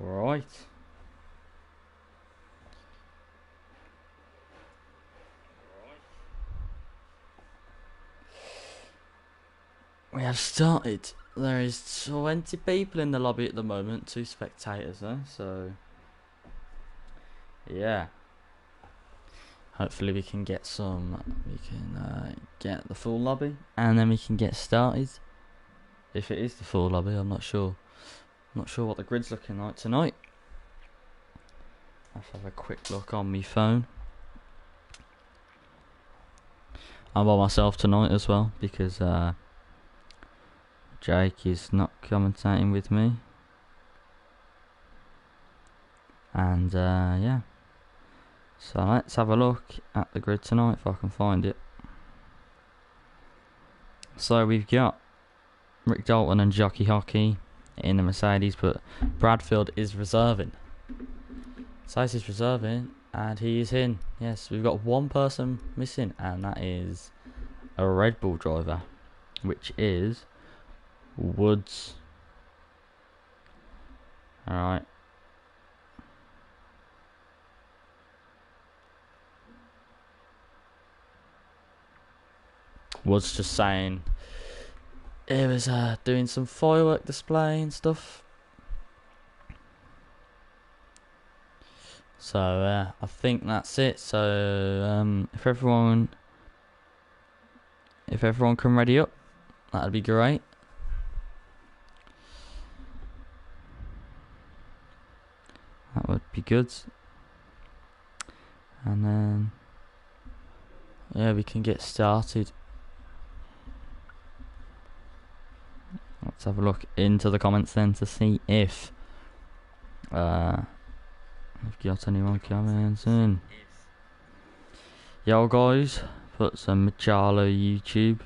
Right. We have started. There is 20 people in the lobby at the moment, 2 spectators though, so yeah. Hopefully we can get get the full lobby, and then we can get started. If it is the full lobby, I'm not sure. I'm not sure what the grid's looking like tonight. Let's have a quick look on my phone. I'm by myself tonight as well, because Jake is not commentating with me. And yeah. So let's have a look at the grid tonight if I can find it. So we've got Rick Dalton and Jockey Hockey in the Mercedes, but Bradfield is reserving. Size is reserving, and he is in. Yes, we've got one person missing, and that is a Red Bull driver, which is Woods. Alright. Woods just saying he was doing some firework display and stuff. So I think that's it. So if everyone can ready up, that'd be great. That would be good. And then yeah, we can get started. Let's have a look into the comments then to see if we've got anyone comments in. Yo guys, put some Machala YouTube.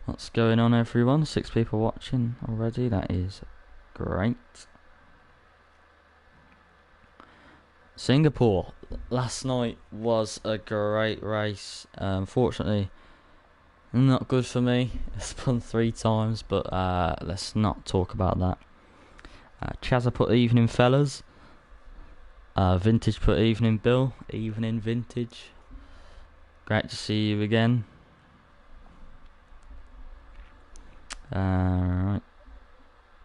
What's going on everyone? 6 people watching already, that is great. Singapore last night was a great race. Unfortunately, not good for me. It's spun 3 times, but let's not talk about that. Chazza put evening fellas. Vintage put evening Bill. Evening Vintage. Great to see you again. Right.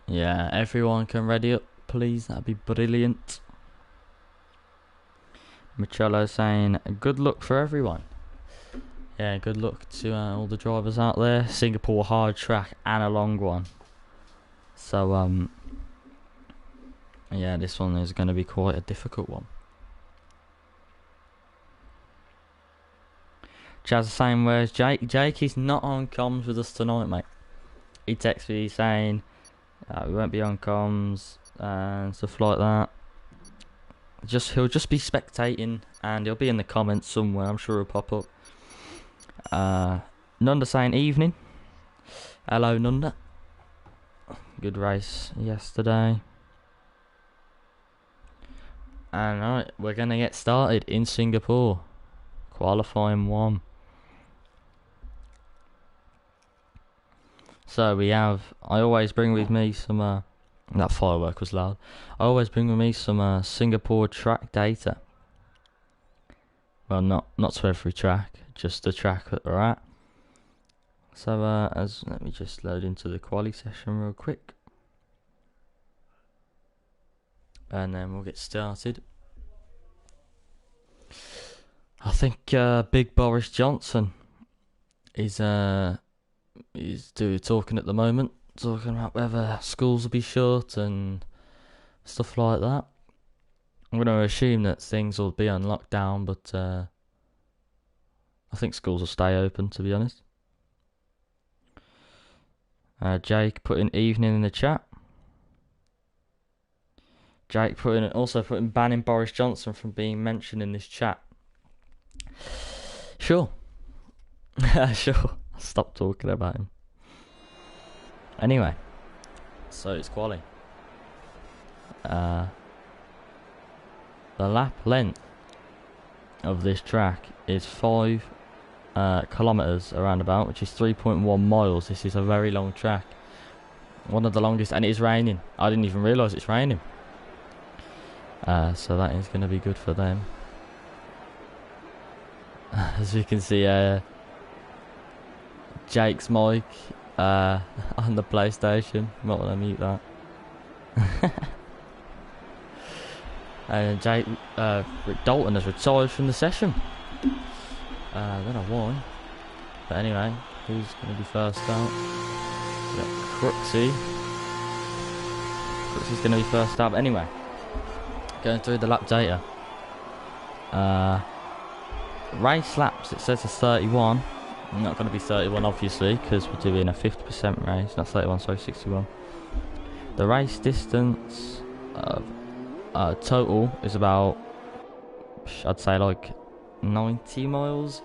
Yeah, everyone can ready up, please. That'd be brilliant. Michello saying good luck for everyone. Yeah, good luck to all the drivers out there. Singapore hard track and a long one. So yeah, this one is going to be quite a difficult one. Chaz is saying, where's Jake? Jake is not on comms with us tonight, mate. He texted me saying we won't be on comms and stuff like that. He'll just be spectating, and he'll be in the comments somewhere. I'm sure he'll pop up. Nunda saying evening. Hello Nunda. Good race yesterday. And right, we're gonna get started in Singapore. Qualifying 1. So we have, I always bring with me some that firework was loud. I always bring with me some Singapore track data. Well, not to every track, just the track that we're at. So let me just load into the quali session real quick, and then we'll get started. I think Big Boris Johnson is talking at the moment, talking about whether schools will be shut and stuff like that. I'm going to assume that things will be on lockdown, but I think schools will stay open, to be honest. Jake put in evening in the chat. Jake also put in banning Boris Johnson from being mentioned in this chat. Sure. Sure. I'll stop talking about him. Anyway, so it's quali. The lap length of this track is 5 kilometers around about, which is 3.1 miles. This is a very long track, one of the longest, and it is raining. I didn't even realise it's raining. So that is going to be good for them. As we can see, Jake's mic on the PlayStation. Might want to mute that. And Rick Dalton has retired from the session. I don't know why. But anyway, who's going to be first out? We got Crooksy. Crooksy's going to be first out. Anyway, going through the lap data. Race laps, it says it's 31. I'm not going to be 31 obviously, because we're doing a 50% race. Not 31, sorry, 61. The race distance total is about, I'd say like 90 miles.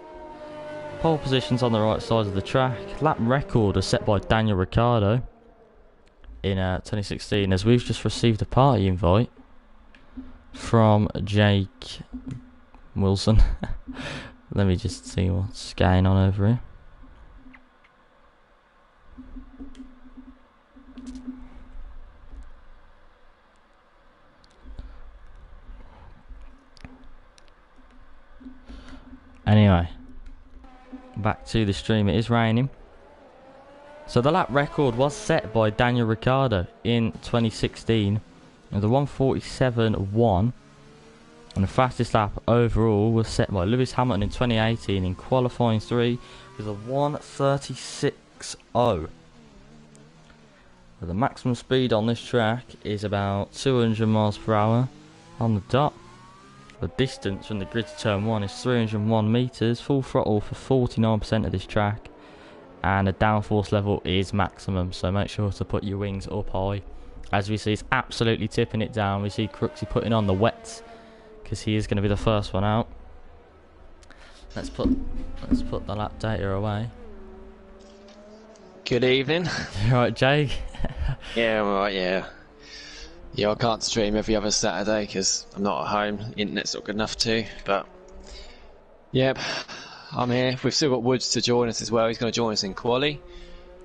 Pole positions on the right side of the track. Lap record is set by Daniel Ricciardo in 2016, as we've just received a party invite from Jake Wilson. Let me just see what's going on over here. Anyway, back to the stream. It is raining. So the lap record was set by Daniel Ricciardo in 2016 with a 1:47.1, and the fastest lap overall was set by Lewis Hamilton in 2018 in qualifying 3 with a 1:36.0. The maximum speed on this track is about 200 miles per hour on the dot. The distance from the grid to turn 1 is 301 metres, full throttle for 49% of this track, and the downforce level is maximum, so make sure to put your wings up high. As we see, it's absolutely tipping it down. We see Crooksy putting on the wets because he is going to be the first one out. Let's put the lap data away. Good evening. You alright, Jake? Yeah, I'm alright, yeah. Yeah, I can't stream every other Saturday because I'm not at home. Internet's not good enough to, but yep, I'm here. We've still got Woods to join us as well. He's going to join us in quali.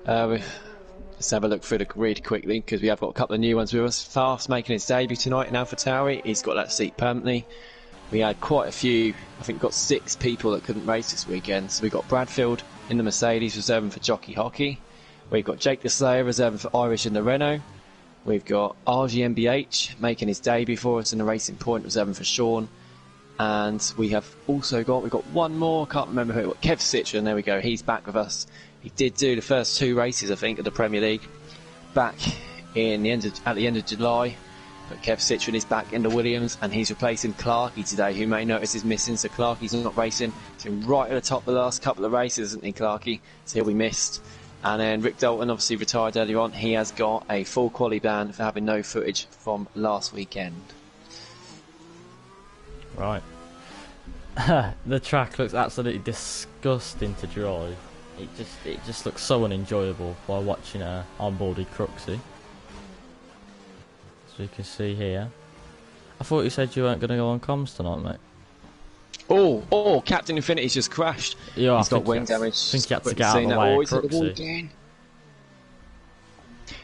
Let's have a look through the grid quickly because we have got a couple of new ones with us. Fast making his debut tonight in AlphaTauri. He's got that seat permanently. We had quite a few, I think we've got 6 people that couldn't race this weekend. So we've got Bradfield in the Mercedes reserving for Jockey Hockey. We've got Jake the Slayer reserving for Irish in the Renault. We've got RGMBH making his debut for us in the Racing Point reserving for Sean. And we've got one more, can't remember who it was, Kev Citron, there we go, he's back with us. He did do the first 2 races, I think, of the Premier League back at the end of July. But Kev Citron is back in the Williams and he's replacing Clarkey today, who may notice is missing. So Clarkey's not racing. He's been right at the top of the last couple of races, isn't he, Clarkey? So he'll be missed. And then Rick Dalton obviously retired earlier on. He has got a full quali ban for having no footage from last weekend. Right. The track looks absolutely disgusting to drive. It just looks so unenjoyable while watching onboarded Crooksy. As you can see here. I thought you said you weren't going to go on comms tonight, mate. Oh, Captain Infinity's just crashed. Yeah, he's got wing damage. I think you had to get out of the way of Crooksy.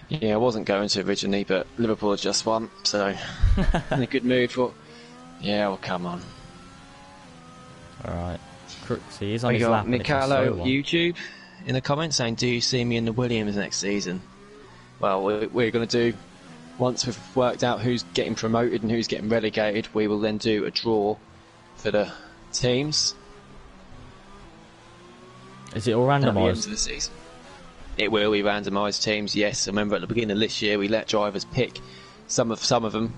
Yeah, I wasn't going to originally, but Liverpool had just won, so in a good mood for. Yeah, well, come on. Alright. Crooksy is on his lap. Mikalo YouTube in the comments saying, do you see me in the Williams next season? Well, we're going to do, once we've worked out who's getting promoted and who's getting relegated, we will then do a draw for the teams. Is it all randomised? At the end of the season. It will be randomised teams, yes. I remember at the beginning of this year we let drivers pick. Some of them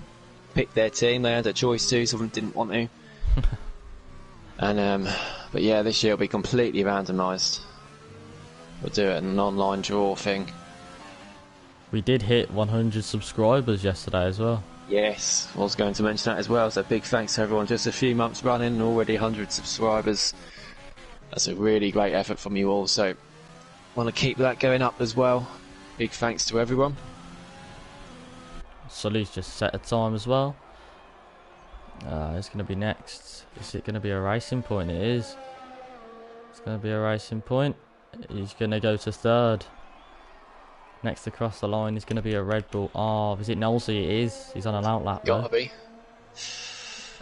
picked their team. They had a choice to. Some of them didn't want to. And but yeah, this year will be completely randomised. We'll do it in an online draw thing. We did hit 100 subscribers yesterday as well. Yes, I was going to mention that as well. So big thanks to everyone. Just a few months running and already 100 subscribers. That's a really great effort from you all. So want to keep that going up as well. Big thanks to everyone. Sully's just set a time as well. It's going to be next. Is it going to be a racing point? It is. It's going to be a racing point. He's going to go to third. Next across the line is going to be a Red Bull. Oh, is it Knowlesy? It is. He's on an outlap. Gotta be.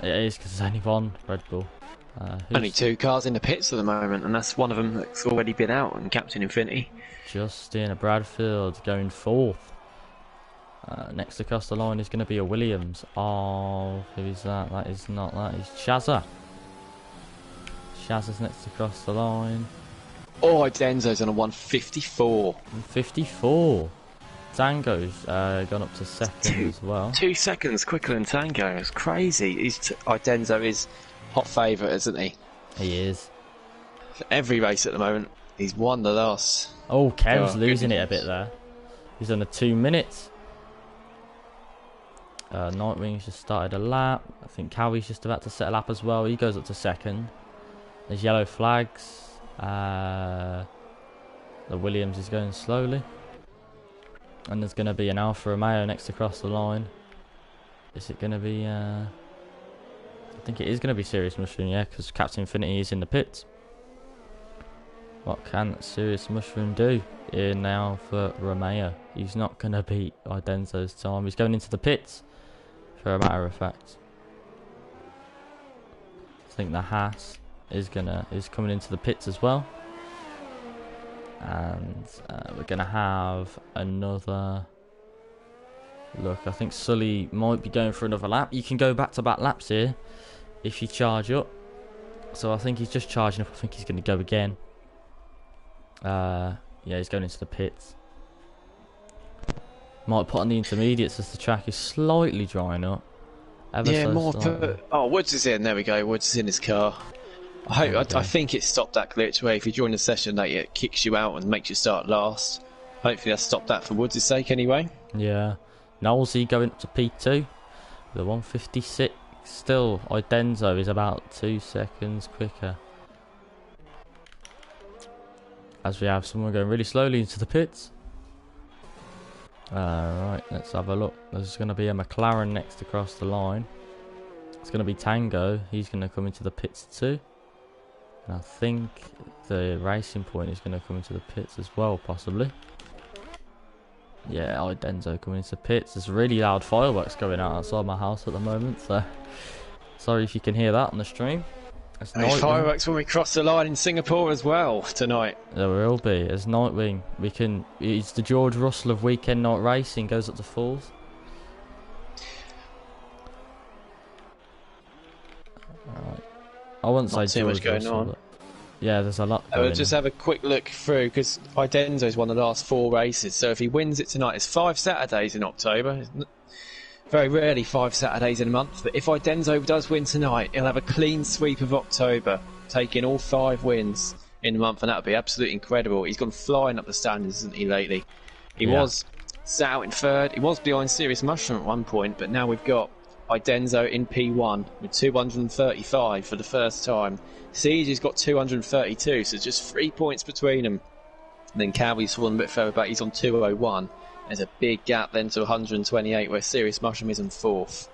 It is, because there's only one Red Bull. Only 2 cars in the pits at the moment, and that's one of them that's already been out, and Captain Infinity. Justin Bradfield going 4th. Next across the line is going to be a Williams. Oh, who is that? That is not that. It's Shazza. Shazza's next across the line. Oh, Denzo's on a 154. 54. Tango's gone up to 2nd as well. 2 seconds quicker than Tango. It's crazy. Denzo is hot favourite, isn't he? He is. For every race at the moment, he's won the last. Oh, Kev's losing it a bit there. He's on a 2 minutes. Nightwing's just started a lap. I think Cowie's just about to set a lap as well. He goes up to 2nd. There's yellow flags. The Williams is going slowly. And there's going to be an Alfa Romeo next across the line. Is it going to be... I think it is going to be Serious Mushroom, yeah, because Captain Infinity is in the pits. What can Serious Mushroom do here now for Romeo? He's not going to beat Idenzo's time. He's going into the pits, for a matter of fact. I think the Haas is coming into the pits as well. And we're going to have another look. I think Sully might be going for another lap. You can go back-to-back laps here if you charge up. So I think he's just charging up. I think he's going to go again. Yeah, he's going into the pits. Might put on the intermediates as the track is slightly drying up. Woods is in. There we go. Woods is in his car. I think it stopped that glitch where if you join the session late, it kicks you out and makes you start last. Hopefully that's stopped that for Woods' sake anyway. Yeah. Knowlesy going up to P2. The 156. Still, Idenzo is about 2 seconds quicker. As we have someone going really slowly into the pits. Right, let's have a look. There's going to be a McLaren next across the line. It's going to be Tango. He's going to come into the pits too. And I think the Racing Point is going to come into the pits as well, possibly. Yeah, Idenzo coming into the pits. There's really loud fireworks going out outside my house at the moment, so sorry if you can hear that on the stream. There's fireworks when we cross the line in Singapore as well tonight. There will be. As Nightwing, it's the George Russell of weekend night racing, goes up to Falls. Alright. I wouldn't say too much going Russell, on. But yeah, there's a lot. We'll just have a quick look through because Idenzo's won the last 4 races. So if he wins it tonight, it's 5 Saturdays in October. Very rarely 5 Saturdays in a month. But if Idenzo does win tonight, he'll have a clean sweep of October, taking all 5 wins in a month, and that would be absolutely incredible. He's gone flying up the standings, hasn't he, lately? He was sat out in 3rd. He was behind Serious Mushroom at one point, but now we've got Idenzo in P1 with 235 for the first time. Siege has got 232, so just 3 points between them. And then Cowie's fallen a bit further back. He's on 201. There's a big gap then to 128, where Serious Mushroom is in 4th.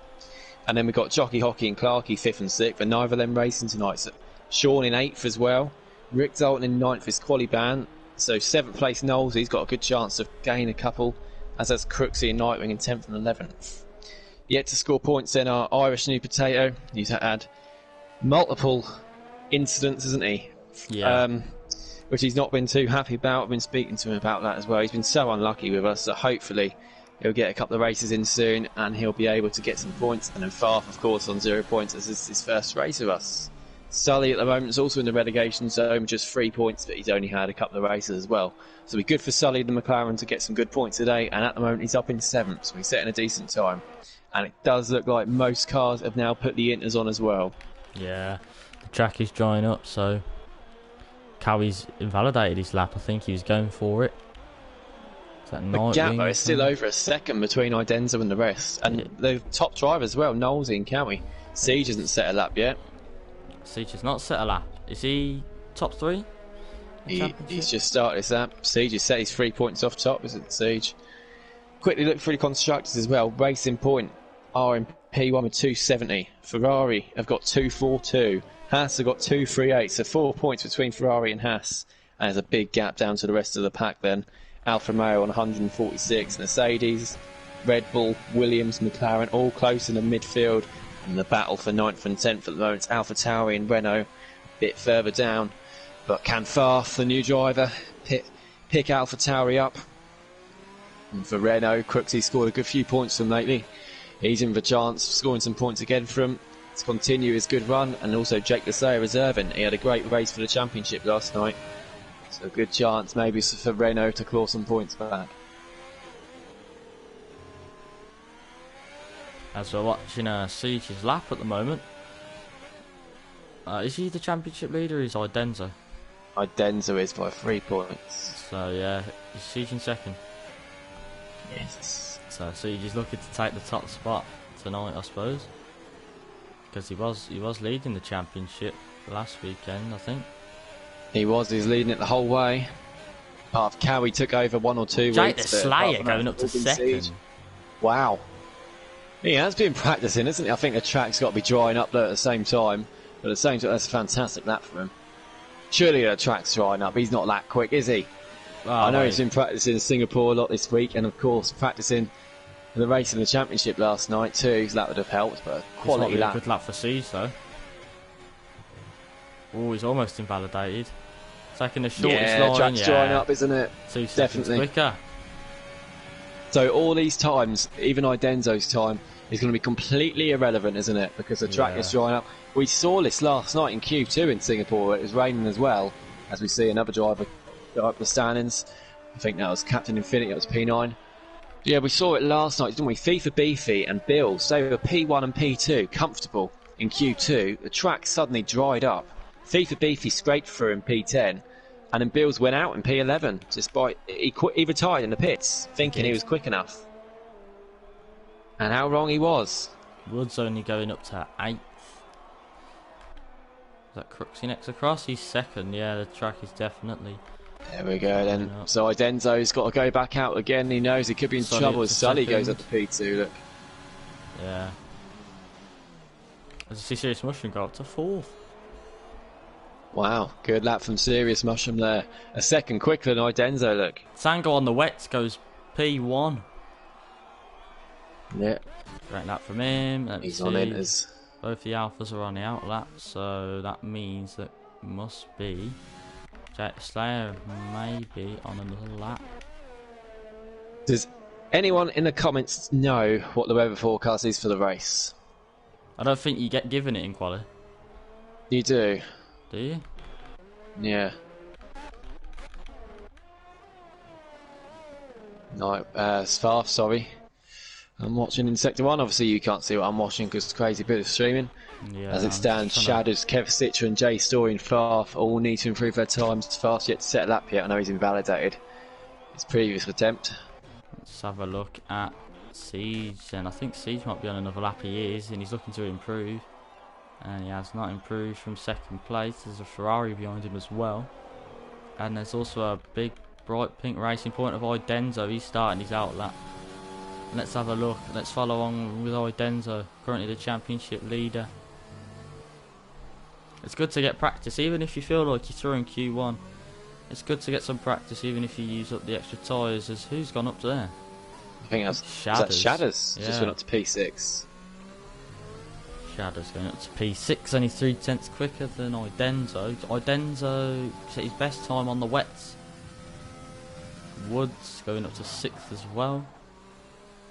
And then we've got Jockey Hockey and Clarkey 5th and 6th, and neither of them racing tonight. So Sean in 8th as well. Rick Dalton in 9th is Qualiban. So 7th place Knowles, he's got a good chance to gain a couple, as has Crooksy and Nightwing in 10th and 11th. Yet to score points then are Irish New Potato. He's had multiple incidents, hasn't he? Yeah. Which he's not been too happy about. I've been speaking to him about that as well. He's been so unlucky with us, so hopefully he'll get a couple of races in soon and he'll be able to get some points. And then Farf, of course, on 0 points as this is his first race with us. Sully at the moment is also in the relegation zone with just 3 points, but he's only had a couple of races as well. So it'll be good for Sully and the McLaren to get some good points today, and at the moment he's up in 7th, so he's setting a decent time. And it does look like most cars have now put the inters on as well. Yeah, the track is drying up, so Cowie's invalidated his lap. I think he was going for it. Is that the gap though is still over a second between Idenzo and the rest, and the top driver as well, Knowlesy and Cowie. Siege hasn't set a lap yet. Siege has not set a lap. Is he top 3? He's just started his lap. Siege has set his 3 points off top, isn't Siege? Quickly look through the constructors as well. Racing Point are in P1 with 270. Ferrari have got 242. Haas have got 238. So 4 points between Ferrari and Haas. And there's a big gap down to the rest of the pack then. Alfa Romeo on 146. Mercedes, Red Bull, Williams, McLaren all close in the midfield. And the battle for 9th and 10th at the moment, AlphaTauri and Renault a bit further down. But can Farth, the new driver, pick AlphaTauri up? And for Renault, Crooksy scored a good few points from lately. He's in the chance of scoring some points again for him to continue his good run. And also Jake Lasea reserving. He had a great race for the championship last night. So a good chance maybe for Renault to claw some points back. As we're watching Siege's lap at the moment. Is he the championship leader or is Idenzo? Idenzo is by 3 points. So yeah, is Siege in second? Yes. So Siege is looking to take the top spot tonight, I suppose. Because he was leading the championship last weekend, I think. He's leading it the whole way. Part of Cowie took over 1 or 2 Jake weeks. Slayer going up to second. Siege. Wow. He has been practicing, hasn't he? I think the track's got to be drying up there at the same time. But at the same time, that's a fantastic lap for him. Surely the track's drying up. He's not that quick, is he? Oh, I know he's been practicing in Singapore a lot this week, and of course practicing the race in the championship last night too. So that would have helped, but quality lap. Good lap for Siege though. Oh, he's almost invalidated. Taking the shortest line. Track's drying up, isn't it? 2 seconds Definitely quicker. So all these times, even Idenzo's time, is going to be completely irrelevant, isn't it? Because the track is drying up. We saw this last night in Q2 in Singapore. It was raining as well, as we see another driver go up the standings. I think that was Captain Infinity, that was P9. Yeah, we saw it last night, didn't we? FIFA Beefy and Bill, so they were P1 and P2, comfortable in Q2. The track suddenly dried up. FIFA Beefy scraped through in P10, and then Bills went out in P11. Despite he retired in the pits, thinking he was quick enough. And how wrong he was. Wood's only going up to 8th. Is that Crooksy next across? He's second. Yeah, the track is definitely... There we go then. So Idenzo's got to go back out again. He knows he could be in trouble as Sully goes up to P2. Look. Yeah. As I see Serious Mushroom go up to 4th. Wow, good lap from Serious Mushroom there. A second quicker than Idenzo, look. Sango on the wets goes P1. Yeah. Great lap from him. He's on inters. Both the Alphas are on the out lap, so that means that must be Jake Slayer maybe on another lap. Does anyone in the comments know what the weather forecast is for the race? I don't think you get given it in quali. You do? Do you? Yeah. No, Sparf, sorry. I'm watching in Sector 1. Obviously, you can't see what I'm watching because it's a crazy bit of streaming. Yeah, As it stands, Shadows, Kev Citra and Jay Story and Farf all need to improve their times. Farf's yet to set a lap yet. I know he's invalidated his previous attempt. Let's have a look at Siege, and I think Siege might be on another lap he is, and he's looking to improve. And he has not improved from second place. There's a Ferrari behind him as well. And there's also a big, bright pink racing point of Idenzo. He's starting his out lap. Let's have a look. Let's follow on with Idenzo, currently the championship leader. It's good to get practice, even if you feel like you're through in Q1. It's good to get some practice, even if you use up the extra tyres. As who's gone up to there? I think that's Shadows. Shadows. Yeah. Just went up to P6. Shadows going up to P6, only 3/10 quicker than Idenzo. Idenzo set his best time on the wets. Woods going up to 6th as well.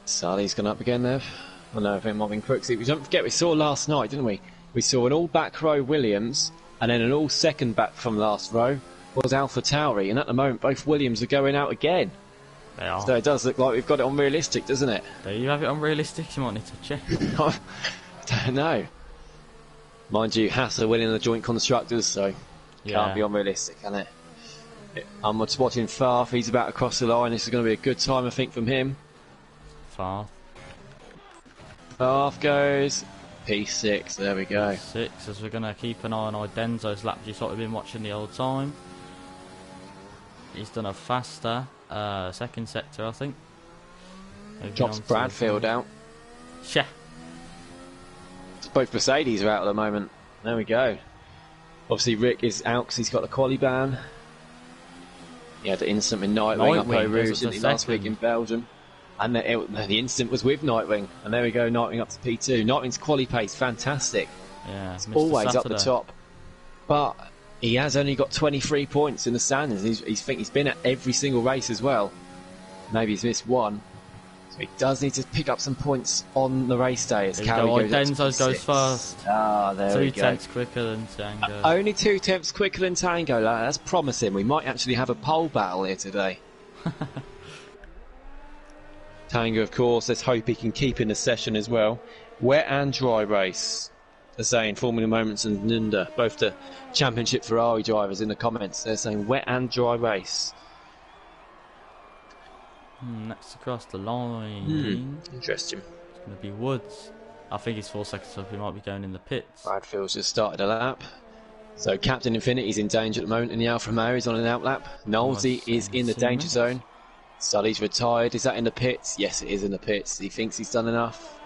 Sally's gone up again there. I know, I think Marvin Crooksy. We don't forget, we saw last night, didn't we? We saw an all back row Williams, and then an all second back from last row was AlphaTauri, and at the moment both Williams are going out again. They are. So it does look like we've got it on realistic, doesn't it? Do you have it on realistic? You might need to check. I don't know. Mind you, Haas are winning the joint constructors, so can't be on realistic, can it? I'm just watching Farf. He's about to cross the line. This is going to be a good time, I think, from him. Farf goes P6. There we go. 6, as we're going to keep an eye on Idenzo's lap, just like we've been watching the old time. He's done a faster second sector, I think. Drops Bradfield out. Yeah. Both Mercedes are out at the moment. There we go. Obviously Rick is out because he's got the quali ban. He had the incident with Nightwing up over last week in Belgium. And the incident was with Nightwing. And there we go, Nightwing up to P2. Nightwing's quali pace, fantastic. Yeah, It's Mr. always up Saturday. the top. But he has only got 23 points in the standings. He's been at every single race as well. Maybe he's missed one. So he does need to pick up some points on the race day as There Cowie you go. goes up to Denzo goes P6. first. Ah, there we 2 go. tenths quicker than Tango. Only 2 tenths quicker than Tango. That's promising. We might actually have a pole battle here today. Tango, of course, let's hope he can keep in the session as well. Wet and dry race. They're saying Formula Moments and Nunda, both the championship Ferrari drivers in the comments. They're saying wet and dry race. Next across the line. Interesting. It's going to be Woods. I think he's 4 seconds up. He might be going in the pits. Bradfield's just started a lap. So Captain Infinity's in danger at the moment in the Alfa Romeo. He's on an out lap. Knowlesy is in the danger zone. Sully's retired. Is that in the pits? Yes, it is in the pits. He thinks he's done enough.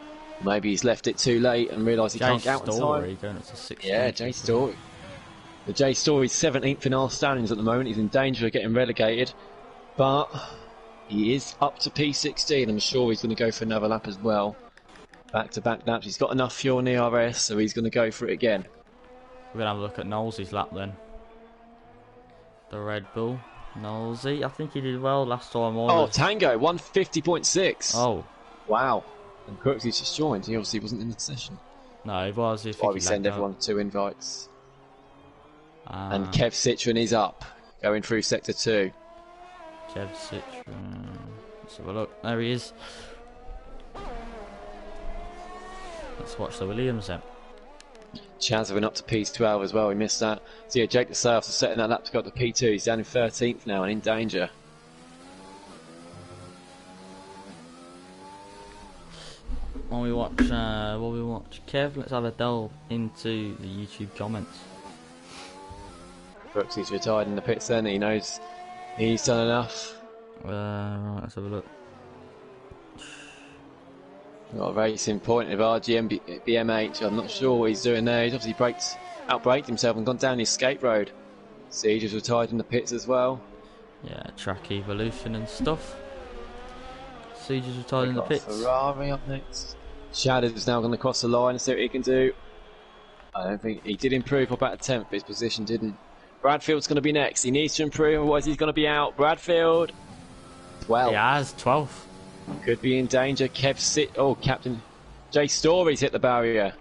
Maybe he's left it too late and realised he can't get out in time. Going up to 6. Yeah, Jay Story. The Jay Story's 17th in our standings at the moment. He's in danger of getting relegated. But he is up to P16. I'm sure he's going to go for another lap as well. Back-to-back laps. He's got enough fuel in the RS, so he's going to go for it again. We're going to have a look at Knowlesy's lap then. The Red Bull. Knowlesy, I think he did well last time on. Oh, Tango, 150.6. Oh. Wow. And Crooks just joined. He obviously wasn't in the session. No, he was. That's why we send everyone 2 invites. And Kev Citroen is up, going through Sector 2. Kev Citroen. Let's have a look. There he is. Let's watch the Williams then. Chaz went up to P12 as well. We missed that. So yeah, Jake the Slayer after setting that lap to go up to P2. He's down in 13th now and in danger. While we watch Kev, let's have a delve into the YouTube comments. Brooks, he's retired in the pits then. He knows he's done enough. Right, let's have a look. Got a racing point of RGM BMH. I'm not sure what he's doing there. He's obviously outbraked himself and gone down the escape road. Siege is retired in the pits as well. Yeah, track evolution and stuff. Siege is retired in the pits. Ferrari up next. Shadow's now going to cross the line and see what he can do. I don't think he did improve for about a 10th, but his position didn't. Bradfield's going to be next. He needs to improve, otherwise he's going to be out. Bradfield, 12. He has 12. Could be in danger. Captain Jay Story's hit the barrier.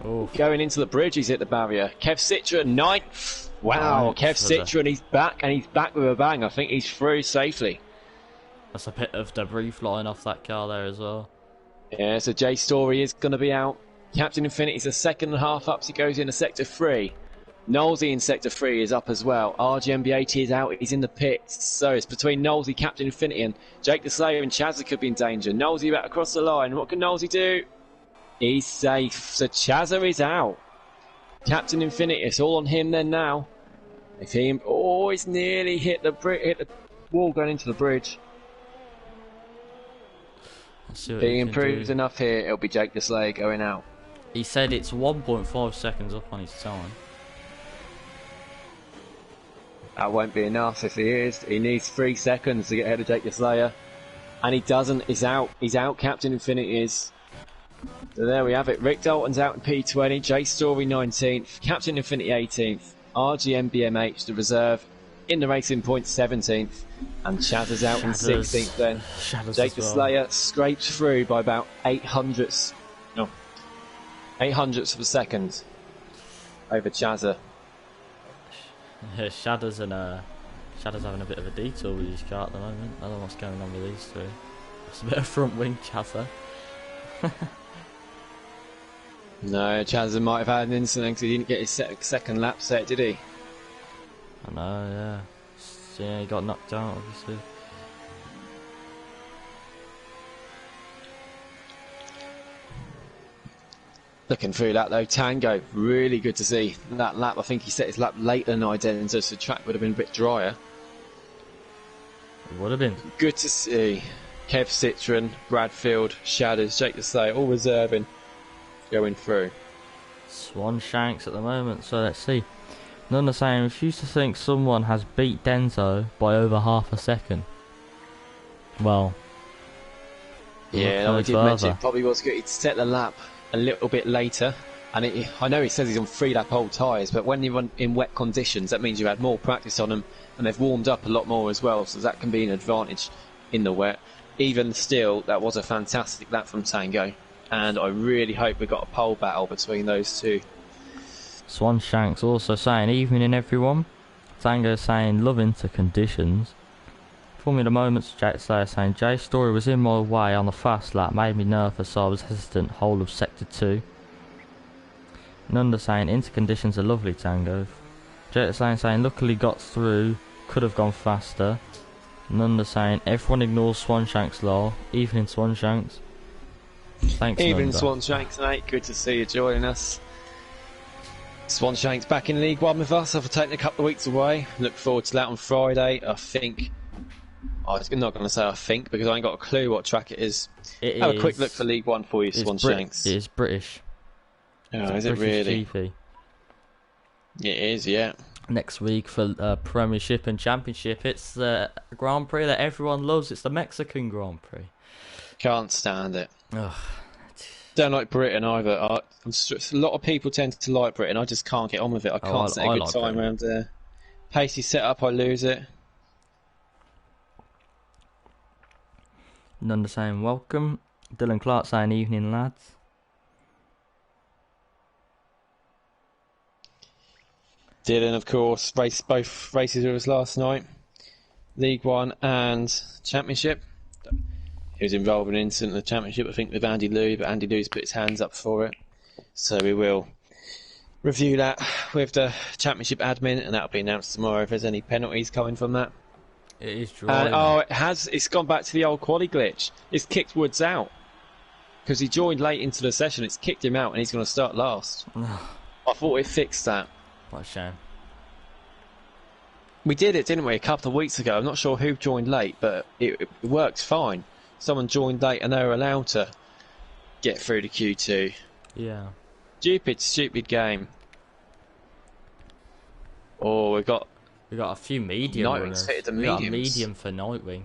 Oof. Going into the bridge, he's hit the barrier. Kev Citroen, 9th. Wow, Kev Citroen, he's back, and he's back with a bang. I think he's through safely. That's a bit of debris flying off that car there as well. Yeah, so Jay Story is going to be out. Captain Infinity's a 2.5 up, so he goes into Sector 3. Knowlesy in Sector 3 is up as well. RGMB80 is out, he's in the pits. So it's between Knowlesy, Captain Infinity, and Jake the Slayer and Chazza could be in danger. Knowlesy back across the line. What can Knowlesy do? He's safe. So Chazza is out. Captain Infinity, it's all on him then now. If he... Oh, he's nearly hit the wall going into the bridge. If he improves enough here, it'll be Jake the Slayer going out. He said it's 1.5 seconds up on his time. That won't be enough if he is. He needs 3 seconds to get ahead of Jake the Slayer. And he doesn't. He's out. He's out. Captain Infinity is. So there we have it. Rick Dalton's out in P20. Jay Story 19th. Captain Infinity 18th. RGM BMH, the reserve, in the racing point 17th. And Shatters out in 16th then. Jake the Slayer scrapes through by about 8 hundredths. No. 8 hundredths of a second over Chazza. Yeah, Shadow's having a bit of a detour with his car at the moment. I don't know what's going on with these two. It's a bit of front wing chatter. No, Chazza might have had an incident because he didn't get his second lap set, did he? I know, yeah. Yeah, he got knocked out, obviously. Looking through that though, Tango, really good to see that lap. I think he set his lap later than I did, and so the track would have been a bit drier. It would have been. Good to see Kev Citroen, Bradfield, Shadows, Jake the Slayer, all reserving, going through. Swan Shanks at the moment, so let's see. None are saying, refuse to think someone has beat Denzo by over half a second. Well, Yeah, Look no, I no did mention further. it probably was good. He'd set the lap a little bit later, and I know he says he's on 3-lap old tyres, but when you're in wet conditions, that means you had more practice on them, and they've warmed up a lot more as well, so that can be an advantage in the wet. Even still, that was a fantastic lap from Tango, and I really hope we got a pole battle between those two. Swanshanks also saying, evening everyone. Tango saying, love into conditions. Formula Moments, Jack Slayer saying, Jay's story was in my way on the fast lap, made me nervous, so I was hesitant whole of sector 2. Nunda saying, into conditions are lovely, Tango. Jack Slayer saying, luckily got through, could have gone faster. Nunda saying, everyone ignores Swanshanks law, evening Swanshanks. Thanks, Evening Nunda. Swanshanks, mate, good to see you joining us. Swanshanks back in League One with us after taking a couple of weeks away. Look forward to that on Friday. I think, I'm not going to say I think because I ain't got a clue what track it is. Have a quick look for League One for you, Swanshanks. It is British. Oh, is it British really? GP. It is, yeah. Next week for Premiership and Championship, it's the Grand Prix that everyone loves. It's the Mexican Grand Prix. Can't stand it. Ugh. Don't like Britain either. A lot of people tend to like Britain. I just can't get on with it. I can't set a good time around there. Pacey setup, I lose it. Nunda saying welcome. Dylan Clark saying evening lads. Dylan, of course, raced both races with us last night. League One and Championship. He was involved in an incident in the Championship, I think, with Andy Lou, but Andy Lou's put his hands up for it. So we will review that with the Championship admin, and that'll be announced tomorrow if there's any penalties coming from that. It is dry. It's gone back to the old quali glitch. It's kicked Woods out. Because he joined late into the session, it's kicked him out and he's going to start last. I thought it fixed that. What a shame. We did it, didn't we, a couple of weeks ago? I'm not sure who joined late, but it worked fine. Someone joined late and they were allowed to get through to Q2. Yeah. Stupid game. Oh, we got a few medium runners. We got a medium for Nightwing.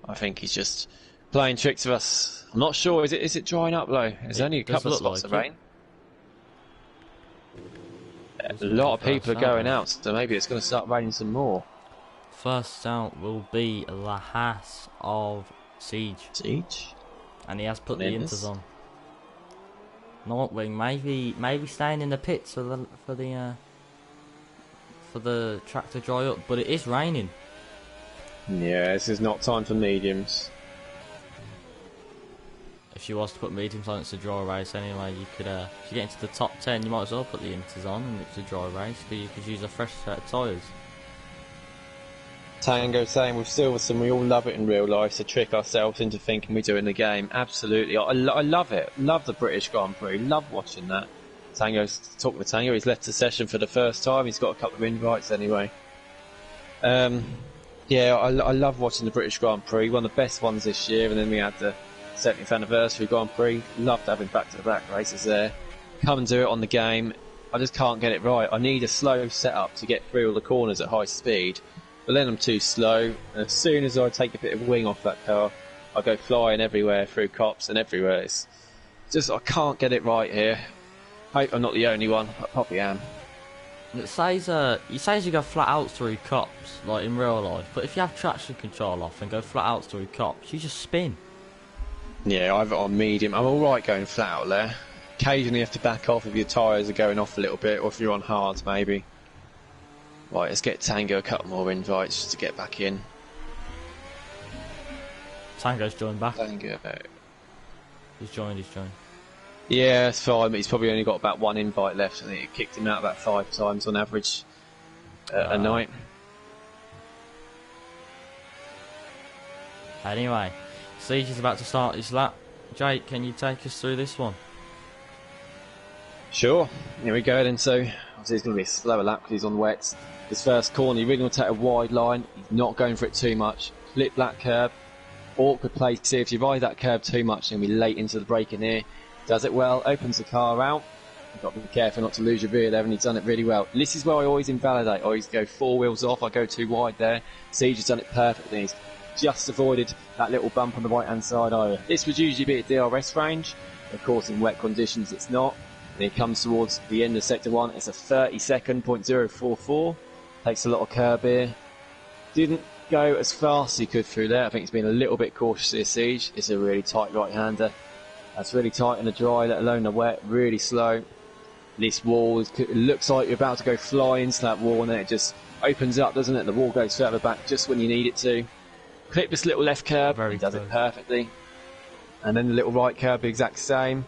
I think he's just playing tricks with us. I'm not sure. Is it drying up though? There's only a couple of spots of rain. A lot of people are going out, so maybe it's going to start raining some more. First out will be Lahas of Siege. And he has put the inters on. Nightwing maybe staying in the pits for the track to dry up, but it is raining. Yeah, this is not time for mediums. If you was to put mediums on, it's a dry race anyway. You could, if you get into the top 10, you might as well put the inters on, and it's a dry race because you could use a fresh set of tyres. Tango saying with Silverstone we all love it in real life to trick ourselves into thinking we do in the game. Absolutely, I love it. Love the British Grand Prix. Love watching that. Tango's talking to Tango. He's left the session for the first time. He's got a couple of invites anyway. Yeah, I love watching the British Grand Prix. One of the best ones this year, and then we had the 70th anniversary Grand Prix. Loved having back-to-back races there. Come and do it on the game. I just can't get it right. I need a slow setup to get through all the corners at high speed. But then I'm too slow, and as soon as I take a bit of wing off that car, I go flying everywhere through cops and everywhere. It's just, I can't get it right here. Hope I'm not the only one. I probably am. It says you go flat out through cops, like in real life, but if you have traction control off and go flat out through cops, you just spin. Yeah, I've on medium. I'm alright going flat out there. Occasionally you have to back off if your tyres are going off a little bit, or if you're on hards maybe. Right, let's get Tango a couple more invites just to get back in. Tango's joined back. Tango. He's joined. Yeah, it's fine, but he's probably only got about one invite left. I think it kicked him out about 5 times on average a night. Anyway, Siege is about to start his lap. Jake, can you take us through this one? Sure, here we go then. So, obviously it's going to be a slower lap because he's on wets. His first corner, he really going to take a wide line. He's not going for it too much. Flip that curb. Awkward place here. If you ride that curb too much, you're going to be late into the braking here. Does it well, opens the car out. You've got to be careful not to lose your rear there, and he's done it really well. This is where I always invalidate. I always go 4 wheels off, I go too wide there. Siege has done it perfectly. He's just avoided that little bump on the right hand side over. This would usually be at DRS range. Of course, in wet conditions, it's not. And it comes towards the end of sector 1. It's a 30-second .044. Takes a lot of curb here. Didn't go as fast as he could through there. I think he's been a little bit cautious this siege. It's a really tight right-hander. That's really tight in the dry, let alone the wet. Really slow. This wall, it looks like you're about to go fly into that wall, and then it just opens up, doesn't it? The wall goes further back just when you need it to. Clip this little left curb. He does it perfectly. And then the little right curb, the exact same.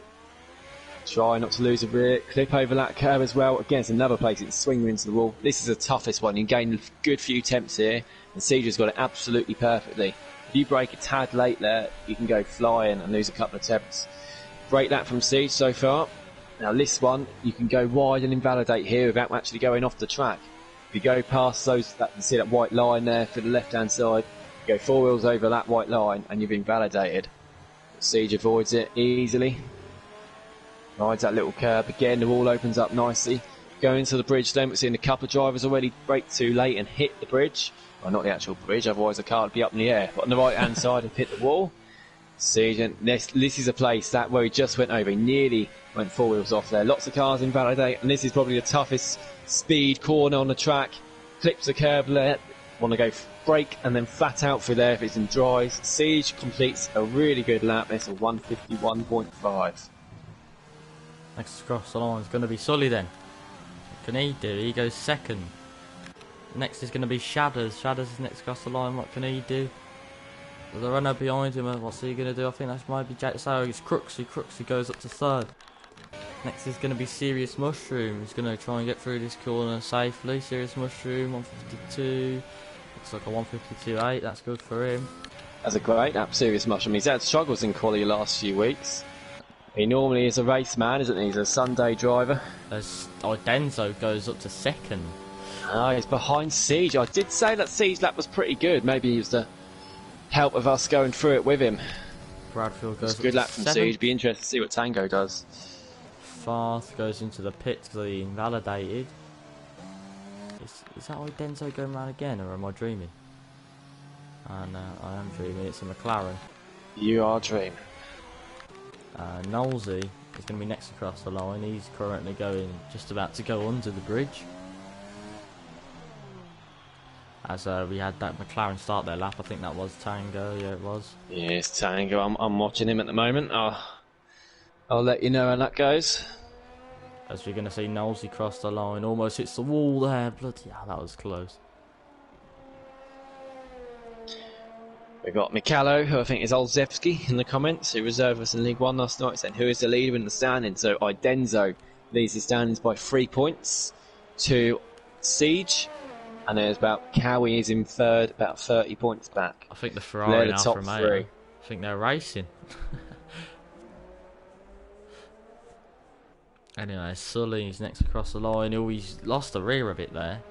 Try not to lose a rear. Clip over that curb as well. Again, it's another place it's swinging into the wall. This is the toughest one. You gain a good few temps here, and Sieger's got it absolutely perfectly. If you break a tad late there, you can go flying and lose a couple of temps. Break that from Siege so far. Now this one, you can go wide and invalidate here without actually going off the track. If you go past those, you see that white line there for the left-hand side, you go 4 wheels over that white line and you've invalidated. Siege avoids it easily. Rides that little curb again, the wall opens up nicely. Go into the bridge then, we've seen a couple of drivers already brake too late and hit the bridge. Well, not the actual bridge, otherwise the car would be up in the air. But on the right-hand side, have hit the wall. Siege, and this is a place that where he just went over. He nearly went 4 wheels off there. Lots of cars invalidate, and this is probably the toughest speed corner on the track. Clips the curb there. Want to go brake and then flat out through there if it's in dries. Siege completes a really good lap. It's a 151.5. Next across the line is going to be Sully then. What can he do? He goes second. Next is going to be Shadders. Shadders is next across the line. What can he do? There's a runner behind him. What's he going to do? I think that's maybe Jack Sauer. He's Crooksy. Crooksy goes up to third. Next is going to be Serious Mushroom. He's going to try and get through this corner safely. Serious Mushroom, 152. Looks like a 152.8. That's good for him. That's a great lap, Serious Mushroom. He's had struggles in quali the last few weeks. He normally is a race man, isn't he? He's a Sunday driver. As Denzo goes up to second. He's behind Siege. I did say that Siege lap was pretty good. Maybe he was the help of us going through it with him. Bradfield goes it's a good lap from Siege. Be interested to see what Tango does. Farth goes into the pits because he invalidated. Is that Denzo going around again, or am I dreaming? No, I am dreaming. It's a McLaren. You are dreaming. Knowlesy is going to be next across the line. He's currently just about to go under the bridge. As we had that McLaren start their lap. I think that was Tango. Yeah, it was. Yes, Tango. I'm watching him at the moment. I'll let you know how that goes. As we're going to see Knowlesy cross the line. Almost hits the wall there. Bloody hell, that was close. We've got Mikalo, who I think is Olszewski in the comments, who reserved us in League One last night, saying who is the leader in the standings. So Idenzo leads the standings by 3 points to Siege, and there's about Cowie is in third, about 30 points back. I think the Ferrari and Alfa Romeo, I think they're racing. Anyway, Sully's next across the line. Oh, he's lost the rear a bit there.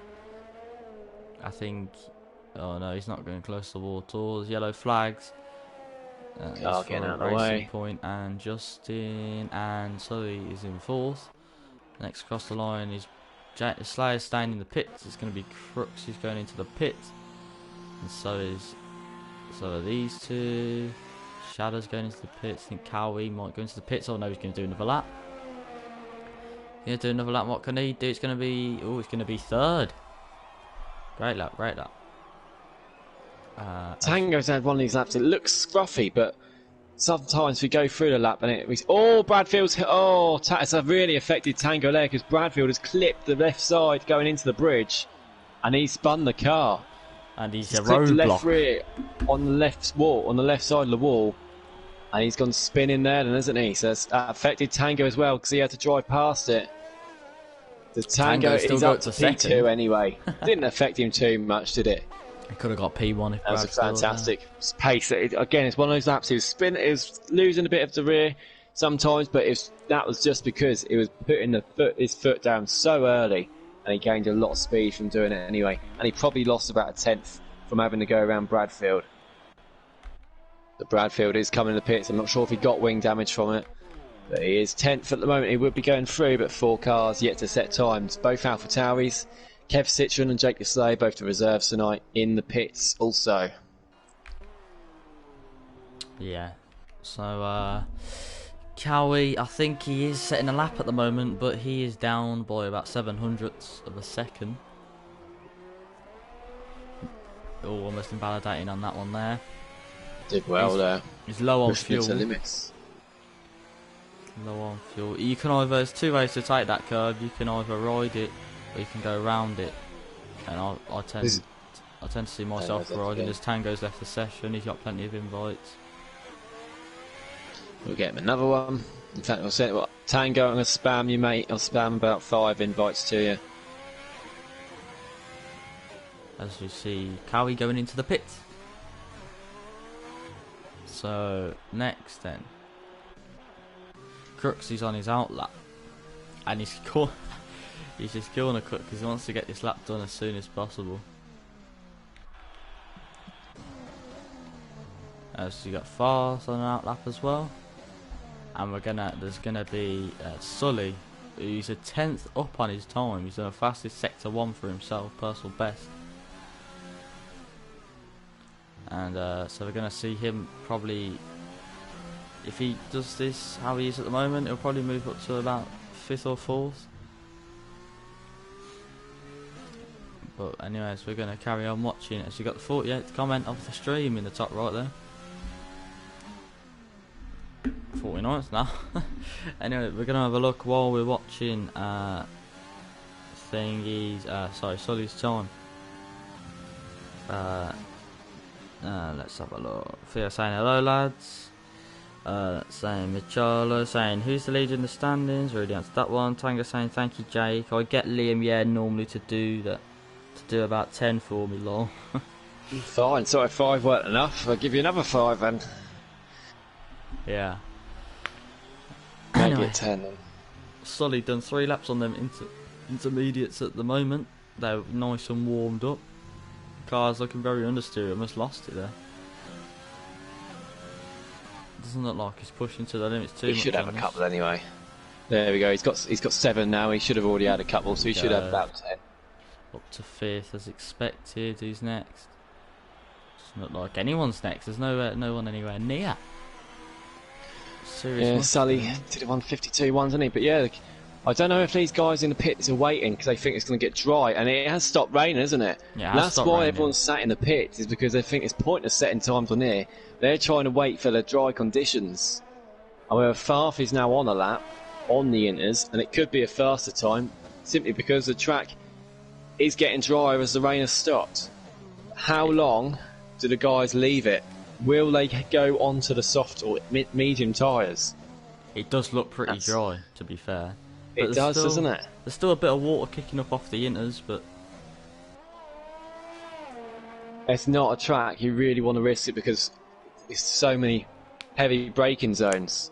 I think. Oh no, he's not going close to the wall at all. There's yellow flags. Car getting out of the way. Point and Justin and Sully is in fourth. Next across the line is Slayer staying in the pits. It's going to be Crooks who's going into the pit, and so are these two. Shadow's going into the pits. I think Cowie might go into the pits. Oh no, he's going to do another lap. He's going to do another lap. What can he do? It's going to be third. Great lap, great lap. Tango's had one of these laps. It looks scruffy, but sometimes we go through the lap and Bradfield's hit. It's a really affected Tango there because Bradfield has clipped the left side going into the bridge, and he's spun the car. And he's a clipped the roadblock left rear on the left wall, on the left side of the wall, and he's gone spinning there, then, hasn't he? So it's affected Tango as well because he had to drive past it. The Tango is up to P2 anyway. Didn't affect him too much, did it? He could have got P1 if that was a fantastic pace. Again, it's one of those laps. He was losing a bit of the rear sometimes, but that was just because he was putting his foot down so early, and he gained a lot of speed from doing it anyway. And he probably lost about a tenth from having to go around Bradfield. But Bradfield is coming in the pits. I'm not sure if he got wing damage from it, but he is 10th at the moment. He would be going through, but 4 cars yet to set times. Both Alpha Tauris. Kev Citron and Jake Slay, both the reserves tonight, in the pits also. Yeah. So, Cowie, I think he is setting a lap at the moment, but he is down by about 7/100ths of a second. Oh, almost invalidating on that one there. Did well there. He's low on Pushing it fuel. to limits. Low on fuel. You can either, there's two ways to take that curve. You can either ride it, or you can go around it. And I tend to see myself riding as Tango's left the session. He's got plenty of invites. We'll get him another one. In fact, I'll say, well, Tango, I'm going to spam you, mate. I'll spam about 5 invites to you. As you see, Cowie going into the pits. So, next then. Crooks, he's on his out lap. And he's just killing a Crook because he wants to get this lap done as soon as possible. So you got Fast on an out lap as well. And there's gonna be Sully, who's a 10th up on his time. He's done the fastest sector 1 for himself, personal best. And so we're gonna see him probably, if he does this how he is at the moment, he'll probably move up to about 5th or 4th. But anyways, we're gonna carry on watching as you got the 48th comment of the stream in the top right there. 49th now. Anyway, we're gonna have a look while we're watching Sully's time. Let's have a look. Theo saying hello lads. Saying Michalo saying who's the leader in the standings, already answered that one. Tango saying thank you Jake. I get Liam normally to do that, to do about 10 for me lol. Fine, so if 5 weren't enough, I'll give you another 5 then. Yeah. Make Anyway, it 10 then. Sully done 3 laps on them intermediates at the moment. They're nice and warmed up. Car's looking very understeer, almost lost it there. Doesn't look like he's pushing to the limits too much. He should have a couple anyway. There we go, he's got 7 now, he should have already had a couple, so he should have about 10. Up to 5th as expected. Who's next? Doesn't look like anyone's next. There's no one anywhere near. Yeah, Sully did a 152 one, didn't he? But yeah, I don't know if these guys in the pits are waiting because they think it's going to get dry, and it has stopped raining, hasn't it? Yeah, and that's why everyone's sat in the pits, is because they think it's pointless setting times on here. They're trying to wait for the dry conditions. However, Farf is now on a lap on the inters, and it could be a faster time simply because the track is getting drier as the rain has stopped. How long do the guys leave it? Will they go onto the soft or medium tyres? It does look pretty dry, to be fair. But it does, doesn't it? There's still a bit of water kicking up off the inters, but it's not a track you really want to risk it because there's so many heavy braking zones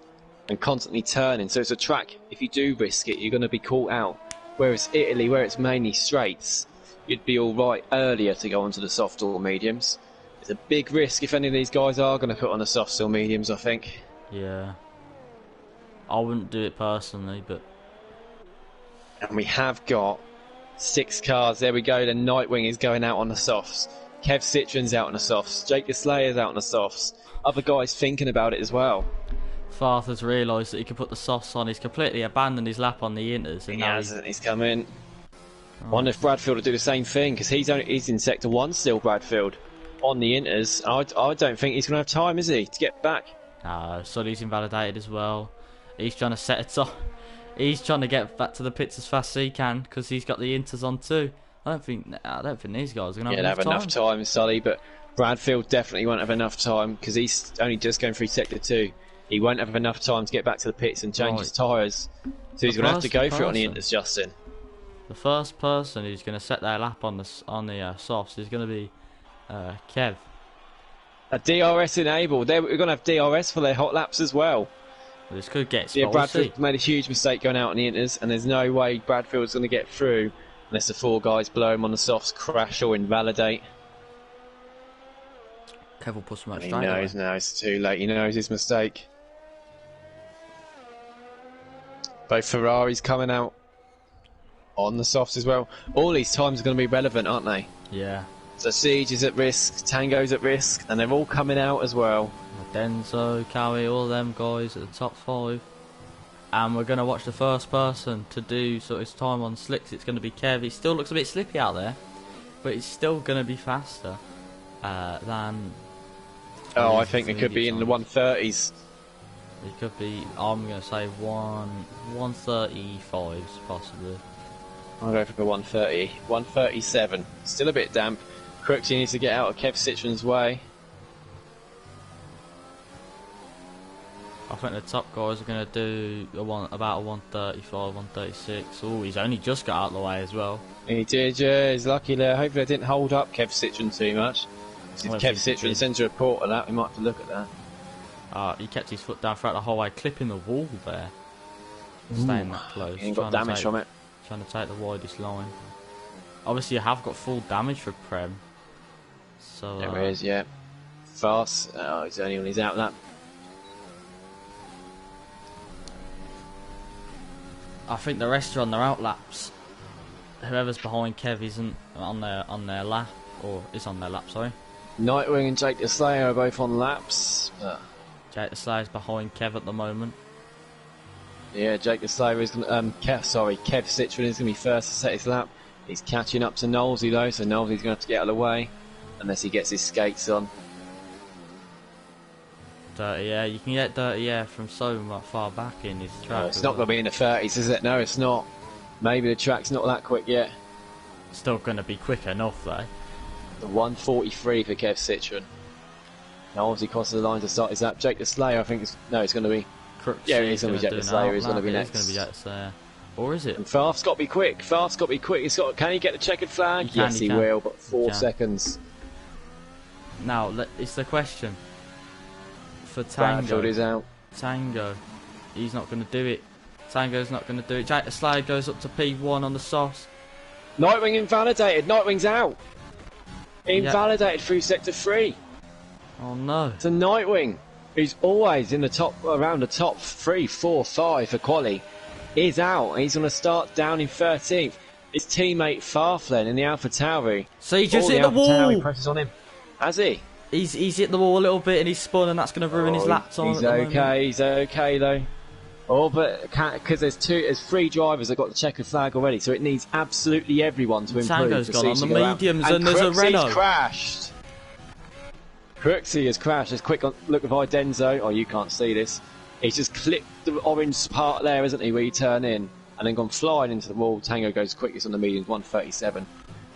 and constantly turning. So it's a track, if you do risk it, you're going to be caught out. Whereas Italy, where it's mainly straights, you'd be alright earlier to go onto the soft or mediums. It's a big risk if any of these guys are going to put on the soft or mediums, I think. Yeah. I wouldn't do it personally, but... And we have got 6 cars. There we go. The Nightwing is going out on the softs. Kev Citron's out on the softs. Jake the Slayer's out on the softs. Other guys thinking about it as well. Farth has realised that he can put the softs on. He's completely abandoned his lap on the inters. And he now hasn't. He's come in. I wonder if Bradfield will do the same thing, because he's in Sector 1 still, Bradfield. On the inters. I don't think he's going to have time, is he, to get back? No, Sully's invalidated as well. He's trying to set it up. He's trying to get back to the pits as fast as he can because he's got the inters on too. I don't think these guys are going to have enough time, Sully, but Bradfield definitely won't have enough time because he's only just going through Sector 2. He won't have enough time to get back to the pits and change his tyres. So he's going to have to go for it on the inters, Justin. The first person who's going to set their lap on the softs is going to be Kev. A DRS enabled. We're going to have DRS for their hot laps as well. This could get spicy. Yeah, Bradfield made a huge mistake going out on the inters, and there's no way Bradfield's going to get through unless the 4 guys blow him on the softs, crash or invalidate. Kev will push him out straight away. He knows now, it's too late. He knows his mistake. Both Ferraris coming out on the softs as well. All these times are going to be relevant, aren't they? Yeah. So Siege is at risk, Tango's at risk, and they're all coming out as well. Denzo, Cowie, all them guys at the top 5. And we're going to watch the first person to do sort of his time on slicks. It's going to be Kev. He still looks a bit slippy out there, but he's still going to be faster than... Oh, I think it could be in the 130s. It could be, I'm going to say 135s possibly. I'll go for the 130. 137. Still a bit damp. Crooksy needs to get out of Kev Citron's way. I think the top guys are going to do about a 135, 136. Oh, he's only just got out of the way as well. He did, yeah. He's lucky there. Hopefully, I didn't hold up Kev Citron too much. If Kev Citron sends a report on that, we might have to look at that. He kept his foot down throughout the whole way, clipping the wall there. Staying that close. He got damage from it. Trying to take the widest line. Obviously, you have got full damage for Prem. So, there he is, yeah. Fast. Oh, he's only when he's out of that. I think the rest are on their out laps. Whoever's behind Kev isn't on their lap, or is on their lap, sorry. Nightwing and Jake the Slayer are both on laps. Jake the Slayer's behind Kev at the moment. Yeah, Jake the Slayer is going to... Kev Citron is going to be first to set his lap. He's catching up to Knowlesy though, so Knowlesy's going to have to get out of the way. Unless he gets his skates on. Dirty air. You can get dirty air from so much far back in his track. No, it's not going to be in the 30s, is it? No, it's not. Maybe the track's not that quick yet. Still going to be quick enough though. The 143 for Kev Citron. Now obviously crosses the line to start his lap. Jake the Slayer, I think it's... No, it's going to be... Yeah, it's going to be Jake the Slayer. He's going to be next. It's going to be Jake the Slayer. Or is it? And Farf's got to be quick. Farf's got to be quick. Can he get the checkered flag? Yes, he will, but 4 seconds. Now, it's the question. For Tango. Bradfield is out. Tango. He's not going to do it. Tango's not going to do it. Jake the Slayer goes up to P1 on the sauce. Nightwing invalidated. Nightwing's out. Invalidated through sector 3. Oh no. So Nightwing, who's always in the top, around the top 3, 4, 5 for quali, is out. He's going to start down in 13th. His teammate Farflen in the Alpha Tauri. So he just hit the wall. Tauri presses on him. Has he? He's hit the wall a little bit and he's spun, and that's going to ruin his lap time. He's okay. He's okay though. Oh, but because there's 3 drivers that got the checkered flag already, so it needs absolutely everyone to improve. Tango's gone on the mediums, and there's a Renault. Crashed. Crooksy has crashed. There's a quick look of Denzo. Oh, you can't see this. He's just clipped the orange part there, isn't he, where you turn in, and then gone flying into the wall. Tango goes quickest on the mediums, 137.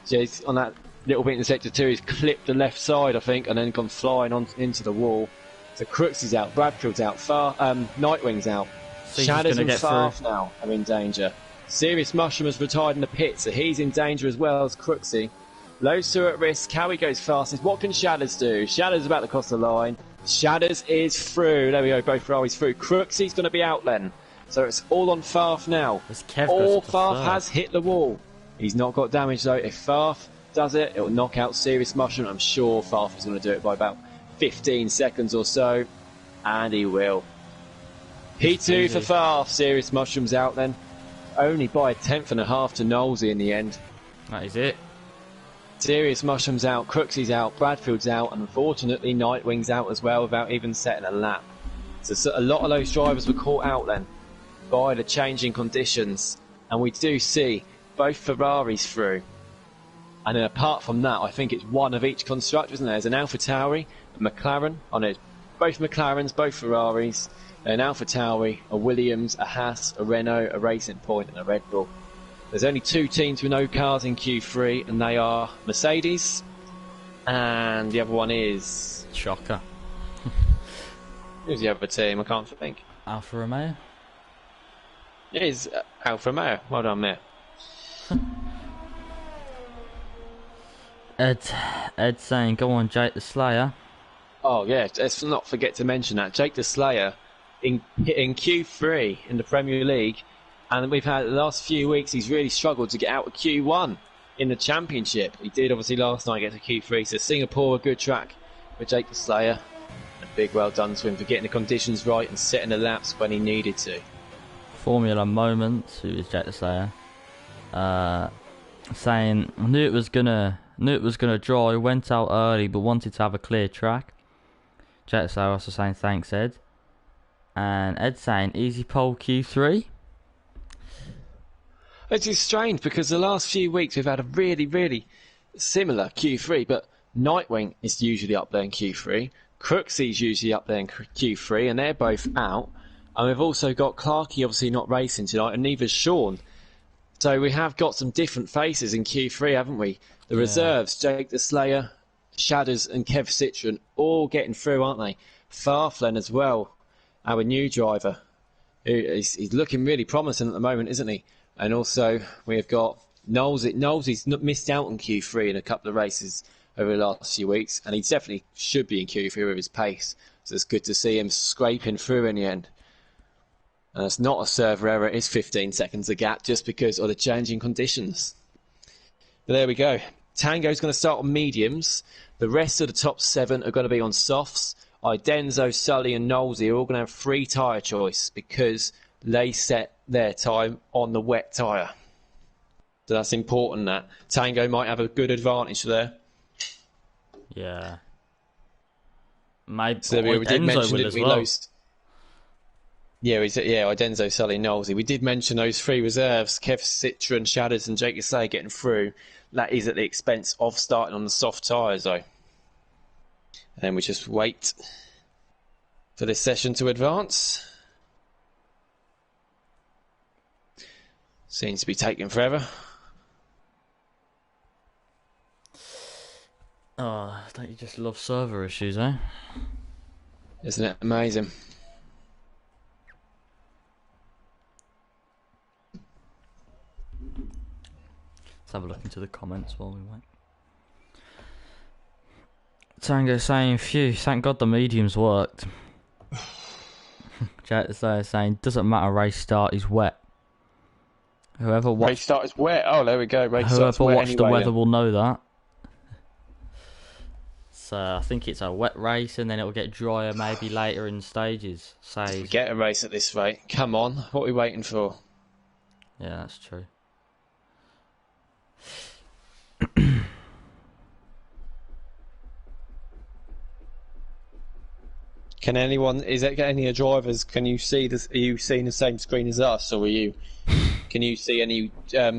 So he's on that little bit in the sector 2, he's clipped the left side, I think, and then gone flying into the wall. So Crooksy's out, Bradfield's out, Nightwing's out. Shadows and Farf now are in danger. Serious Mushroom has retired in the pit, so he's in danger as well as Crooksy. Those 2 at risk. Cowie goes fastest. What can Shadows do? Shadows about to cross the line. Shadows is through. There we go, both Ferraris through. Crooksy's going to be out then. So it's all on Farf now. All Farf has hit the wall. He's not got damage though. If Farf does it, it'll knock out Serious Mushroom. I'm sure Farf is going to do it by about 15 seconds or so. And he will. P2 for Farf. Serious Mushroom's out then. Only by a 10.5 to Knowlesy in the end. That is it. Serious Mushroom's out, Crooksy's out, Bradfield's out, and unfortunately Nightwing's out as well without even setting a lap. So a lot of those drivers were caught out then by the changing conditions, and we do see both Ferraris through. And then apart from that, I think it's one of each constructor, isn't there? There's an Alpha Tauri, a McLaren, both McLarens, both Ferraris, an Alpha Tauri, a Williams, a Haas, a Renault, a Racing Point, and a Red Bull. There's only 2 teams with no cars in Q3, and they are Mercedes, and the other one is... Shocker. Who's the other team? I can't think. Alfa Romeo? It is Alfa Romeo. Well done, mate. Ed saying, go on, Jake the Slayer. Oh, yeah, let's not forget to mention that. Jake the Slayer, in Q3 in the Premier League, and we've had the last few weeks, he's really struggled to get out of Q1 in the Championship. He did obviously last night get to Q3, so Singapore, a good track for Jake the Slayer. A big well done to him for getting the conditions right and setting the laps when he needed to. Formula Moment, who is Jake the Slayer, saying, I knew it was gonna Knew it was going to dry, went out early but wanted to have a clear track. Jets are also saying thanks, Ed. And Ed saying easy pole Q3. It is strange because the last few weeks we've had a really, really similar Q3, but Nightwing is usually up there in Q3. Crooksy's usually up there in Q3, and they're both out. And we've also got Clarkey obviously not racing tonight, and neither's Sean. So we have got some different faces in Q3, haven't we? The reserves, Jake the Slayer, Shadders and Kev Citron, all getting through, aren't they? Farflen as well, our new driver. He's looking really promising at the moment, isn't he? And also we've got Knowles. He's missed out on Q3 in a couple of races over the last few weeks, and he definitely should be in Q3 with his pace. So it's good to see him scraping through in the end. And it's not a server error, it's 15 seconds a gap just because of the changing conditions. But there we go. Tango's going to start on mediums. The rest of the top 7 are going to be on softs. Idenzo, Sully and Knowlesy are all going to have free tyre choice because they set their time on the wet tyre. So that's important that. Tango might have a good advantage there. Yeah. Maybe so we did mention will as well. Idenzo, Sully, Knowlesy. We did mention those 3 reserves, Kev Citron, Shadders and Jake Say getting through. That is at the expense of starting on the soft tyres though. And then we just wait for this session to advance. Seems to be taking forever. Oh, don't you just love server issues, eh? Isn't it amazing? Let's have a look into the comments while we wait. Tango saying, phew, thank God the mediums worked. Jet is there saying, doesn't matter, race start is wet. Race start is wet. Oh, there we go. Whoever watched the weather will know that. So I think it's a wet race, and then it'll get drier maybe later in stages. Say, get a race at this rate. Come on, what are we waiting for? Yeah, that's true. Can anyone? Is it any of the drivers? Can you see this? Are you seeing the same screen as us, or are you? Can you see any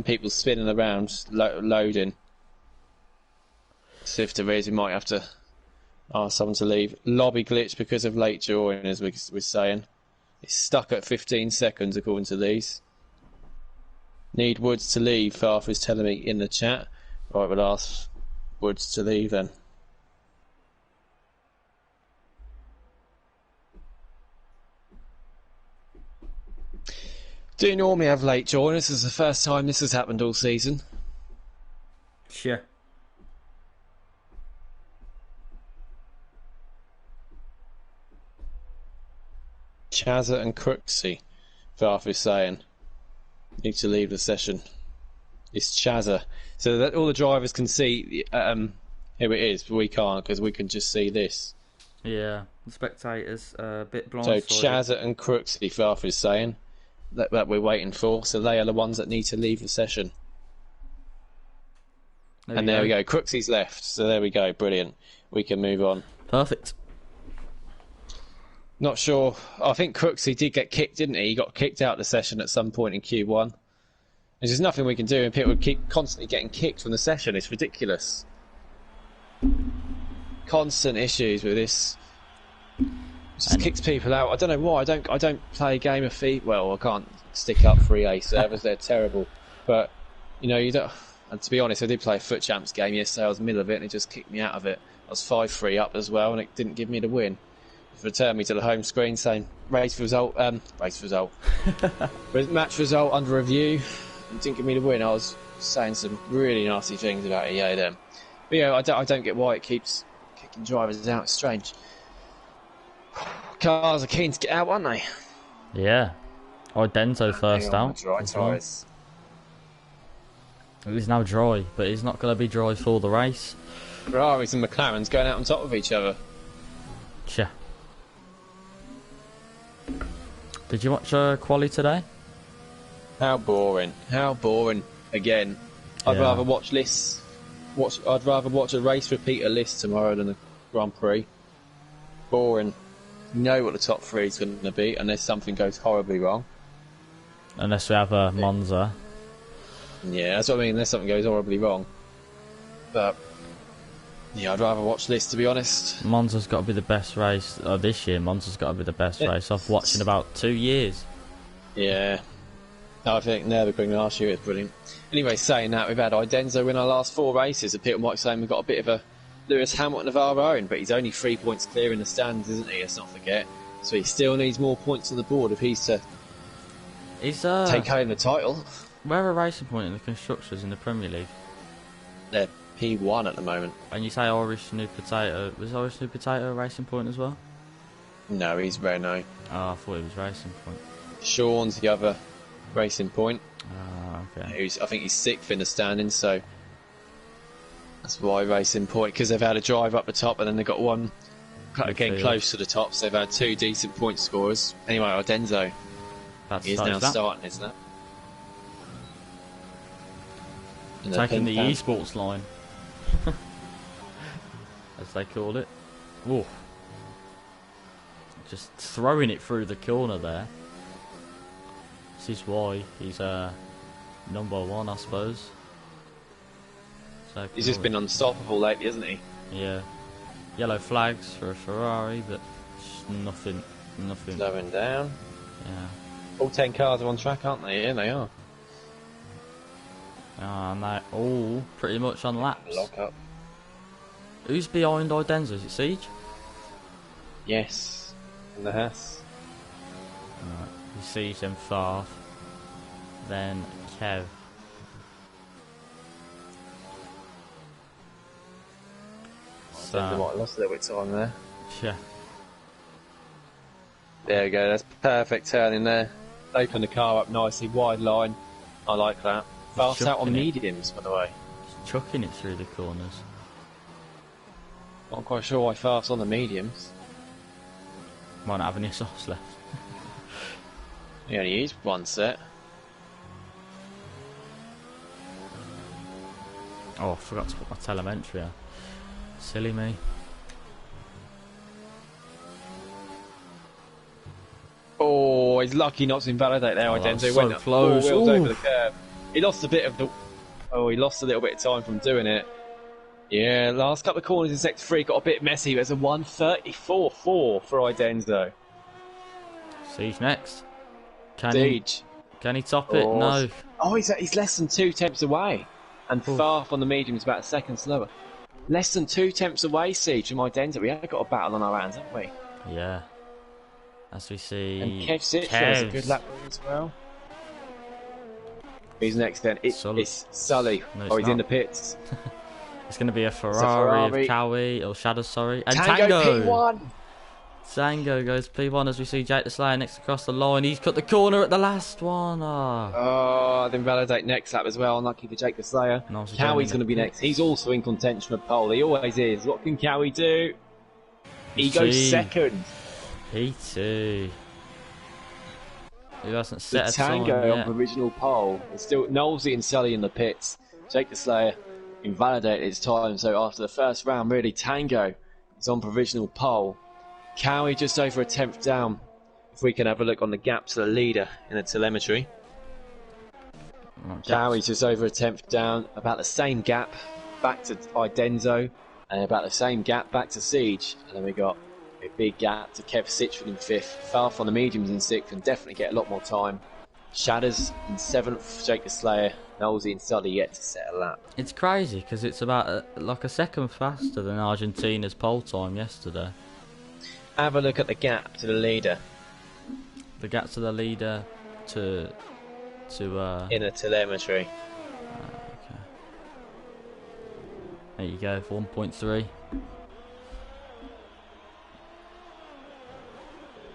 people spinning around loading? So if there is, we might have to ask someone to leave. Lobby glitch because of late drawing, as we're saying. It's stuck at 15 seconds according to these. Need Woods to leave, Farf is telling me in the chat. Right, we'll ask Woods to leave then. Do you normally have late join? This is the first time this has happened all season. Sure. Chazza and Crooksy, Farf is saying, need to leave the session. It's Chazza. So that all the drivers can see, here it is, but we can't because we can just see this. Yeah, the spectators a bit blind. So Chazza and Crooksy, Farf is saying, that we're waiting for. So they are the ones that need to leave the session. There we go. Crooksy's left. So there we go. Brilliant. We can move on. Perfect. Not sure. I think Crooksy did get kicked, didn't he? He got kicked out of the session at some point in Q1. There's just nothing we can do, and people would keep constantly getting kicked from the session. It's ridiculous. Constant issues with this. It just kicks people out. I don't know why. I don't play a game of FIFA. Well, I can't stick up 3A servers. They're terrible. But you know, you don't. And to be honest, I did play a Foot Champs game yesterday. I was in the middle of it, and it just kicked me out of it. I was 5-3 up as well, and it didn't give me the win. It returned me to the home screen saying match result under review. It didn't give me the win. I was saying some really nasty things about EA then. But yeah, I don't get why it keeps kicking drivers out. It's strange. Cars are keen to get out, aren't they? Yeah. Idenzo first out. Dry tyres. It is now dry, but it's not going to be dry for the race. Ferraris and McLarens going out on top of each other. Sure. Did you watch Quali today? How boring. How boring. Again. I'd rather watch this I'd rather watch a race repeat a list tomorrow than a Grand Prix. Boring. You know what the top three is going to be unless something goes horribly wrong. Unless we have a Monza. Yeah, that's what I mean. Unless something goes horribly wrong. But yeah, I'd rather watch this, to be honest. Monza's got to be the best race this year. Monza's got to be the best race I've watched in about 2 years. Yeah. I think Nürburgring last year was brilliant. Anyway, saying that, we've had Idenzo win our last 4 races. And people might say we've got a bit of a Lewis Hamilton of our own, but he's only 3 points clear in the stands, isn't he? Let's not forget. So he still needs more points on the board if he's to take home the title. Where are Racing Point in the constructors in the Premier League? They're P1 at the moment. And you say Irish New Potato. Was Irish New Potato Racing Point as well? No, he's Renault. Oh, I thought it was Racing Point. Sean's the other Racing Point. Okay. I think he's 6th in the standings, so that's why Racing Point, because they've had a drive up the top and then they've got one getting close to the top, so they've had 2 decent point scorers. Anyway, Idenzo is now starting, isn't it? Taking the esports line, as they call it. Ooh. Just throwing it through the corner there. This is why he's number 1, I suppose. So he's just been unstoppable lately, hasn't he? Yeah. Yellow flags for a Ferrari, but just nothing. Slowing down. Yeah. All 10 cars are on track, aren't they? Yeah, they are. And they're all pretty much on laps. Lock up. Who's behind Idenzo? Is it Siege? Yes. In the Haas. Right. Siege, then Farf, then Kev. So they might have lost a little bit of time there. Yeah. There we go, that's perfect turning there. Open the car up nicely, wide line. I like that. Fast out on mediums, by the way. Just chucking it through the corners. Not quite sure why fast on the mediums. Might not have any softs left. He only used 1 set. Oh, I forgot to put my telemetry on. Silly me. Oh, he's lucky not to invalidate there, Idenzo. So went close. 4 wheels over the curb. He lost a bit of the... Oh, he lost a little bit of time from doing it. Yeah, last couple of corners in Sector 3 got a bit messy. There's a 1:34.4 for Idenzo. Siege next. Siege. Can he top it? No. Oh, he's less than 2 tenths away. And Farf on the medium is about a second slower. Less than 2 tenths away, Siege, from Idenzo. We have got a battle on our hands, haven't we? Yeah. As we see... And Kev Sitch has a good lap as well. Who's next then? It's Sully. No, he's in the pits. It's going to be a Ferrari of Cowie, or Shadow, sorry. And Tango P1! Tango goes P1 as we see Jake the Slayer next across the line. He's cut the corner at the last one. Oh, then validate next lap as well. Unlucky for Jake the Slayer. Cowie's going to be next. He's also in contention for pole. He always is. What can Cowie do? He goes second. P2. Who hasn't set the a time Tango yet? on original pole. It's still Knowlesy and Sully in the pits. Jake the Slayer invalidated his time. So after the first round, really, Tango is on provisional pole. Cowie just over a tenth down. If we can have a look on the gap to the leader in the telemetry. Cowie's just over a tenth down. About the same gap back to Idenzo. And about the same gap back to Siege. And then we got a big gap to Kev Sitchford in 5th. Farf on the mediums in 6th and definitely get a lot more time. Shadders in 7th. Jake the Slayer. Knowlesy and Sully yet to set a lap. It's crazy because it's about like a second faster than Argentina's pole time yesterday. Have a look at the gap to the leader. The gap to the leader to in a telemetry. Okay. There you go, 1.3.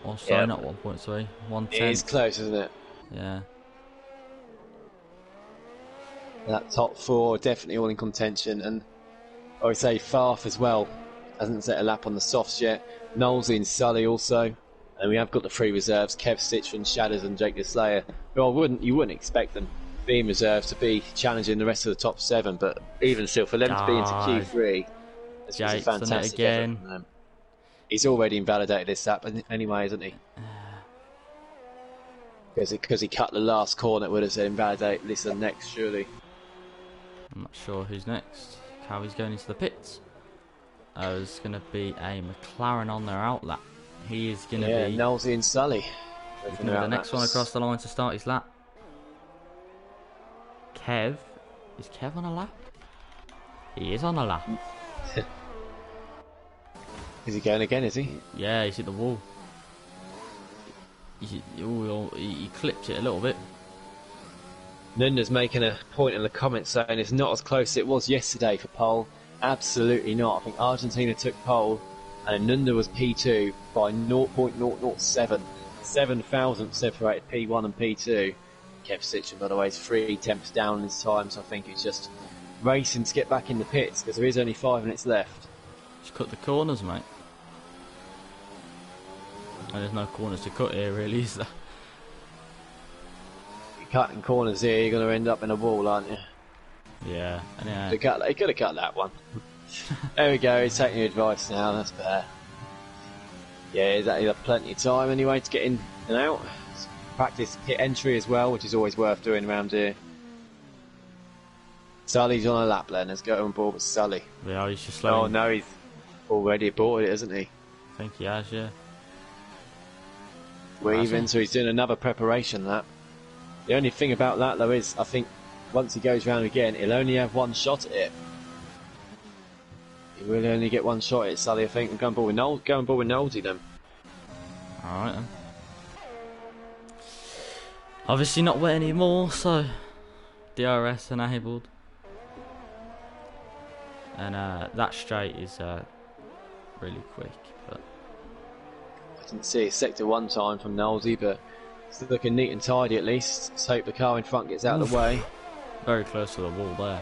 Oh, sorry, not 1.3. 1/10. It is close, isn't it? Yeah. That top 4 definitely all in contention, and I would say Farf as well hasn't set a lap on the softs yet. Knowlesy and Sully also, and we have got the 3 reserves: Kev Sitch and Shadders and Jake the Slayer. Well, you wouldn't expect them being reserved to be challenging the rest of the top 7, but even still, for them to be into Q3, this was a Jake's done it fantastic effort again. from them. He's already invalidated this lap anyway, isn't he? Because he cut the last corner, it would have said invalidate this and next, surely. I'm not sure who's next. Cowie's going into the pits. There's going to be a McLaren on their out lap. He is going to be... Knowlesy and Sully. He's going to be the next one across the line to start his lap. Kev. Is Kev on a lap? He is on a lap. Is he going again, is he? Yeah, he's hit the wall. He clipped it a little bit. Nunda's making a point in the comments saying it's not as close as it was yesterday for pole. Absolutely not. I think Argentina took pole and Nunda was P2 by 0.007. 7,000 separated P1 and P2. Kev Sitchin, by the way, is 3 tenths down in his time, so I think it's just racing to get back in the pits because there is only 5 minutes left. Just cut the corners, mate. And there's no corners to cut here, really, is there? You're cutting corners here, you're going to end up in a wall, aren't you? Yeah. He could have cut that one. There we go, he's taking your advice now, that's better. Yeah, he's had plenty of time anyway to get in and out. Practice pit entry as well, which is always worth doing around here. Sully's on a lap then, let's go on board with Sully. Yeah, he's just slowing. Oh no, he's already aboard it, hasn't he? I think he has, yeah. Weaving, so he's doing another preparation lap. The only thing about that though is, I think once he goes round again, he'll only have one shot at it. He will only get one shot at it, Sully, I think. Go on board with Nolsey then. Alright then. Obviously not wet anymore, so DRS enabled. And that straight is really quick. But I didn't see a sector 1 time from Nolsey, but it's looking neat and tidy at least. Let's hope the car in front gets out of the way. Very close to the wall there.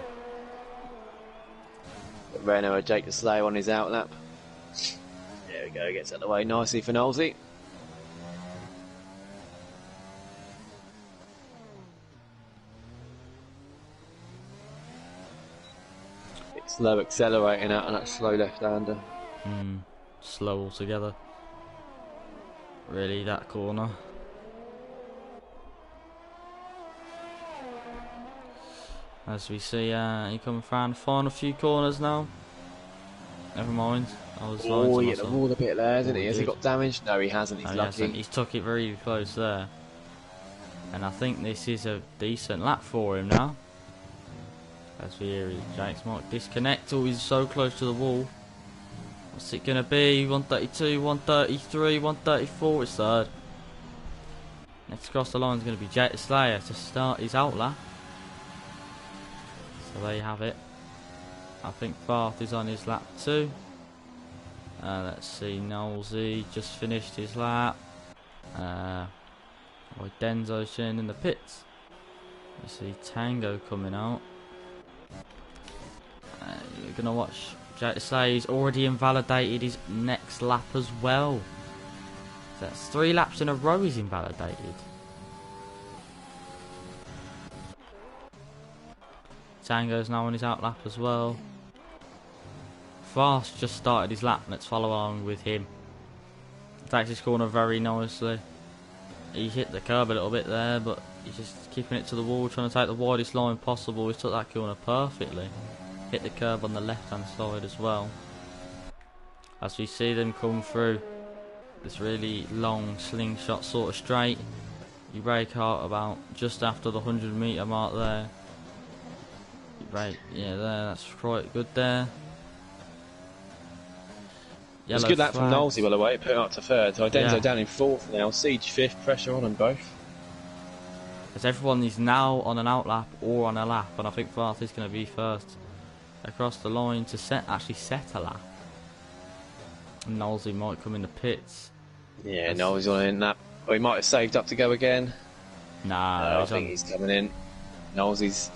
But Renault and Jake Slow on his out lap. There we go, gets out of the way nicely for Nolsey. Slow accelerating out on that slow left-hander. Slow altogether. Really, that corner. As we see, he coming around the final few corners now. Never mind. I was lying to he hit the myself. wall a bit there, hasn't he? He Has he did. got damage? No, he hasn't. He's No, he lucky. hasn't. He's took it very close there. And I think this is a decent lap for him now. As we hear Jake's might disconnect. Oh, he's so close to the wall. What's it going to be? 132, 133, 134 is third. Next across the line is going to be Jake Slayer to start his out lap. So there you have it. I think Farth is on his lap too. Let's see, Nolsey just finished his lap. Denzo's in the pits. You see Tango coming out. You're going to watch Jake Slayer. He's already invalidated his next lap as well. So that's 3 laps in a row he's invalidated. Tango's now on his out lap as well. Fast just started his lap. Let's follow along with him. Takes his corner very nicely. He hit the curb a little bit there, but he's just keeping it to the wall, trying to take the widest line possible. He's took that corner perfectly. Hit the curb on the left hand side as well. As we see them come through this really long slingshot sort of straight. You brake out about just after the 100 metre mark there. You brake, yeah, there, that's quite good there. It was good lap from Nolsey, by the way, put it up to third. So Denzo down in 4th now, Siege 5th, pressure on them both. Because everyone is now on an out lap or on a lap, and I think Farth is going to be first across the line to set a lap. And Nolsey might come in the pits. Yeah, Nolsey's on in that. Or he might have saved up to go again. Nah, I think he's coming in. Nolsey's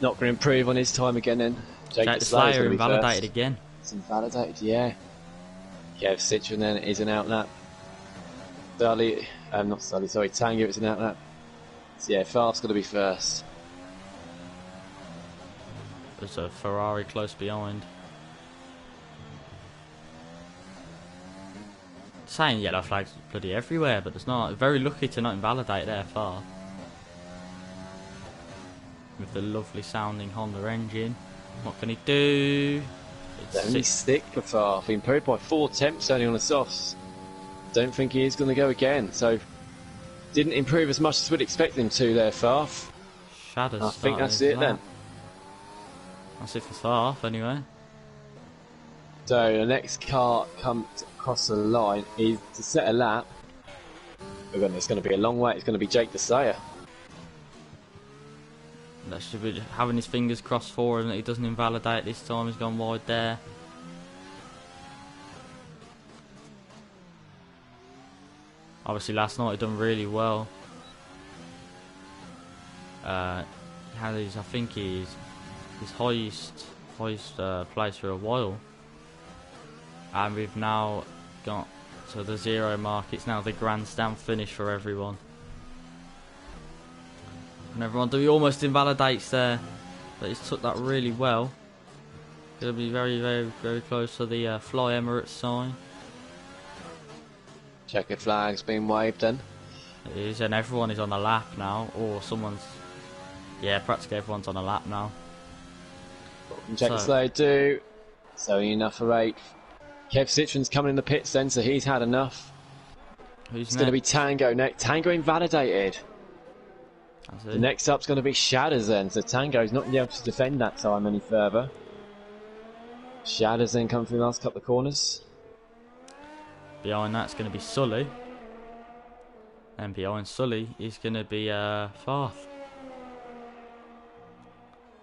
not going to improve on his time again then. Jake Slayer invalidated again. It's invalidated, yeah. Kev Citron then is an out lap. Tango is an out lap. So yeah, Fast's got to be first. There's a Ferrari close behind. Saying yellow flags bloody everywhere, but there's not. Very lucky to not invalidate there far. With the lovely sounding Honda engine. What can he do? It's only sick for Far. Been improved by 4 temps only on the softs. Don't think he is going to go again. So didn't improve as much as we'd expect him to there, Farf. Shadows. I think that's it then. That's it for Farf anyway. So the next car comes across the line is to set a lap. Again, it's going to be a long wait. It's going to be Jake the Slayer. That should be having his fingers crossed for him that he doesn't invalidate this time. He's gone wide there. Obviously last night he done really well. He had his, I think his highest place for a while. And we've now got to the 0 mark. It's now the grandstand finish for everyone. And everyone, he almost invalidates there, but he's took that really well. Gonna be very, very, very close to the Fly Emirates sign. Checkered flag's been waved then. It is, and everyone is on a lap now, or someone's. Yeah, practically everyone's on a lap now. Check the slow do. So enough for 8. Kev Citron's coming in the pits then, so he's had enough. Who's it's going to be Tango next. Tango invalidated. The next up's going to be Shatters then, so Tango's not able to defend that time any further. Shatters then come through the last couple of corners. Behind that's going to be Sully. And behind Sully is going to be Farth.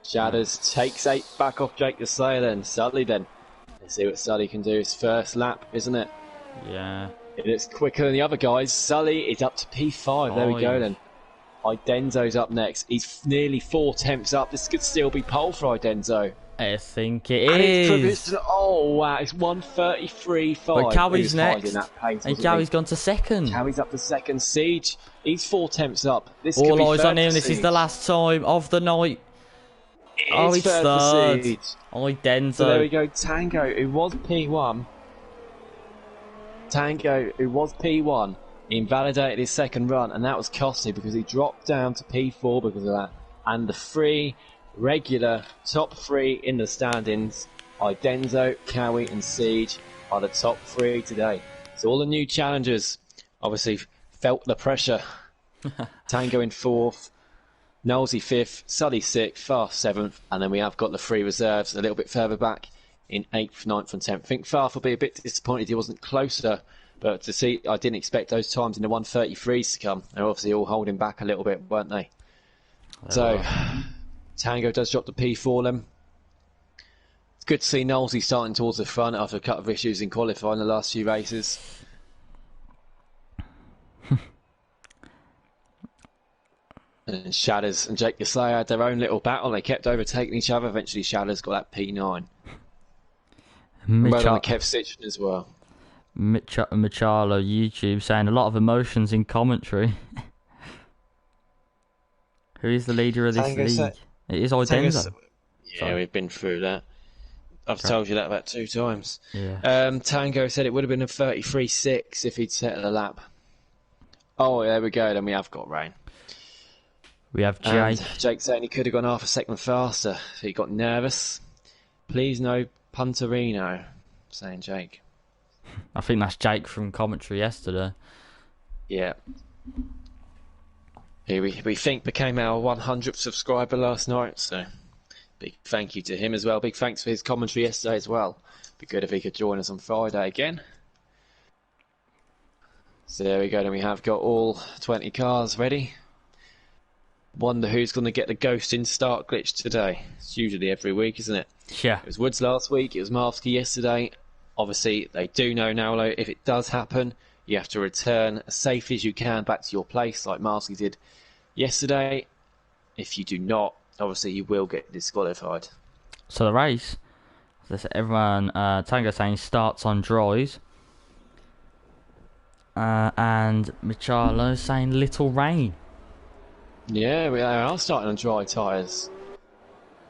Shatters takes 8 back off Jake the Slayer then. Sully then. Let's see what Sully can do. His first lap, isn't it? Yeah. It is quicker than the other guys. Sully is up to P5. There we go then. Idenzo's up next. He's nearly 4 temps up. This could still be pole for Idenzo. I think it is. Oh wow, it's 1:33.5. But Cowie's next. And Cowie's gone to second. Cowie's up to second. Siege, he's 4 temps up. This all could be eyes on him. This Siege. is the last time of the night. It's third. Idenzo. So there we go. Tango, who was P1. Tango, who was P1. He invalidated his second run, and that was costly because he dropped down to P4 because of that. And the 3 regular top 3 in the standings, Idenzo, Cowie and Siege, are the top 3 today. So all the new challengers obviously felt the pressure. Tango in 4th, Knowlesy 5th, Sully 6th, Farth 7th, and then we have got the 3 reserves a little bit further back in 8th, 9th and 10th. I think Farth will be a bit disappointed he wasn't closer. But to see, I didn't expect those times in the 1:33s to come. They're obviously all holding back a little bit, weren't they? So, Tango does drop the P4 then. It's good to see Knowlesy starting towards the front after a couple of issues in qualifying the last few races. And Shatters and Jake the Slayer had their own little battle. They kept overtaking each other. Eventually, Shatters got that P9. Well on the Kev Citron as well. Micharlo YouTube saying a lot of emotions in commentary. Who is the leader of this league? It is Idenzo. Yeah, we've been through that. I've told you that about 2 times. Yeah. Tango said it would have been a 33.6 if he'd set a lap. Oh, there we go. Then we have got rain. We have Jake. Jake saying he could have gone half a second faster. So he got nervous. Please no Punterino, saying Jake. I think that's Jake from commentary yesterday. Yeah. We think became our 100th subscriber last night, so big thank you to him as well. Big thanks for his commentary yesterday as well. Be good if he could join us on Friday again. So there we go, then we have got all 20 cars ready. Wonder who's going to get the ghost in start glitch today. It's usually every week, isn't it? Yeah. It was Woods last week, it was Marvsky yesterday. Obviously, they do know now, though, if it does happen, you have to return as safe as you can back to your place, like Marsley did yesterday. If you do not, obviously, you will get disqualified. So the race, everyone, Tango saying starts on dries. And Micharlo saying little rain. Yeah, we are starting on dry tyres.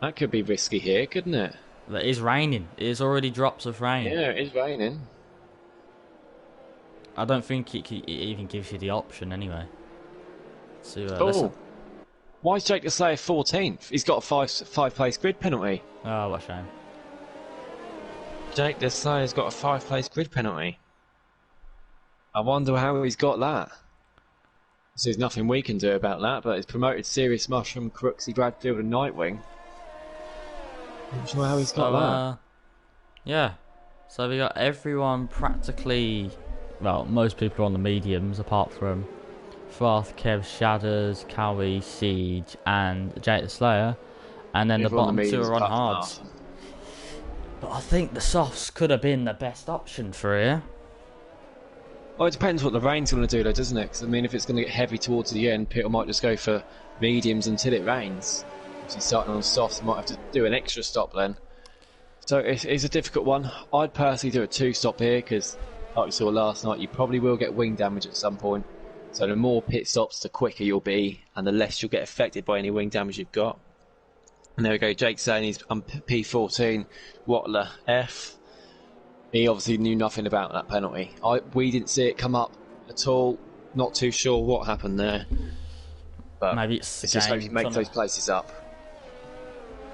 That could be risky here, couldn't it? It is raining. It is already drops of rain. Yeah, it is raining. I don't think it even gives you the option anyway. So, Oh, why is Jake Deslayer 14th? He's got a five-place grid penalty. Oh, what a shame. Jake Deslayer's got a 5-place grid penalty. I wonder how he's got that. So there's nothing we can do about that, but it's promoted Serious Mushroom, Crooksy, Bradfield and Nightwing. I'm not sure how he's got that. Yeah. So we got everyone practically... Well, most people are on the mediums, apart from Froth, Kev, Shadows, Cowie, Siege and Jake the Slayer. And then Everyone the bottom two are on hards. Martin. But I think the softs could have been the best option for here. Well, it depends what the rain's going to do though, doesn't it? Because I mean, if it's going to get heavy towards the end, people might just go for mediums until it rains. If he's starting on softs, he might have to do an extra stop then. So it's a difficult one. I'd personally do a 2-stop here because, like we saw last night, you probably will get wing damage at some point. So the more pit stops, the quicker you'll be, and the less you'll get affected by any wing damage you've got. And there we go, Jake's saying he's on P14, Watler F. He obviously knew nothing about that penalty. We didn't see it come up at all. Not too sure what happened there. But maybe it's just hope he makes those places up.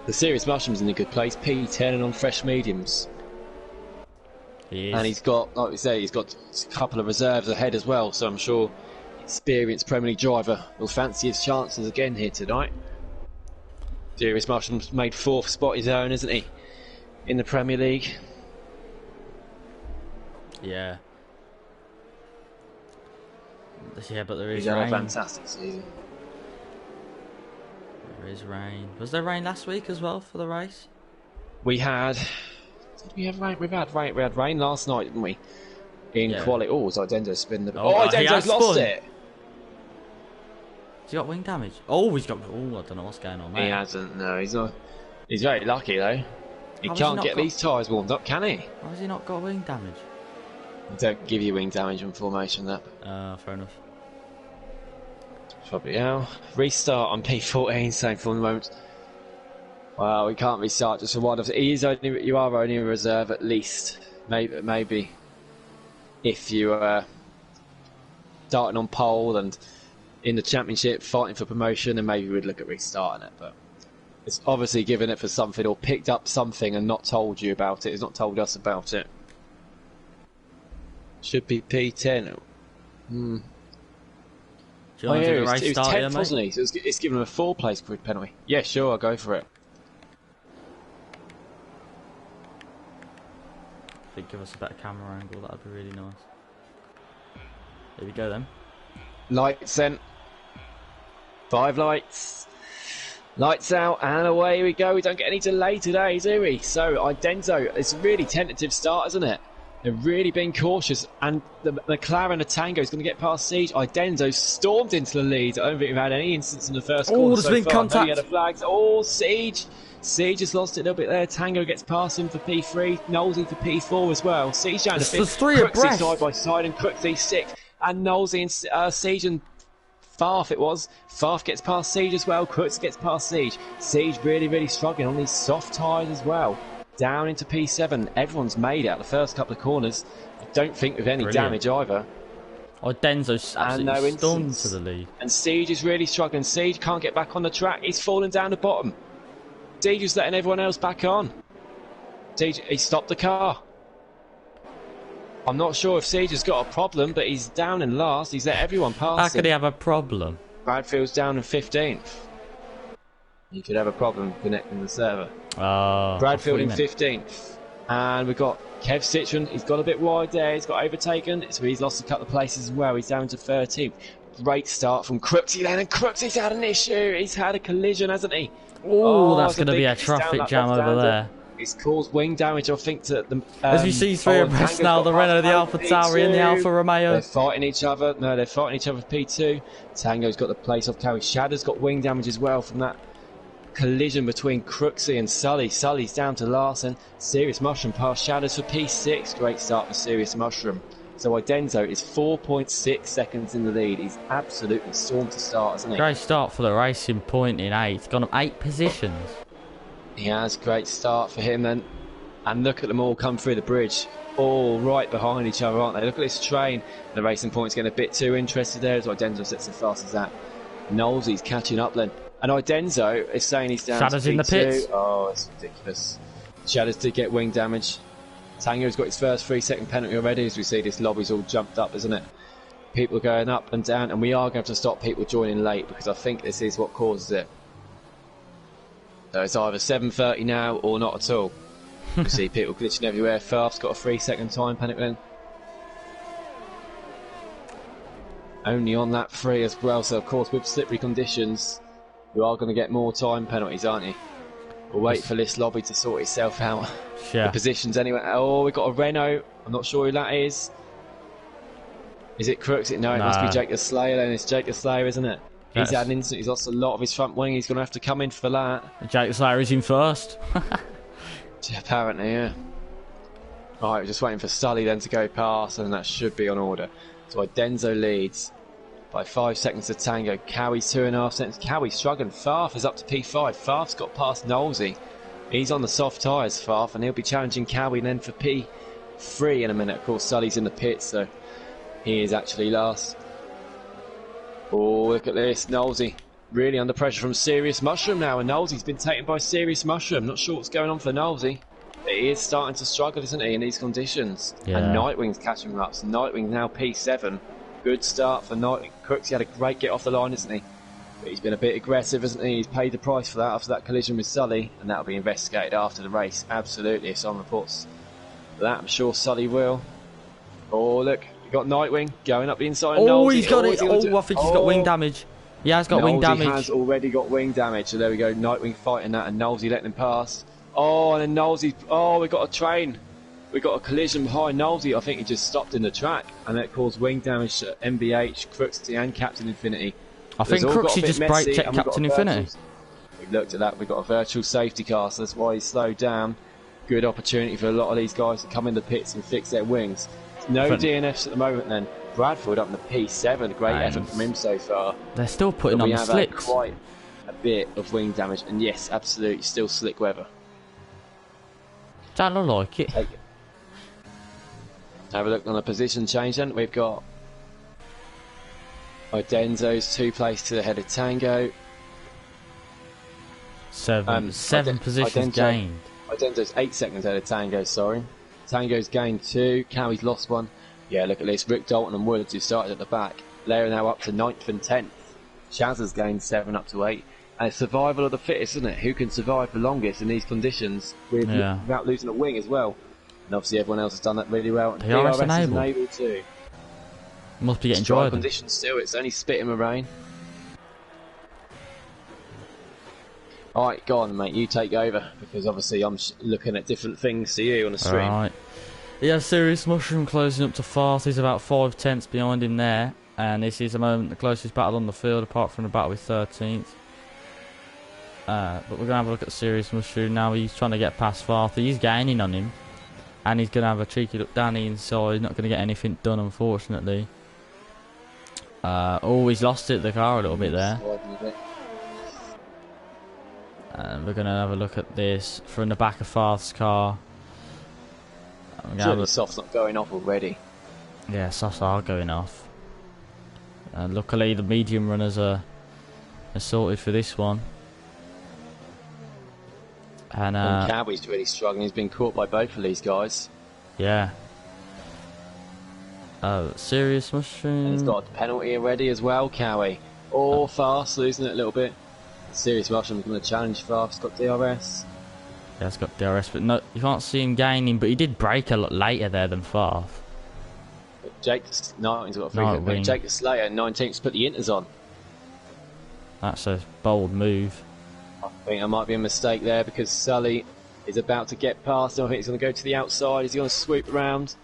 The Serious Mushroom's in a good place, P10 and on fresh mediums. He is. And he's got, like we say, he's got a couple of reserves ahead as well, so I'm sure experienced Premier League driver will fancy his chances again here tonight. Serious Mushroom's made 4th spot his own, isn't he? In the Premier League. Yeah. Yeah, but there is He's rain. had a fantastic season. There is rain. Was there rain last week as well for the race? We had... Did we have rain? We had rain last night, didn't we? In quality. Oh, was Idendo spin the... Oh, Idendo's lost it! Has he got wing damage? Oh, he's got... Oh, I don't know what's going on there. He hasn't, no. He's not... He's very lucky, though. He can't get these tyres warmed up, can he? How has he not got wing damage? They don't give you wing damage on formation, that. Fair enough. Probably now. Restart on P14, same for the moment. Well, we can't restart just for one of... You are only in reserve at least. Maybe. If you are starting on pole and in the championship fighting for promotion, then maybe we'd look at restarting it. But it's obviously given it for something or picked up something and not told you about it. It's not told us about it. Should be P10. Do you want to do the race it was start 10th, here, mate? wasn't he? So it's given him a 4-place grid penalty. Yeah, sure, I'll go for it. I think give us a better camera angle, that'd be really nice. There we go then. Lights then. 5 lights. Lights out and away we go. We don't get any delay today, do we? So Idenzo, it's a really tentative start, isn't it? They're really being cautious, and the McLaren, the Tango, is going to get past Siege. Idenzo stormed into the lead. I don't think we've had any instance in the first quarter so there's been far. contact. No yellow flags. Oh, Siege. Siege has lost it a little bit there. Tango gets past him for P3. Knowlesy for P4 as well. Siege down to 5th. There's 3 Crooksy abreast. side by side, and Crooksy 6th. And Knowlesy and Siege and Farf it was. Farf gets past Siege as well. Crooksy gets past Siege. Siege really struggling on these soft tyres as well. Down into P7. Everyone's made out the first couple of corners. I don't think with any damage either. Denzo's absolutely stunned to the lead. And Siege is really struggling. Siege can't get back on the track. He's falling down the bottom. Siege is letting everyone else back on. Siege, he stopped the car. I'm not sure if Siege has got a problem, but he's down in last. He's let everyone pass How could he have a problem? Bradfield's down in 15th. He could have a problem connecting the server. Bradfield in 15th. And we've got Kev Citron. He's got a bit wide there. He's got overtaken. So he's lost a couple of places as well. He's down to 13th. Great start from Crooksy then. And Crooksy's had an issue. He's had a collision, hasn't he? Oh, that's going to be a traffic jam over there. It's caused wing damage, I think, to the... As you see 3 abreast now, the Renault, the Alfa Tauri and the Alfa Romeo. They're fighting each other. No, they're fighting each other for P2. Tango's got the place off carry. Shadow's got wing damage as well from that collision between Crooksy and Sully. Sully's down to last, and Serious Mushroom past Shadows for P6. Great start for Serious Mushroom. So Idenzo is 4.6 seconds in the lead. He's absolutely stormed to start, hasn't he? Great start for the Racing Point in 8th. Gone up 8 positions. He has. Great start for him then. And look at them all come through the bridge. All right behind each other, aren't they? Look at this train. The Racing Point's getting a bit too interested there as Idenzo sets as fast as that. Knowlesy's catching up then. And Idenzo is saying he's down Shadows to P2. in the pits. Oh, it's ridiculous. Shadows did get wing damage. Tango's got his first 3-second penalty already. As we see, this lobby's all jumped up, isn't it? People are going up and down, and we are going to have to stop people joining late because I think this is what causes it. So it's either 7:30 now or not at all. You see people glitching everywhere. Farf's got a 3-second time penalty then. Only on that 3 as well, so of course with slippery conditions you are going to get more time penalties, aren't you? We'll wait for this lobby to sort itself out. Yeah. The positions anyway. Oh, we've got a Renault. I'm not sure who that is. Is it Crooks? No, it must be Jake the Slayer then. It's Jake the Slayer, isn't it? He's had an incident. He's lost a lot of his front wing. He's going to have to come in for that. Jake the Slayer is in first. Apparently, yeah. Alright, we're just waiting for Sully then to go past, and that should be on order. So Idenzo leads by 5 seconds to Tango. Cowie's 2.5 seconds. Cowie's struggling. Farf is up to P5. Farf's got past Knowlesy. He's on the soft tyres, Farf, and he'll be challenging Cowie then for P3 in a minute. Of course, Sully's in the pits, so he is actually last. Oh, look at this. Knowlesy really under pressure from Serious Mushroom now, and Knowlesy's been taken by Serious Mushroom. Not sure what's going on for Knowlesy. But he is starting to struggle, isn't he, in these conditions? Yeah. And Nightwing's catching him up. So Nightwing now P7. Good start for Nightwing. Crooks, he had a great get off the line, isn't he? But he's been a bit aggressive, hasn't he? He's paid the price for that after that collision with Sully, and that'll be investigated after the race. Absolutely, if someone reports that, I'm sure Sully will. Oh, look, you got Nightwing going up the inside. Oh, he's got it. Oh, I think he's got wing damage. He has got wing damage. He has already got wing damage. So there we go. Nightwing fighting that, and Knowlesy letting him pass. Oh, and then Knowlesy. Oh, we got a train. We got a collision behind Knowlesy. I think he just stopped in the track, and that caused wing damage to MBH, Crooksy, and Captain Infinity. I think Crooksy just brake checked Captain Infinity. We looked at that. We've got a virtual safety car, so that's why he slowed down. Good opportunity for a lot of these guys to come in the pits and fix their wings. No DNFs at the moment then. Bradford up in the P7. Great effort from him so far. They're still putting on the slicks. Quite a bit of wing damage, and yes, absolutely, still slick weather. Don't look like it. Have a look on the position change then. We've got Idenzo's 2 places to the head of Tango. Seven positions gained. Idenzo's 8 seconds ahead of Tango, sorry. Tango's gained 2. Cowie's lost 1. Yeah, look at this. Rick Dalton and Woods, who started at the back. They're now up to 9th and 10th. Shaz has gained 7 up to 8. And it's survival of the fittest, isn't it? Who can survive the longest in these conditions without losing a wing as well? And obviously everyone else has done that really well. DRS is enabled too. Must be getting dry dry. Conditions still. It's only spit in the rain. Alright, go on, mate. You take over, because obviously I'm looking at different things to you on the stream. Alright. Yeah, Serious Mushroom closing up to 4th. He's about 5 tenths behind him there. And this is the moment the closest battle on the field, apart from the battle with 13th. But we're going to have a look at Serious Mushroom now. He's trying to get past Farthy. He's gaining on him. And he's going to have a cheeky look down the inside. Not going to get anything done, unfortunately. Oh, he's lost it, the car, a little bit there. And we're going to have a look at this from the back of Farth's car. Surely Soft's not going off already. Yeah, Softs are going off. Luckily, the medium runners are sorted for this one. And Cowie's really struggling. He's been caught by both of these guys. Yeah. Oh, Serious Mushroom. And he's got a penalty already as well, Cowie. Oh, Fast losing it a little bit. Serious Mushroom's going to challenge Fast. He's got DRS. Yeah, he's got DRS, but no, you can't see him gaining. But he did brake a lot later there than Farth. Jake, no, he's got a free hit. Jake the Slayer, 19th, put the inters on. That's a bold move. I think there might be a mistake there because Sully is about to get past him. I think he's going to go to the outside. He's going to swoop around.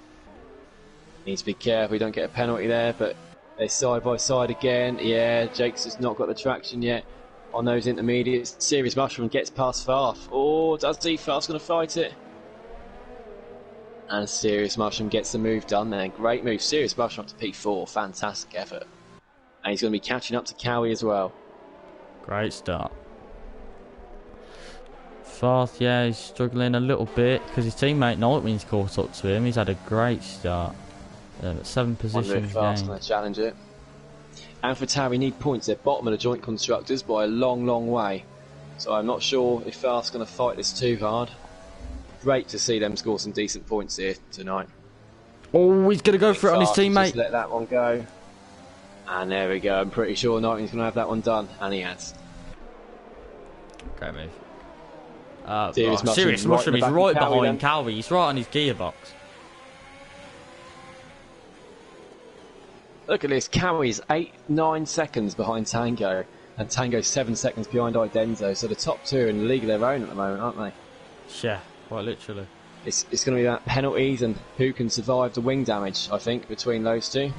Needs to be careful we don't get a penalty there, but they're side by side again. Yeah, Jake's just not got the traction yet on those intermediates. Serious Mushroom gets past Farth. Oh, does he? Farth's going to fight it. And Serious Mushroom gets the move done there. Great move. Serious Mushroom up to P4. Fantastic effort. And he's going to be catching up to Cowie as well. Great start. Fast, yeah, he's struggling a little bit because his teammate Nightwing's caught up to him. He's had a great start. 7 positions Fast gained. going to challenge it. AlphaTauri need points. They're bottom of the joint constructors by a long, long way. So I'm not sure if Fast's going to fight this too hard. Great to see them score some decent points here tonight. Oh, he's going to go for it on his teammate. Just let that one go. And there we go. I'm pretty sure Nightwing's going to have that one done. And he has. Great move. Serious Mushroom, he's right behind Cowie. Cowie. He's right on his gearbox. Look at this. Cowie's 8-9 seconds behind Tango. And Tango's 7 seconds behind Idenzo. So the top two are in a league of their own at the moment, aren't they? Yeah, quite literally. It's going to be about penalties and who can survive the wing damage, I think, between those two.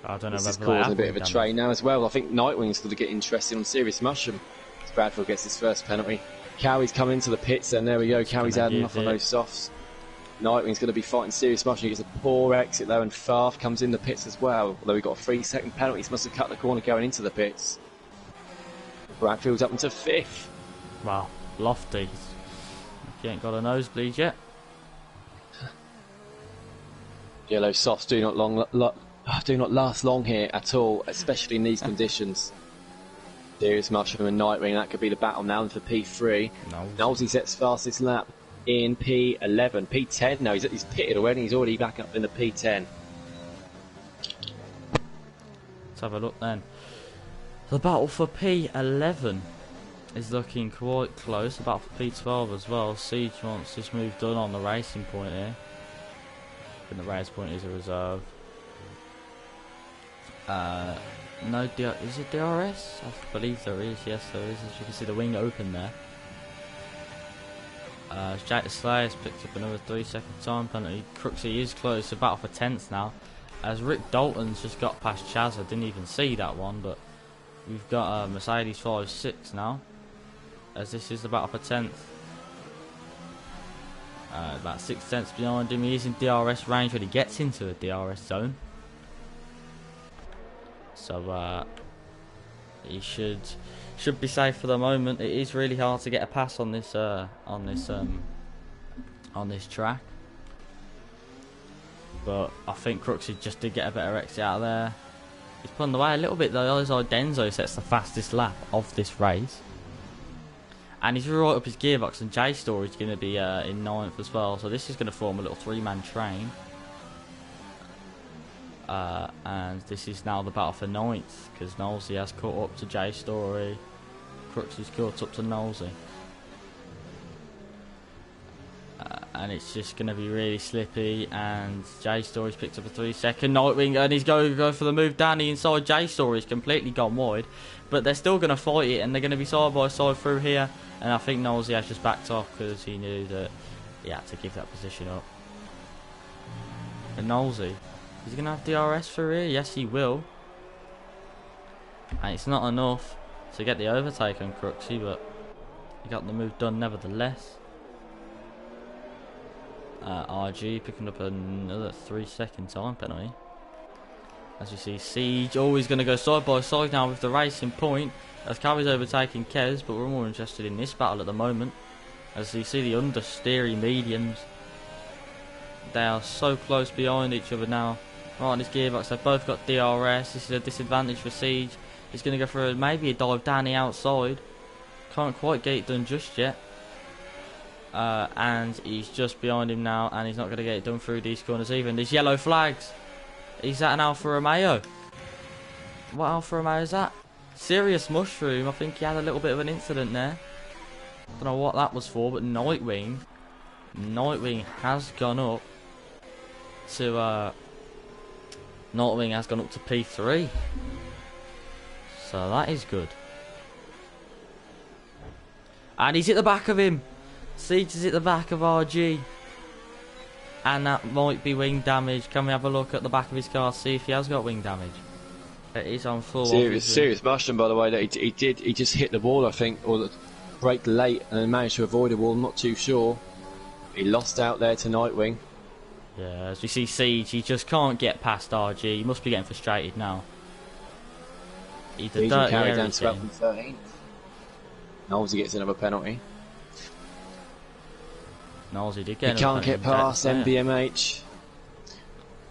I don't know this is whether causing a bit of a train now as well. I think Nightwing's going to get interested on Serious Mushroom. Bradfield gets his first penalty. Cowie's come into the pits, and there we go. Cowie's had enough on those softs. Nightwing's going to be fighting Serious Mushroom. He gets a poor exit though, and Farf comes in the pits as well. Although he got a 3-second penalty, he must have cut the corner going into the pits. Bradfield's up into 5th. Wow, Lofty. He ain't got a nosebleed yet. Yellow softs do not last long here at all, especially in these conditions. Serious Mushroom and Nightwing, that could be the battle now for P3. Nosey sets fastest lap in P11. P10, no, he's pitted already, he's already back up in the P10. Let's have a look then. The battle for P11 is looking quite close. The battle for P12 as well. Siege wants this move done on the racing point here. And the race point is a reserve. No, is it DRS? I believe there is, yes there is, as you can see the wing open there. Jack the Slayer's picked up another 3-second time penalty. Crooksy is close to battle for 10th now. As Rick Dalton's just got past Chaz, I didn't even see that one, but we've got Mercedes 5-6 now. As this is the battle for 10th. About 6 tenths behind him. He is in DRS range when he gets into the DRS zone. So he should be safe for the moment. It is really hard to get a pass on this track, but I think Crooksy just did get a better exit out of there. He's pulling away a little bit though. As Idenzo sets the fastest lap of this race, and he's right up his gearbox. And J Story's going to be in 9th as well. So this is going to form a little 3-man train. And this is now the battle for 9th, because Knowlesy has caught up to J Story. Crooksy's caught up to Knowlesy. And it's just going to be really slippy, and J Story's picked up a 3-second. Nightwing, and he's going to go for the move down the inside. J Story's completely gone wide, but they're still going to fight it, and they're going to be side by side through here. And I think Knowlesy has just backed off because he knew that he had to give that position up. And Knowlesy, is he going to have DRS for here? Yes, he will. And it's not enough to get the overtake on Crooksy, but he got the move done nevertheless. RG picking up another 3-second time penalty. As you see, Siege always going to go side by side now with the racing point, as Cowie's overtaking Kez, but we're more interested in this battle at the moment. As you see the understeery mediums, they are so close behind each other now. Right on his gearbox, they've both got DRS. This is a disadvantage for Siege. He's going to go for maybe a dive down the outside. Can't quite get it done just yet. And he's just behind him now, and he's not going to get it done through these corners either. And these yellow flags. Is that an Alfa Romeo? What Alfa Romeo is that? Serious Mushroom. I think he had a little bit of an incident there. Don't know what that was for, but Nightwing has gone up to Nightwing has gone up to P3. So that is good. And he's at the back of him. Siege is at the back of RG. And that might be wing damage. Can we have a look at the back of his car, see if he has got wing damage? It is on full. Serious Mushroom, by the way, that he just hit the wall, I think, or braked late and managed to avoid a wall. I'm not too sure. He lost out there to Nightwing. Yeah, as we see Siege, he just can't get past RG. He must be getting frustrated now. He's the Siege dirty carry area down he's 12th getting. and 13th. Knowlesy gets another penalty. Knowles, he did He get can't get past MBMH.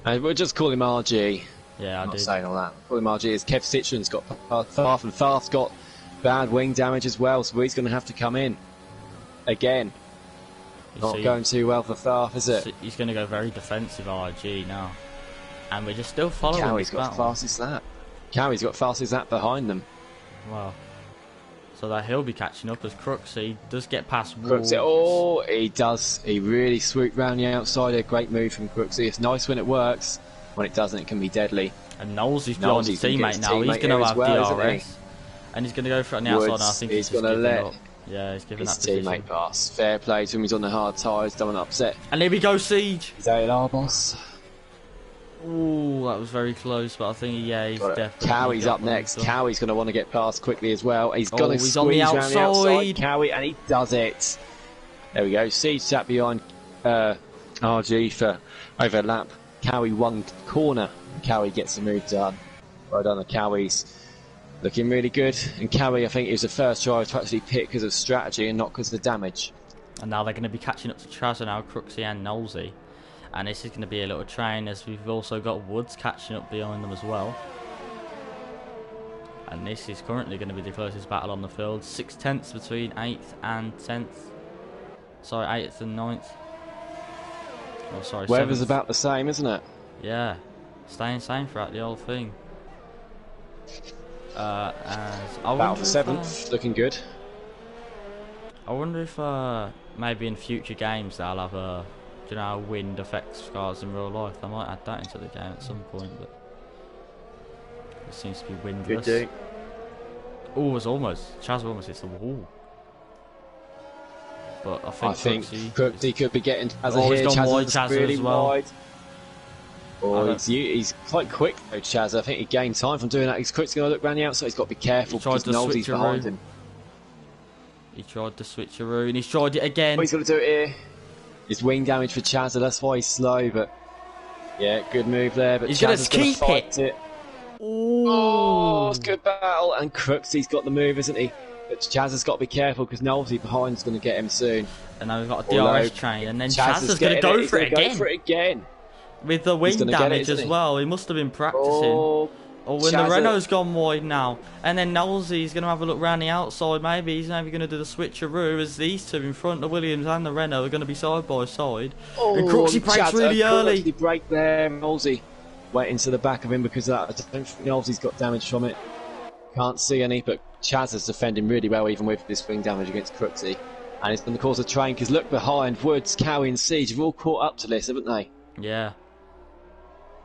And we'll just call him RG. Yeah, I'm I not did. saying all that. Call him RG as Kev Citron's got Farf, and Farf's got bad wing damage as well, so he's going to have to come in. Again. Not going too well for Farf, is it? He's going to go very defensive RG now. And we're just still following Cowie's this got battle. fastest lap. Cowie's got fastest lap behind them. Wow. So that he'll be catching up as Crooksy does get past Wolves. Crooksy, oh, he does. He really swooped round the outside. A great move from Crooksy. It's nice when it works. When it doesn't, it can be deadly. And Knowlesy's behind his teammate now. He's going to have DRS. And he's going to go for it on the outside. And I think he's going to let up. Yeah, he's giving his that position. teammate pass. Fair play to him. He's on the hard tyres. Don't want to upset. And here we go, Siege. He's ALR boss. Ooh, that was very close, but I think, yeah, he's definitely... Cowie's up next. Cowie's going to want to get past quickly as well. He's going to squeeze on the around the outside. outside. Cowie, and he does it. There we go. Siege sat behind RG for over a lap. Cowie won corner. Cowie gets the move done. Well done, the Cowie's looking really good. And Cowie, I think, is the first driver to actually pit because of strategy and not because of the damage. And now they're going to be catching up to Chazza now, Crooksy and Knowlesy. And this is going to be a little train, as we've also got Woods catching up behind them as well. And this is currently going to be the closest battle on the field. 6/10 between 8th and 10th. Sorry, 8th and 9th. Oh, sorry, Weather's 7th. about the same, isn't it? Yeah, staying same throughout the whole thing. As I Battle for wonder if, 7th, looking good. I wonder if maybe in future games they'll have a, do you know how wind affects cars in real life? They might add that into the game at some point, but it seems to be windless. Good do. Oh, it was almost. Chaz almost hits the wall. But I think Crooksy could be getting as a he's here. gone wide, Chaz Chazza really as well. wide. Oh, he's quite quick though, Chaz. I think he gained time from doing that. He's quickly going to look round the outside. He's got to be careful because Knowlesy's behind him. He tried the switcheroo and he's tried it again. Oh, he's going to do it here. It's wing damage for Chazza. That's why he's slow. But yeah, good move there. But he's going to keep it. Oh, it's a good battle. And Crooksy's got the move, isn't he? But Chaz has got to be careful because Knowlesy behind is going to get him soon. And now we've got a DRS train, and then Chaz is going to go for it again. With the wing damage as well. He must have been practicing. Oh, when the Renault's gone wide now. And then Knowlesy's going to have a look round the outside. Maybe he's maybe going to do the switcheroo as these two in front, the Williams and the Renault, are going to be side by side. Oh, and Crooksy breaks really early. Crooksy break there. Knowlesy waiting to the back of him because of that. I don't think Knowlesy's got damage from it. Can't see any, but Chaz is defending really well even with this wing damage against Crooksy. And it's going to cause a train because look behind, Woods, Cowie and Siege have all caught up to this, haven't they? Yeah.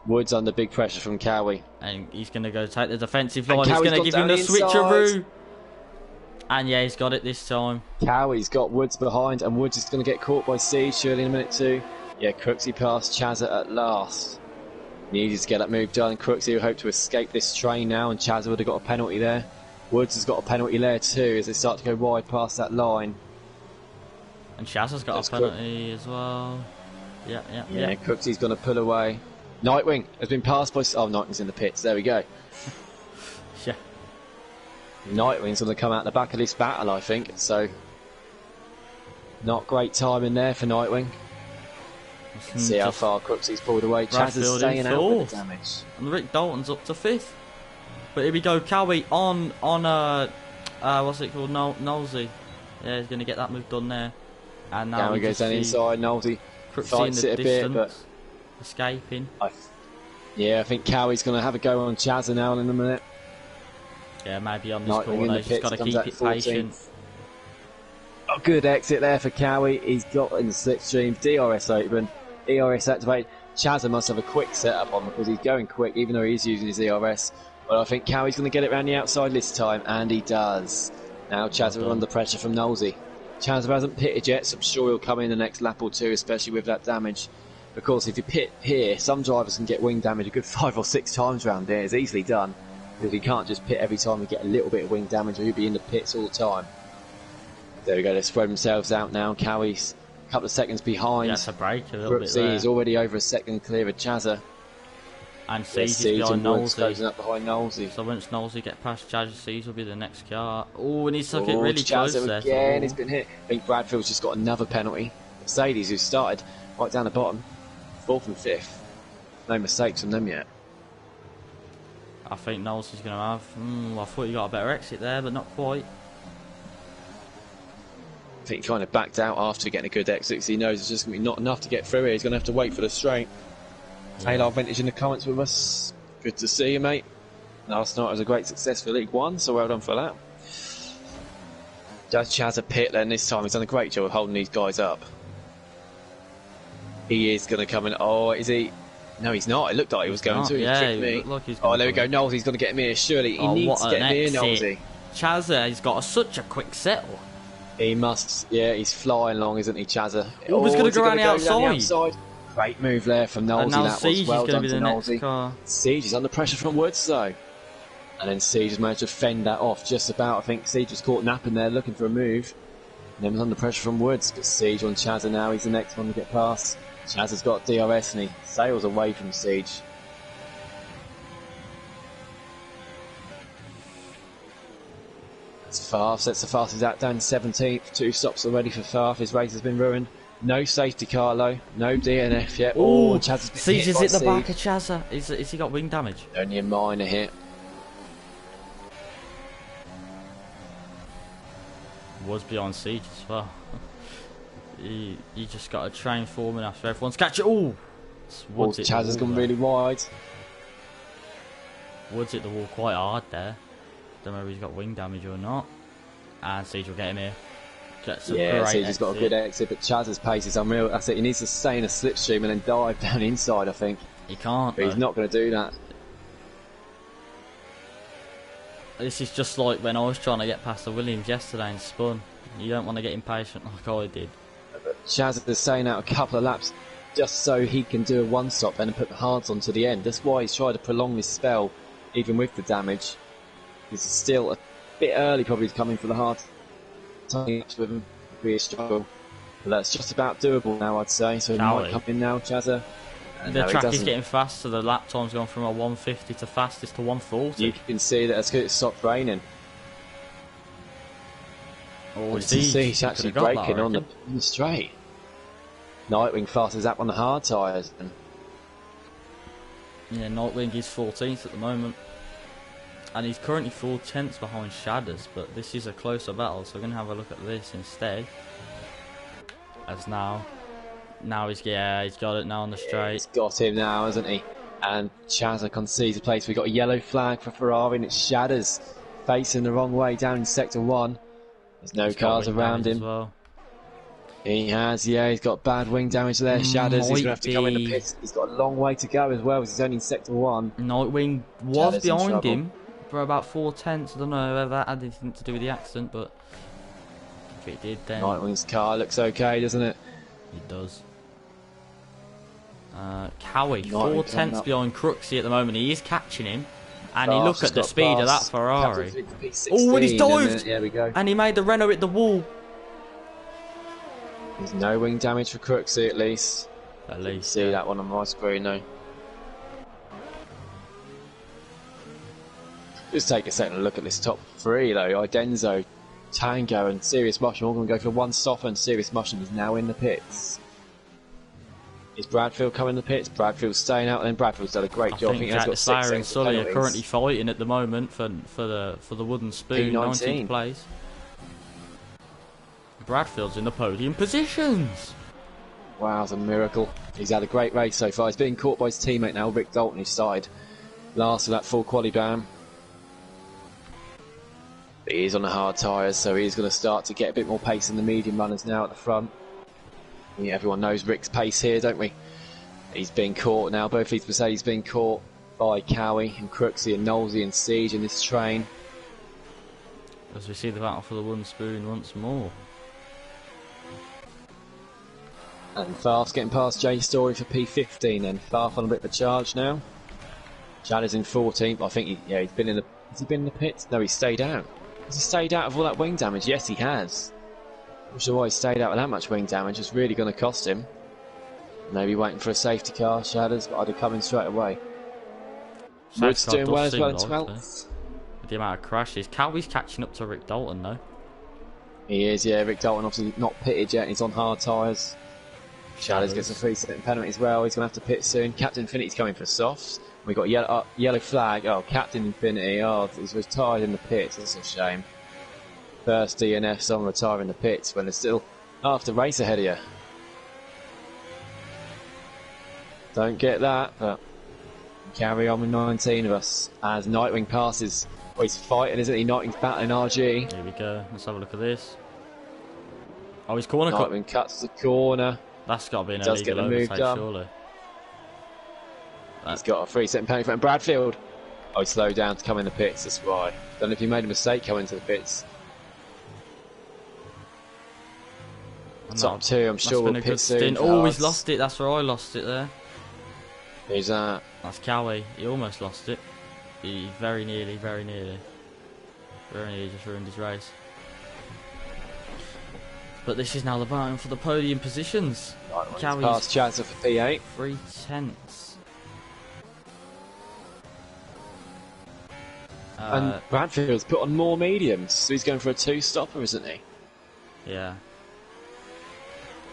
Woods under big pressure from Cowie. And he's going to go take the defensive line. He's Cowie's going to give him the switcheroo. And yeah, he's got it this time. Cowie's got Woods behind, and Woods is going to get caught by Siege surely in a minute too. Yeah, Crooksy passed Chazza at last. Needed to get that move done. Crooksy will hope to escape this train now, and Chazza would have got a penalty there. Woods has got a penalty there too as they start to go wide past that line. And Chazza's got a penalty as well. Yeah. Crooksy's going to pull away. Nightwing has been passed by... Oh, Nightwing's in the pits. There we go. Yeah. Nightwing's going to come out the back of this battle, I think. So, not great time in there for Nightwing. See how far Crooksy's pulled away. Chaz is staying out with the damage. And Rick Dalton's up to 5th. But here we go. Cowie on what's it called? Knowlesy. Yeah, he's going to get that move done there. And now Cowie goes down inside. Knowlesy fights it a bit, but... escaping. I think Cowie's going to have a go on Chazza now in a minute. Yeah, maybe on this corner. He's just got to keep it patient. Oh, good exit there for Cowie. He's got in the slipstream. DRS open. ERS activate. Chazza must have a quick setup on because he's going quick, even though he's using his ERS. But I think Cowie's going to get it around the outside this time, and he does. Now Chazza under pressure from Knowlesy. Chazza hasn't pitted yet, so I'm sure he'll come in the next lap or two, especially with that damage. Of course, if you pit here, some drivers can get wing damage a good 5 or 6 times around there. It's easily done. Because you can't just pit every time you get a little bit of wing damage, or you'll be in the pits all the time. There we go, they spread themselves out now. Cowie's A couple of seconds behind. Yeah, it's a break a little bit Brooksy there. is already over a second clear of Chazza. And Siege is Siege behind and Woods closing Knowlesy. up behind Knowlesy. So once Knowlesy get past Jazz, Siege will be the next car. Oh, and he's took it really Chazza close there. again, he's been hit. I think Bradfield's just got another penalty. Mercedes, who started right down the bottom, 4th and 5th. No mistakes from them yet. I think Knowlesy's going to have. I thought he got a better exit there, but not quite. I think he kind of backed out after getting a good exit because he knows it's just going to be not enough to get through here. He's going to have to wait for the straight. Taylor Vintage in the comments with us. Good to see you, mate. Last night was a great success for League One, so well done for that. Does Chaz a pit then this time? He's done a great job of holding these guys up. He is going to come in. Oh, is he? No, he's not. It looked like he was going to. He tricked me. Like he's Oh, there we go. Knowles, he's going to get him here. Surely he needs to get him here, Knowlesy. Chazza, he's got such a quick settle. He must. Yeah, he's flying along, isn't he, Chazza? Oh, he's going to go around the outside. Great move there from Knowlesy. And now that Siege was well is going to done be the to next Knowlesy. car. Siege is under pressure from Woods, though. And then Siege has managed to fend that off just about. I think Siege was caught napping there looking for a move. And then was under pressure from Woods. But Siege on Chazza now. He's the next one to get past. Chazza's got DRS and he sails away from Siege. It's Farf. Sets the fastest out down 17th. 2 stops already for Farf. His race has been ruined. No safety car though. No DNF yet. Oh, Chazza's been Siege hit is by at the Siege. back of Chazza. Is he got wing damage? Only a minor hit. Was beyond Siege as well. he just got a train forming after everyone's catch it. Oh, Chaz has gone really wide. Woods hit the wall quite hard there. Don't know if he's got wing damage or not. And Siege will get him here. Siege has got a good exit, but Chaz's pace is unreal. That's it. He needs to stay in a slipstream and then dive down inside, I think. He can't. But he's not going to do that. This is just like when I was trying to get past the Williams yesterday and spun. You don't want to get impatient like I did. But Chaz is staying out a couple of laps just so he can do a one-stop and put the hards on to the end. That's why he's tried to prolong this spell, even with the damage. It's still a bit early probably to come in for the hard. Tying up with him would be a struggle. But that's just about doable now, I'd say. So he might come in now, Chazza. The track is getting faster. The lap time's gone from a 150 to fastest to 140. You can see that it's good it stopped raining. Oh, Siege actually braking on the straight. Nightwing fastest up on the hard tyres. Yeah, Nightwing is 14th at the moment. And he's currently 4/10 behind Shadders, but this is a closer battle, so we're going to have a look at this instead. As now he's got it now on the straight. He's got him now, hasn't he? And Chazza concedes a place. We've got a yellow flag for Ferrari, and it's Shadders facing the wrong way down in sector 1. There's no cars around him. Well. He has, he's got bad wing damage there. Shadders, he's going to have to come in the pits. He's got a long way to go as well, because he's only in sector 1. Nightwing was behind him for about 4/10. I don't know whether that had anything to do with the accident, but if it did, then Nightwing's car looks okay, doesn't it? It does. Cowie, 4/10 behind Crooksy at the moment. He is catching him. And you look at the speed of that Ferrari. Oh, and he's dived! There we go. And he made the Renault hit the wall. There's no wing damage for Crooksy, at least. At least. See that one on my screen, though. Just take a second to look at this top 3, though. Idenzo, Tango, and Serious Motion all going to go for one stop, and Serious Motion is now in the pits. Is Bradfield coming in the pits? Bradfield's staying out, and then Bradfield's done a great job. I think Jack Slayer and Sully are currently fighting at the moment for the wooden spoon, 19th place. Bradfield's in the podium positions. Wow, it's a miracle. He's had a great race so far. He's being caught by his teammate now, Rick Dalton, who started last of that full quali ban. But he is on the hard tyres, so he's going to start to get a bit more pace in the medium runners now at the front. Yeah, everyone knows Rick's pace here, don't we? He's being caught now. Both these Mercedes being caught by Cowie and Crooksy and Knowlesy and Siege in this train. As we see the battle for the wooden spoon once more. And Farf's getting past Jay Story for P15, and Farf on a bit of a charge now. Chad is in 14th. I think he's been in the. Has he been in the pits? No, he stayed out. Has he stayed out of all that wing damage? Yes, he has. I'm sure why he stayed out with that much wing damage. It's really going to cost him. Maybe waiting for a safety car, Shadows, but I'd have come in straight away. Wood's doing well as well in 12th. With the amount of crashes. Cowie's catching up to Rick Dalton though. He is, yeah. Rick Dalton obviously not pitted yet. He's on hard tyres. Shadows gets a 3-second penalty as well. He's going to have to pit soon. Captain Infinity's coming for softs. We've got yellow flag. Oh, Captain Infinity. Oh, he's retired in the pits. That's a shame. First DNF's on retiring in the pits when there's still half the race ahead of you. Don't get that, but carry on with 19 of us as Nightwing passes. Oh, he's fighting, isn't he? Nightwing's battling RG. Here we go. Let's have a look at this. Oh, he's corner cut. Nightwing cuts the corner. That's got to be an Does get the illegal move overtake, done. surely. He's got a 3-second penalty from Bradfield. Oh, he slowed down to come in the pits, that's why. Don't know if he made a mistake coming into the pits. Top 2, I'm sure we'll pit soon. Oh, he's lost it. That's where I lost it there. Who's that? That's Cowie. He almost lost it. He very nearly just ruined his race. But this is now the battle for the podium positions. Cowie's past Chazza for P8. 3/10. And Bradfield's put on more mediums, so he's going for a 2-stopper, isn't he? Yeah.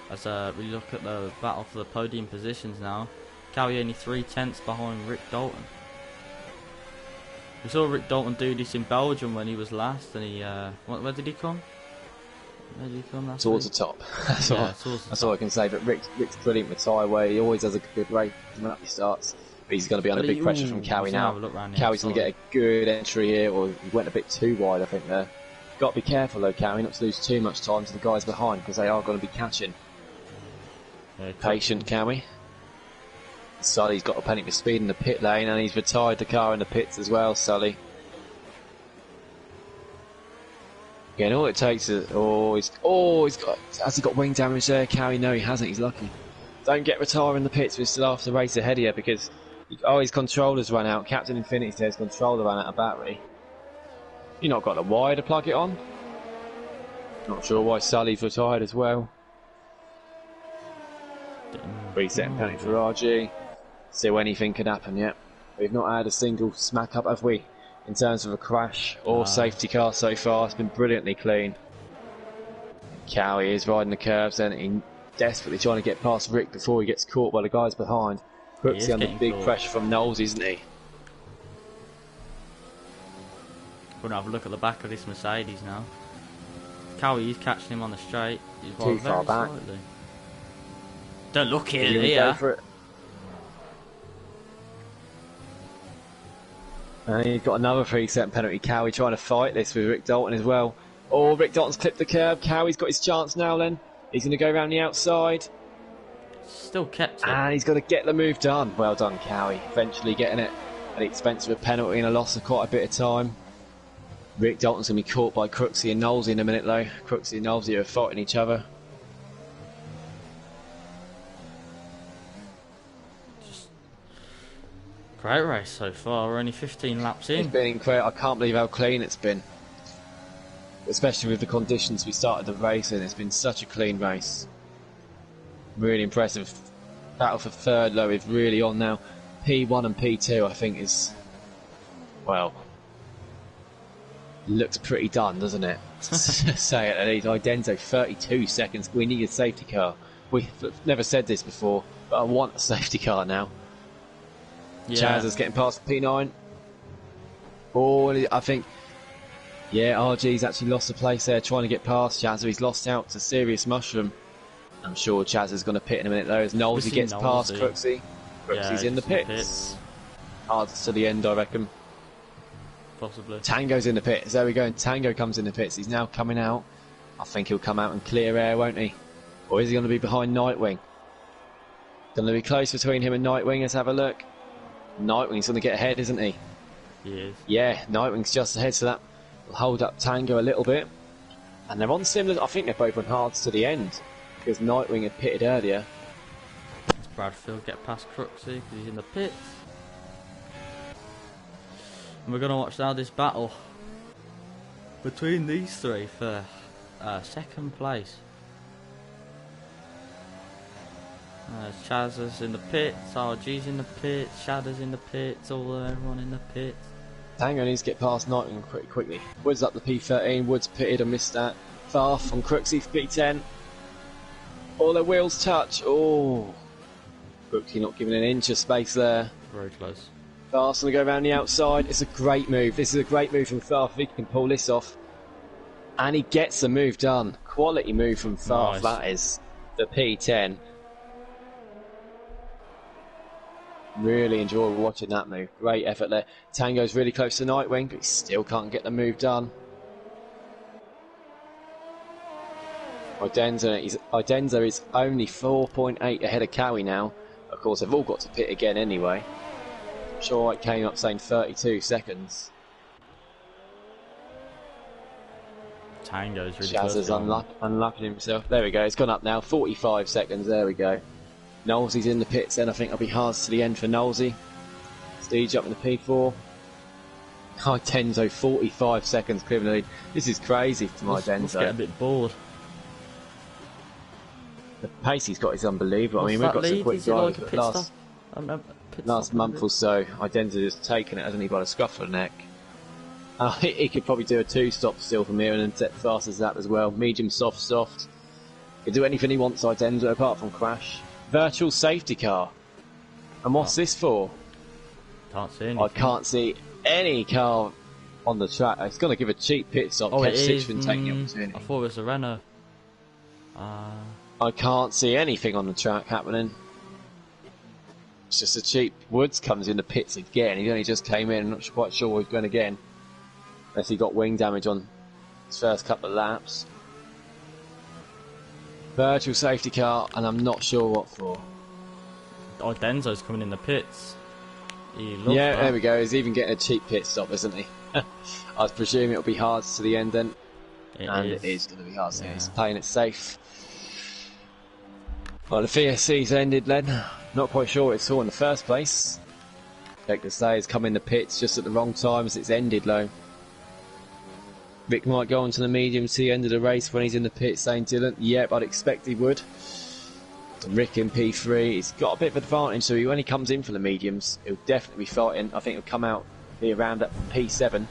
As we look at the battle for the podium positions now, Cowie only 3/10 behind Rick Dalton. We saw Rick Dalton do this in Belgium when he was last, and he where did he come? Where did he come last towards week? the top. That's all I can say. But Rick's brilliant with tyre. He always has a good race when up he starts. But he's going to be under big pressure from Cowie now. Cowie's going to get a good entry here, or he went a bit too wide, I think there. Got to be careful though, Cowie, not to lose too much time to the guys behind because they are going to be catching. Yeah, patient, Cowie. Sully's got a penalty for speed in the pit lane, and he's retired the car in the pits as well, Sully. Again, all it takes is... Has he got wing damage there, Cowie? No, he hasn't. He's lucky. Don't get retired in the pits. We're still after the race ahead here because... Oh, his controller's run out. Captain Infinity says controller ran out of battery. You've not got a wire to plug it on? Not sure why Sully's retired as well. 3-second penalty for RG. Still anything could happen yet. We've not had a single smack up, have we? In terms of a crash or safety car so far. It's been brilliantly clean. Cowie is riding the curves and he's desperately trying to get past Rick before he gets caught by the guys behind. Crooksy under big pressure from Knowles, isn't he? We're going to have a look at the back of this Mercedes now. Cowie is catching him on the straight. He's too far back. Slightly. Don't look here. For it. And he's got another 3-second penalty. Cowie trying to fight this with Rick Dalton as well. Oh, Rick Dalton's clipped the curb. Cowie's got his chance now then. He's going to go around the outside. Still kept it. And he's got to get the move done. Well done, Cowie. Eventually getting it at the expense of a penalty and a loss of quite a bit of time. Rick Dalton's going to be caught by Crooksy and Knowles in a minute though. Crooksy and Knowles are fighting each other. Great race so far. We're only 15 laps in. It's been incredible. I can't believe how clean it's been. Especially with the conditions we started the race in. It's been such a clean race. Really impressive. Battle for third though is really on now. P1 and P2 I think is... Well... Looks pretty done, doesn't it? Say it at least. Idento, 32 seconds. We need a safety car. We've never said this before, but I want a safety car now. Yeah. Chaz is getting past P9. Oh, I think... Yeah, RG's actually lost the place there, trying to get past Chaz. He's lost out to Serious Mushroom. I'm sure Chaz is going to pit in a minute though, as Knowlesy gets past Crooksy. Crooksy's in the pits. Hard to the end, I reckon. Possibly. Tango's in the pits. There we go. And Tango comes in the pits. He's now coming out. I think he'll come out and clear air, won't he? Or is he going to be behind Nightwing? Going to be close between him and Nightwing. Let's have a look. Nightwing's going to get ahead, isn't he? He is. Yeah, Nightwing's just ahead, so that will hold up Tango a little bit. And they're on similar. I think they're both on hards to the end because Nightwing had pitted earlier. Does Bradfield get past Crooksy because he's in the pits? And we're going to watch now this battle between these three for second place. Chaz is in the pits, RG's in the pits, Shadow's in the pits, everyone in the pits. Tango needs to get past Nightwing pretty quickly. Woods up the P13, Woods pitted and missed that. Farf on Crooksy for P10. All their wheels touch. Oh, Crooksy not giving an inch of space there. Very close. Farf's going to go around the outside. It's a great move. This is a great move from Farf if he can pull this off. And he gets the move done. Quality move from Farf. Nice. That is the P10. Really enjoy watching that move. Great effort there. Tango's really close to Nightwing, but he still can't get the move done. Idenza is only 4.8 ahead of Cowie now. Of course, they've all got to pit again anyway. I'm sure it came up saying 32 seconds. Tango's really Shaz close. is unlucky himself. There we go. It's gone up now. 45 seconds. There we go. Knowlesy's in the pits then. I think it'll be hard to the end for Knowlesy. Steege up in the P4. Idenzo 45 seconds clear the lead. This is crazy from Idenzo. Let's get a bit bored. The pace he's got is unbelievable. I mean, we've What's got that some lead? quick Is it like drivers, a but pit last stop? last month or so, Idenzo has taken it, hasn't he, by the scruff of the neck. He could probably do a 2-stop still from here and then set fast as that as well. Medium, soft, soft. He can do anything he wants, Idenzo, apart from crash. Virtual safety car. And what's this for? Can't see anything. I can't see any car on the track. It's going to give a cheap pit stop. Oh, Kev it is. Sitchman taking the opportunity. I thought it was a Renault. I can't see anything on the track happening. It's just a cheap. Woods comes in the pits again. He only just came in. I'm not quite sure where he's going again. Unless he got wing damage on his first couple of laps. Virtual safety car, and I'm not sure what for. Oh, Denzo's coming in the pits. He loves Yeah, that. there we go. He's even getting a cheap pit stop, isn't he? I presume it'll be hard to the end then. It is going to be hard to the end. He's playing it safe. Well, the VSC's ended then. Not quite sure what it's for in the first place. Like to say, it's come in the pits just at the wrong time as it's ended though. Rick might go on to the medium to the end of the race when he's in the pit, saying Dylan, yep, I'd expect he would. And Rick in P3, he's got a bit of advantage, so when he comes in for the mediums, he'll definitely be fighting. I think he'll come out, be around at P7.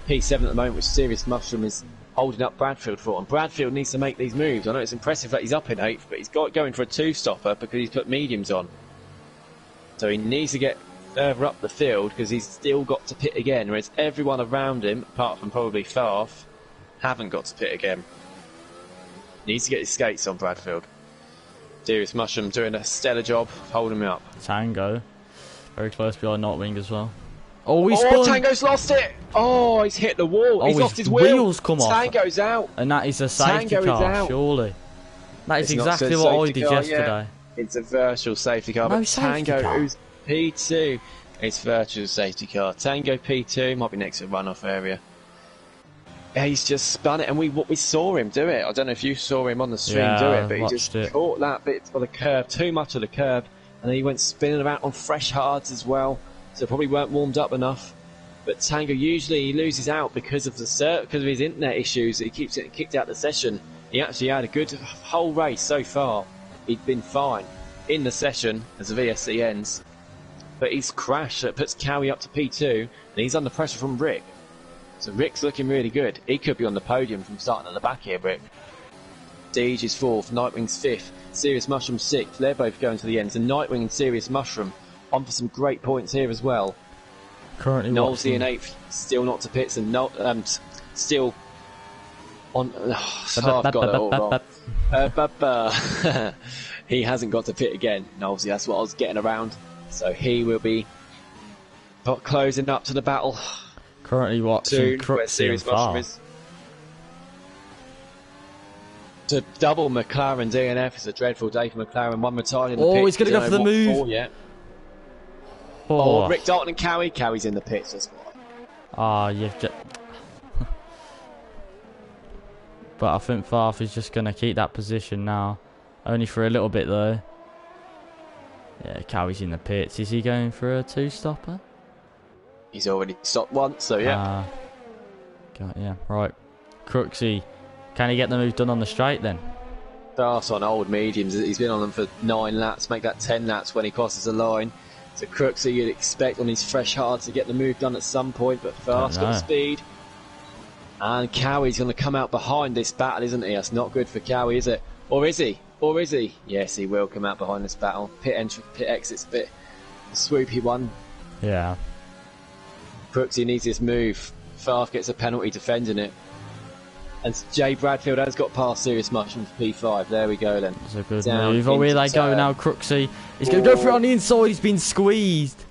P7 at the moment, which Serious Mushroom is holding up Bradfield for. And Bradfield needs to make these moves. I know it's impressive that he's up in 8th, but he's got going for a 2-stopper because he's put mediums on. So he needs to get further up the field because he's still got to pit again, whereas everyone around him, apart from probably Farf, haven't got to pit again. Needs to get his skates on, Bradfield. Serious Mushroom doing a stellar job holding him up. Tango, very close behind Nightwing as well. Oh, he's spun. Tango's lost it! Oh, he's hit the wall. Oh, He's lost his wheel. wheels come off. Tango's out. And that is a safety Tango is car, out. surely. That is It's not exactly a what I safety did car, yesterday. yeah. It's a virtual safety car, No but safety Tango, car. who's P2, it's virtual safety car. Tango P2 might be next to the runoff area. Yeah, he's just spun it, and we saw him do it. I don't know if you saw him on the stream Yeah, do it, I but he watched just it. caught that bit of the curb, too much of the curb, and then he went spinning around on fresh hards as well, so probably weren't warmed up enough. But Tango usually he loses out because of his internet issues. He keeps getting kicked out of the session. He actually had a good whole race so far. He'd been fine in the session as the VSC ends, but he's crashed. So it puts Cowie up to P2, and he's under pressure from Rick. So Rick's looking really good. He could be on the podium from starting at the back here, Rick. Deej is 4th, Nightwing's 5th, Serious Mushroom 6th. They're both going to the end. So Nightwing and Serious Mushroom on for some great points here as well. Currently Knowlesy in watching. 8th, still not to pits, and still on. I've got it all wrong. He hasn't got to pit again, Knowlesy. That's what I was getting around. So he will be closing up to the battle. Currently watching Soon, where Crooksy and Serious Mushroom Far. is. To double McLaren DNF is a dreadful day for McLaren. One retired in the pits. Oh, he's going to go Don't for the know what move. for yet. Oh, Rick Dalton and Cowie. Cowie's in the pits. That's why. you've just... But I think Farf is just going to keep that position now. Only for a little bit though. Yeah, Cowie's in the pits. Is he going for a 2-stopper? He's already stopped once, so yeah. Yeah, right. Crooksy Can he get the move done on the straight then? Fast on old mediums. He's been on them for 9 laps, make that 10 laps when he crosses the line. So Crooksy, you'd expect on his fresh hard to get the move done at some point, but Fast got the speed. And Cowie's going to come out behind this battle, isn't he? That's not good for Cowie, is it? Or is he? Or is he? Yes, he will come out behind this battle. Pit exit's a bit a swoopy one. Yeah. Crooksy needs this move. Fast gets a penalty defending it. And Jay Bradfield has got past Serious Mushroom for P5. There we go then. It's a good move. Oh, here they go now, Crooksy. He's going to go for it on the inside. He's been squeezed.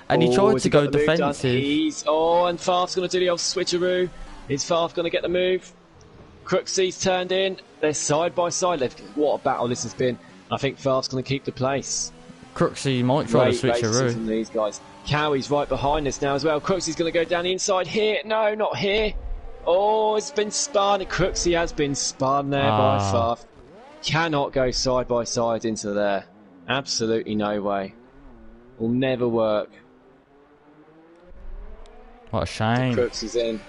And he tried to go defensive. And Farf's going to do the old switcheroo. Is Farf going to get the move? Crooksy's turned in. They're side by side. What a battle this has been. I think Farf's going to keep the place. Crooksy might try to switcheroo. From these guys. Cowie's right behind us now as well. Crooksy's going to go down the inside here. No, not here. Oh, it's been spun. Crooksy has been spun there by Farf. Cannot go side by side into there. Absolutely no way. Will never work. What a shame. Crooksy's in.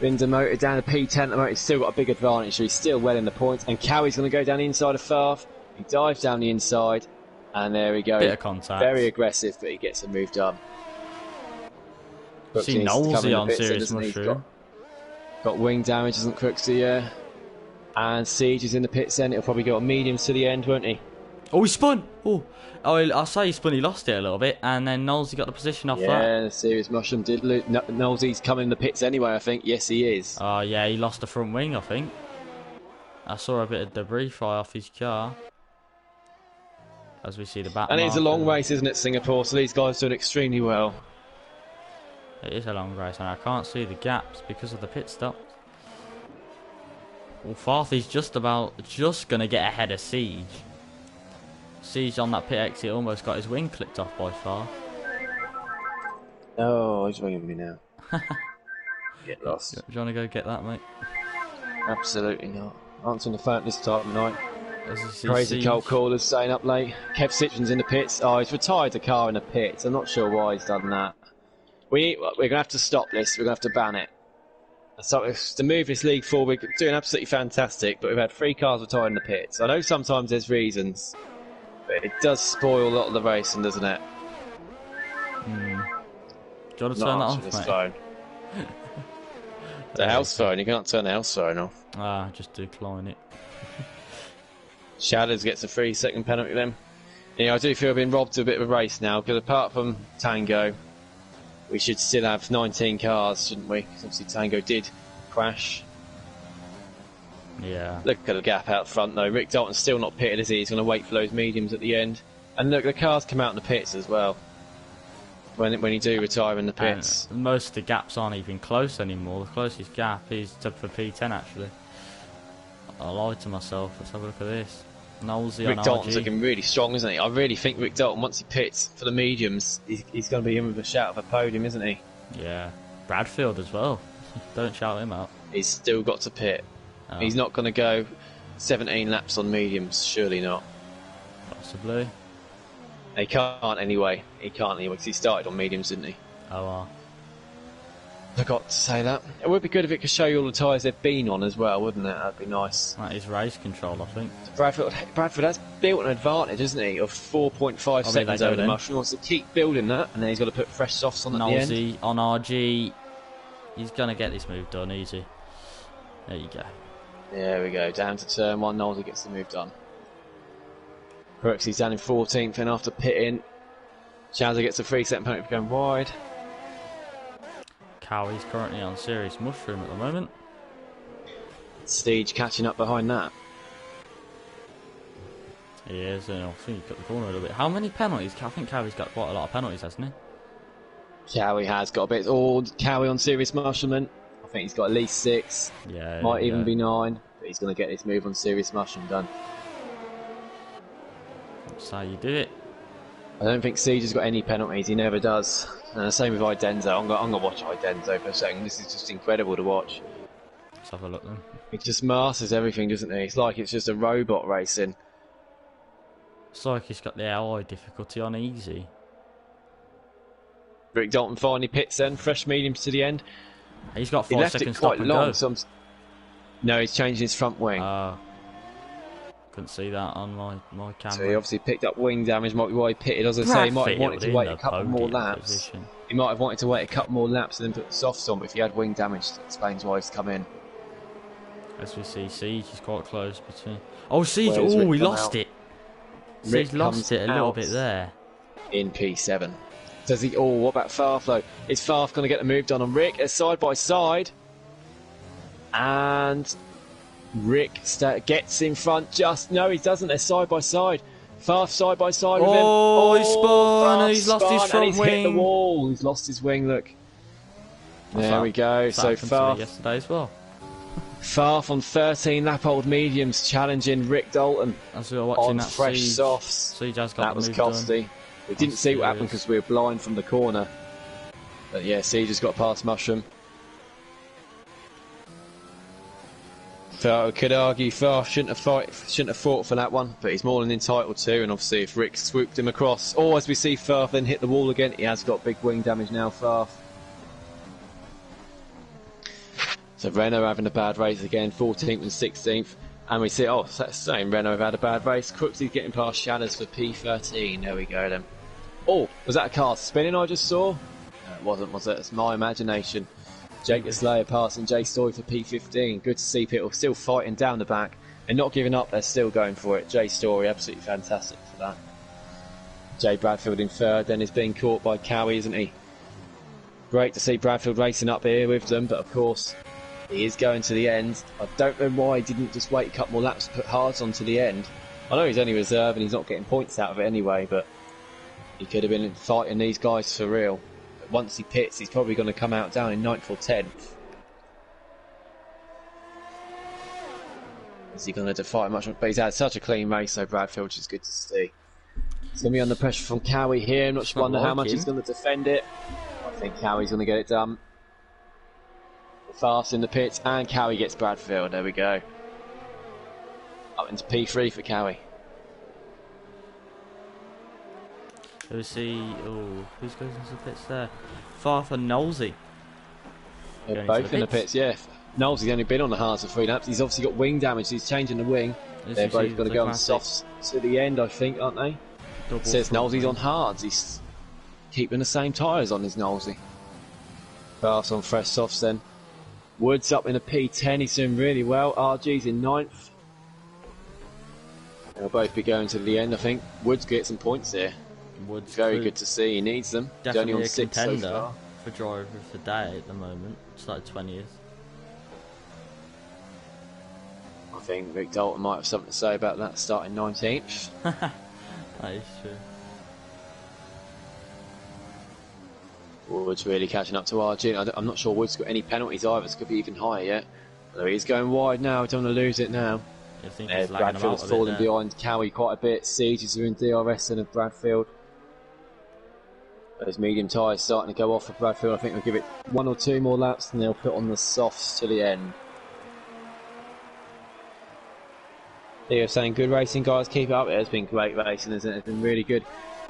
Been demoted down to P10 at the moment. He's still got a big advantage, so he's still well in the points. And Cowie's going to go down the inside of Farf. He dives down the inside. And there we go. Bit of contact. Very aggressive, but he gets a move done. See Nosey on Serious Mushroom. Got wing damage, isn't Crooksy? Yeah. And Siege is in the pits then. He'll probably go on mediums to the end, won't he? Oh, he spun! Oh, I'll say he spun. He lost it a little bit, and then Nosey got the position off that. Yeah, Serious Mushroom did lose. Nosey's coming in the pits anyway, I think. Yes, he is. Oh, yeah, he lost the front wing, I think. I saw a bit of debris fly off his car. As we see the back. And it's a long race, isn't it, Singapore? So these guys are doing extremely well. It is a long race, and I can't see the gaps because of the pit stops. Well, Farthy's just going to get ahead of Siege. Siege on that pit exit almost got his wing clipped off by Farth. Oh, he's ringing me now. Get lost. Do you want to go get that, mate? Absolutely not. Answering the phone at this time of night. Crazy Siege. cold callers staying up late. Kev Citron's in the pits. Oh, he's retired the car in the pits. I'm not sure why he's done that. We're going to have to stop this. We're going to have to ban it. So to move this league forward, we're doing absolutely fantastic, but we've had 3 cars retired in the pits. I know sometimes there's reasons, but it does spoil a lot of the racing, doesn't it? Do you want to turn that off, mate? Phone. The house phone. You can't turn the house phone off. Just decline it. Shadows gets a 3-second penalty then. Yeah, I do feel I've been robbed of a bit of a race now, because apart from Tango, we should still have 19 cars, shouldn't we? Because obviously Tango did crash. Yeah. Look at the gap out front though. Rick Dalton's still not pitted, is he? He's going to wait for those mediums at the end. And look, the cars come out in the pits as well. When you do retire in the pits. And most of the gaps aren't even close anymore. The closest gap is for P10 actually. I lied to myself. Let's have a look at this. Nosey Rick on Dalton's RG. looking really strong, isn't he? I really think Rick Dalton, once he pits for the mediums, he's going to be in with a shout of a podium, isn't he? Yeah. Bradfield as well. Don't shout him out. He's still got to pit. Oh. He's not going to go 17 laps on mediums, surely not. Possibly. He can't anyway. He can't anyway because he started on mediums, didn't he? Oh, well. I forgot to say that. It would be good if it could show you all the tyres they've been on as well, wouldn't it? That'd be nice. That is race control, I think. Bradford has built an advantage, isn't he, of 4.5 seconds over the Mushroom. He wants to keep building that, and then he's got to put fresh softs on at the end. Nosey on RG. He's going to get this move done easy. There you go. There we go. Down to turn 1. Nosey gets the move done. Brooksy's down in 14th, and after pitting, Chowser gets a 3-second penalty for going wide. Cowie's currently on Serious Mushroom at the moment. Steege catching up behind that. He is, and I think he cut the corner a little bit. How many penalties? I think Cowie's got quite a lot of penalties, hasn't he? Cowie has got a bit. Oh, Cowie on Serious Mushroom. I think he's got at least 6. Yeah. Might even be 9. But he's going to get this move on Serious Mushroom done. That's how you do it. I don't think Siege has got any penalties. He never does. And the same with Idenzo. I'm going to watch Idenzo for a second. This is just incredible to watch. Let's have a look then. He just masters everything, doesn't he? It's like it's just a robot racing. It's like he's got the AI difficulty on easy. Rick Dalton finally pits then. Fresh mediums to the end. He's got He 5 left seconds it quite stop and long. go. So No, he's changing his front wing. Couldn't see that on my camera. So he obviously picked up wing damage, might be why he pitted. As I say, he might have wanted to wait a couple more laps. Position. He might have wanted to wait a couple more laps and then put the softs on, but if he had wing damage, that explains why he's come in. As we see, Siege is quite close between... Oh, Siege! Oh, he lost it! Siege lost it a little bit there. In P7. Does he... Oh, what about Farf, though? Is Farf going to get the move done on Rick? They're side by side. And... Rick gets in front just... No, he doesn't. They're side by side. Farf side by side with him. Oh, he spun. He's lost his front and he's wing. Hit the wall. He's lost his wing, look. There we go. So Farf... yesterday as well. Farf on 13 lap old mediums challenging Rick Dalton as we were watching on that fresh Siege. softs. Siege has got that was costly. We didn't see what happened because we were blind from the corner. But yeah, Siege has got past Mushroom. So I could argue Farf shouldn't have fought for that one, but he's more than entitled to. And obviously, if Rick swooped him across, or as we see Farf then hit the wall again, he has got big wing damage now. Farf. So Renault having a bad race again, 14th and 16th. And we see, oh, same Renault have had a bad race. Crooksy's getting past Shadows for P13. There we go then. Oh, was that a car spinning I just saw? No, it wasn't, was it? It's my imagination. Jake the Slayer passing Jay Story for P15. Good to see people still fighting down the back and not giving up. They're still going for it. Jay Story, absolutely fantastic for that. Jay Bradfield in third, then is being caught by Cowie, isn't he? Great to see Bradfield racing up here with them, but of course he is going to the end. I don't know why he didn't just wait a couple more laps to put Hards on to the end. I know he's only reserve and he's not getting points out of it anyway, but he could have been fighting these guys for real. But once he pits, he's probably going to come out down in 9th or 10th. Is he going to defy much? But he's had such a clean race, so Bradfield, which is good to see. He's going to be under pressure from Cowie here. I'm not sure how much he's going to defend it. I think Cowie's going to get it done. Fast in the pits, and Cowie gets Bradfield. There we go. Up into P3 for Cowie. So we see, oh, who's goes into the pits there? Farf and Knowlesy. They're both in the pits, yeah. Knowles's only been on the hards for 3 laps. He's obviously got wing damage. He's changing the wing. They're both going to go on softs to the end, I think, aren't they? It says Knowlesy's on hards. He's keeping the same tyres on his Knowlesy. Farf's on fresh softs then. Woods up in a P10, he's doing really well. RG's in 9th. They'll both be going to the end, I think. Woods gets some points here. Woods very good to see, he needs them. Definitely only on a 6 contender so far. for driver of the day at the moment. Started 20th. I think Rick Dalton might have something to say about that starting 19th. That is true. Woods really catching up to RG. I'm not sure Woods got any penalties either, so it could be even higher yet. Although he's going wide now, don't want to lose it now. I think he's Bradfield's falling behind Cowie quite a bit. Sieges are in DRS and of Bradfield. Those medium tyres starting to go off for Bradfield. I think they'll give it 1 or 2 more laps and they'll put on the softs to the end. Theo saying, good racing guys, keep it up. It has been great racing, isn't it? It's been really good.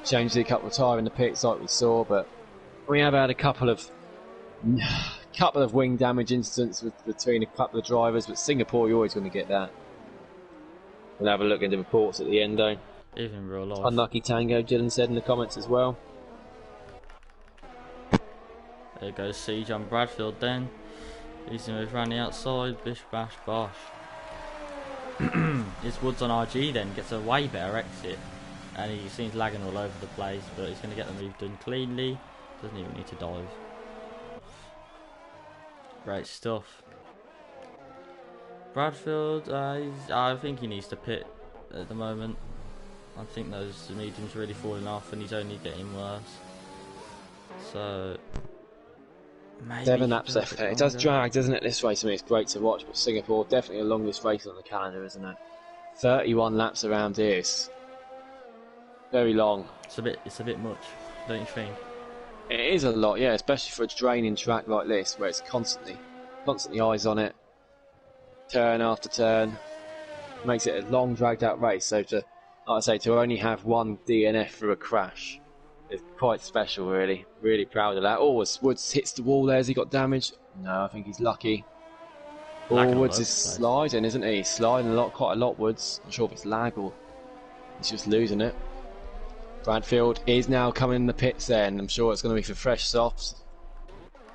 Changed a couple of tyres in the pits like we saw, but we have had a couple of wing damage incidents between a couple of drivers, but Singapore, you're always going to get that. We'll have a look into reports at the end, though. Even in real life. Unlucky Tango, Dylan said in the comments as well. There goes Siege on Bradfield then. He's going to move around the outside. Bish, bash, bosh. It's Woods on RG then. Gets a way better exit. And he seems lagging all over the place, but he's going to get the move done cleanly. Doesn't even need to dive. Great stuff. Bradfield, I think he needs to pit at the moment. I think those mediums really falling off and he's only getting worse. So maybe 7 laps left. It does drag, doesn't it? This race, to me, it's great to watch, but Singapore, definitely the longest race on the calendar, isn't it? 31 laps around here. It's very long. It's a bit much, don't you think? It is a lot, yeah, especially for a draining track like this, where it's constantly eyes on it, turn after turn. Makes it a long, dragged-out race. So to, like I say, to only have 1 DNF for a crash is quite special, really. Really proud of that. Oh, as Woods hits the wall there, has he got damage? No, I think he's lucky. Oh, Lagging all Woods over is the place. sliding, isn't he? Sliding a lot, quite a lot, Woods. Not sure if it's lag or he's just losing it. Bradfield is now coming in the pits then. I'm sure it's going to be for fresh softs.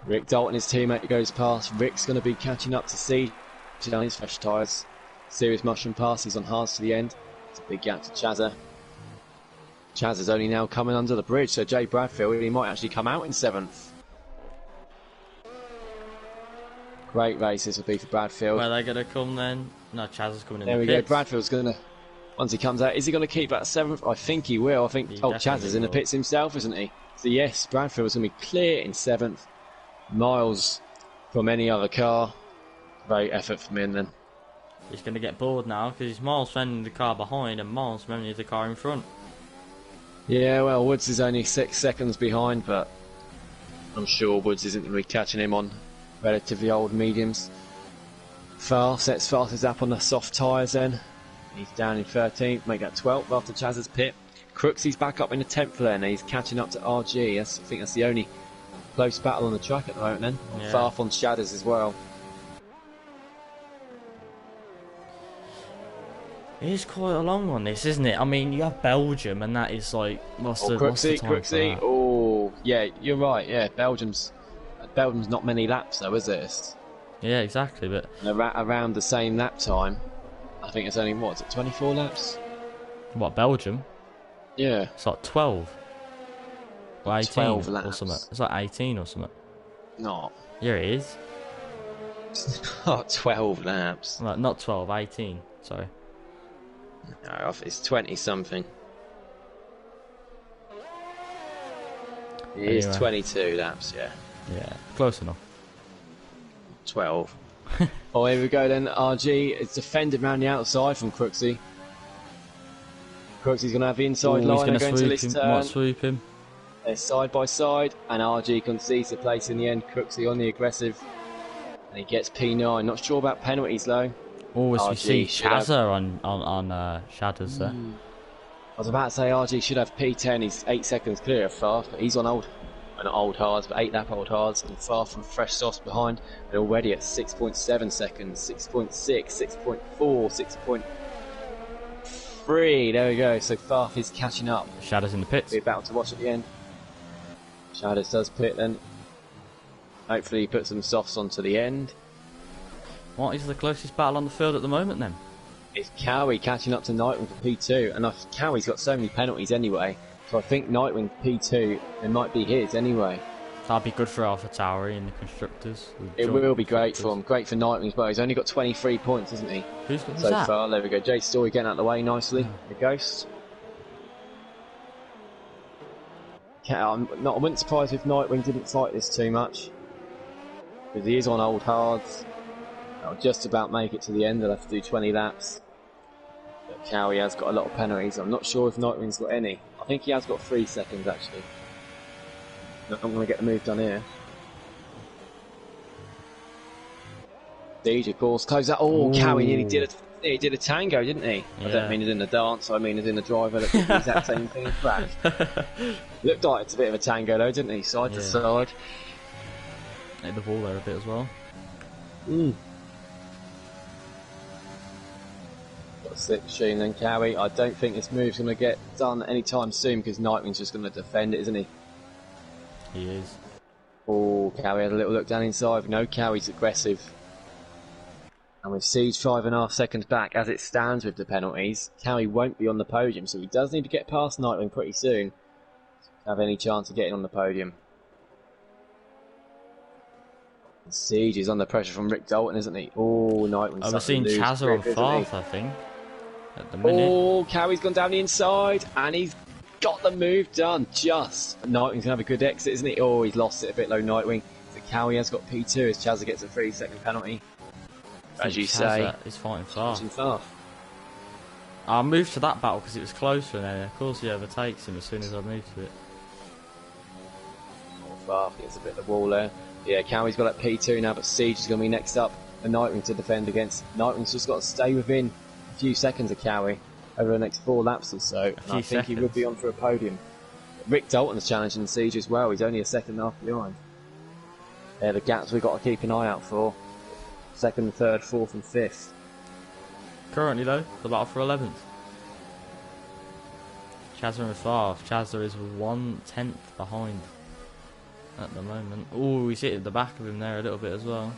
Rick Dalton, his teammate, goes past. Rick's going to be catching up to Siege on his fresh tyres. Serious mushroom passes on hards to the end. It's a big gap to Chazza. Chazza's only now coming under the bridge, so Jay Bradfield, he might actually come out in 7th. Great race this will be for Bradfield. Where are they going to come then? No, Chaz is coming in There the we pits. go. Bradfield's going to, once he comes out, is he going to keep that 7th? I think he will. I think, He Chaz definitely is in the will. pits himself, isn't he? So yes, Bradfield's going to be clear in 7th. Miles from any other car. Great effort from him then. He's going to get bored now because he's miles from the car behind and miles from the car in front. Yeah, well, Woods is only 6 seconds behind, but I'm sure Woods isn't going to be catching him on relatively old mediums. Sets fastest up on the soft tyres then. He's down in 13th, make that 12th after Chaz's pit. Crooksy's back up in the 10th then, he's catching up to RG. I think that's the only close battle on the track at the moment then. Yeah. Farf on Shadows as well. It is quite a long one, this, isn't it? I mean, you have Belgium, and that is like what's the time for Crooksy. that? Oh, yeah, you're right. Yeah, Belgium's not many laps though, is it? It's Yeah, exactly. But around the same lap time. I think it's only what is it, 24 laps? what, Belgium? Yeah, It's like 12 or 18 12 or laps. something. It's like 18 or something. not Yeah, it is. not 12 laps. Like, not 12, 18. Sorry. No, it's 20 something. It is Anyway. 22 laps. Yeah, Yeah, close enough. 12. Oh, here we go then. RG is defended around the outside from Crooksy. Crooksy's going to have the inside Ooh, he's line going to going to swoop this him. turn. Might swoop him. They're side by side, and RG concedes the place in the end. Crooksy on the aggressive, and he gets P9. Not sure about penalties though. Oh, as we RG see should have- Chazza on Shadows there. I was about to say RG should have P10. He's 8 seconds clear of Farf, but he's on not old hards, but 8 lap old hards, and far from fresh softs behind. They're already at 6.7 seconds, 6.6, 6.4, 6.3. There we go. So Farf is catching up. Shadows in the pits. Be about to watch at the end. Shadows does pit then. Hopefully he puts some softs onto the end. What is the closest battle on the field at the moment then? It's Cowie catching up to Nightwing for P2, and Cowie's got so many penalties anyway, so I think Nightwing P2, it might be his anyway. That'd be good for Alpha Tauri and the constructors. the It joint will be great for him, constructors. great for Nightwing as well. He's only got 23 points, isn't he, Who's so that? far? There we go, Jay Story getting out of the way nicely, the Ghost. I wouldn't surprise if Nightwing didn't fight this too much, because he is on old hards. They'll just about make it to the end, they'll have to do 20 laps. But Cowie has got a lot of penalties. I'm not sure if Nightwing's got any. I think he has got 3 seconds actually. I'm going to get the move done here. Deej, of course, close that. Oh, Ooh. Cowie nearly did a tango, didn't he? I Yeah. don't mean as in the dance, I mean as in the driver that did the exact same thing and crashed. Looked like it's a bit of a tango though, didn't he? Side to Yeah. side. Hit the ball there a bit as well. Got a slick machine then, Cowie. I don't think this move's going to get done anytime soon because Nightwing's just going to defend it, isn't he? He is. Oh, Cowie had a little look down inside. No, Cowie's aggressive. And with Siege 5.5 seconds back, as it stands with the penalties, Cowie won't be on the podium, so he does need to get past Nightwing pretty soon to have any chance of getting on the podium. And Siege is under pressure from Rick Dalton, isn't he? Oh, Nightwing's I've starting seen to lose Chazza grip, on isn't he? fourth, I think, at the minute. Oh, Cowie's gone down the inside, and he's got the move done, just. And Nightwing's going to have a good exit, isn't he? Oh, he's lost it a bit low, Nightwing. So Cowie has got P2 as Chazza gets a 3-second penalty. I As think you say, Chazza is fighting far. catching Farf. I moved to that battle because it was closer, and then of course he overtakes him as soon as I moved to it. Farf gets a bit of the wall there. Yeah, Cowie's got that P2 now, but Siege is going to be next up. And Nightwing to defend against. Nightwing's just got to stay within a few seconds of Cowie over the next 4 laps or so. And I think he would be on for a podium. Rick Dalton's challenging Siege as well. He's only a second and a half behind. They're the gaps we've got to keep an eye out for. second, third, fourth, and fifth. Currently, though, the battle for 11th. Chazza and Favre. Chazza is 1/10 behind at the moment. Oh, he's hit at the back of him there a little bit as well.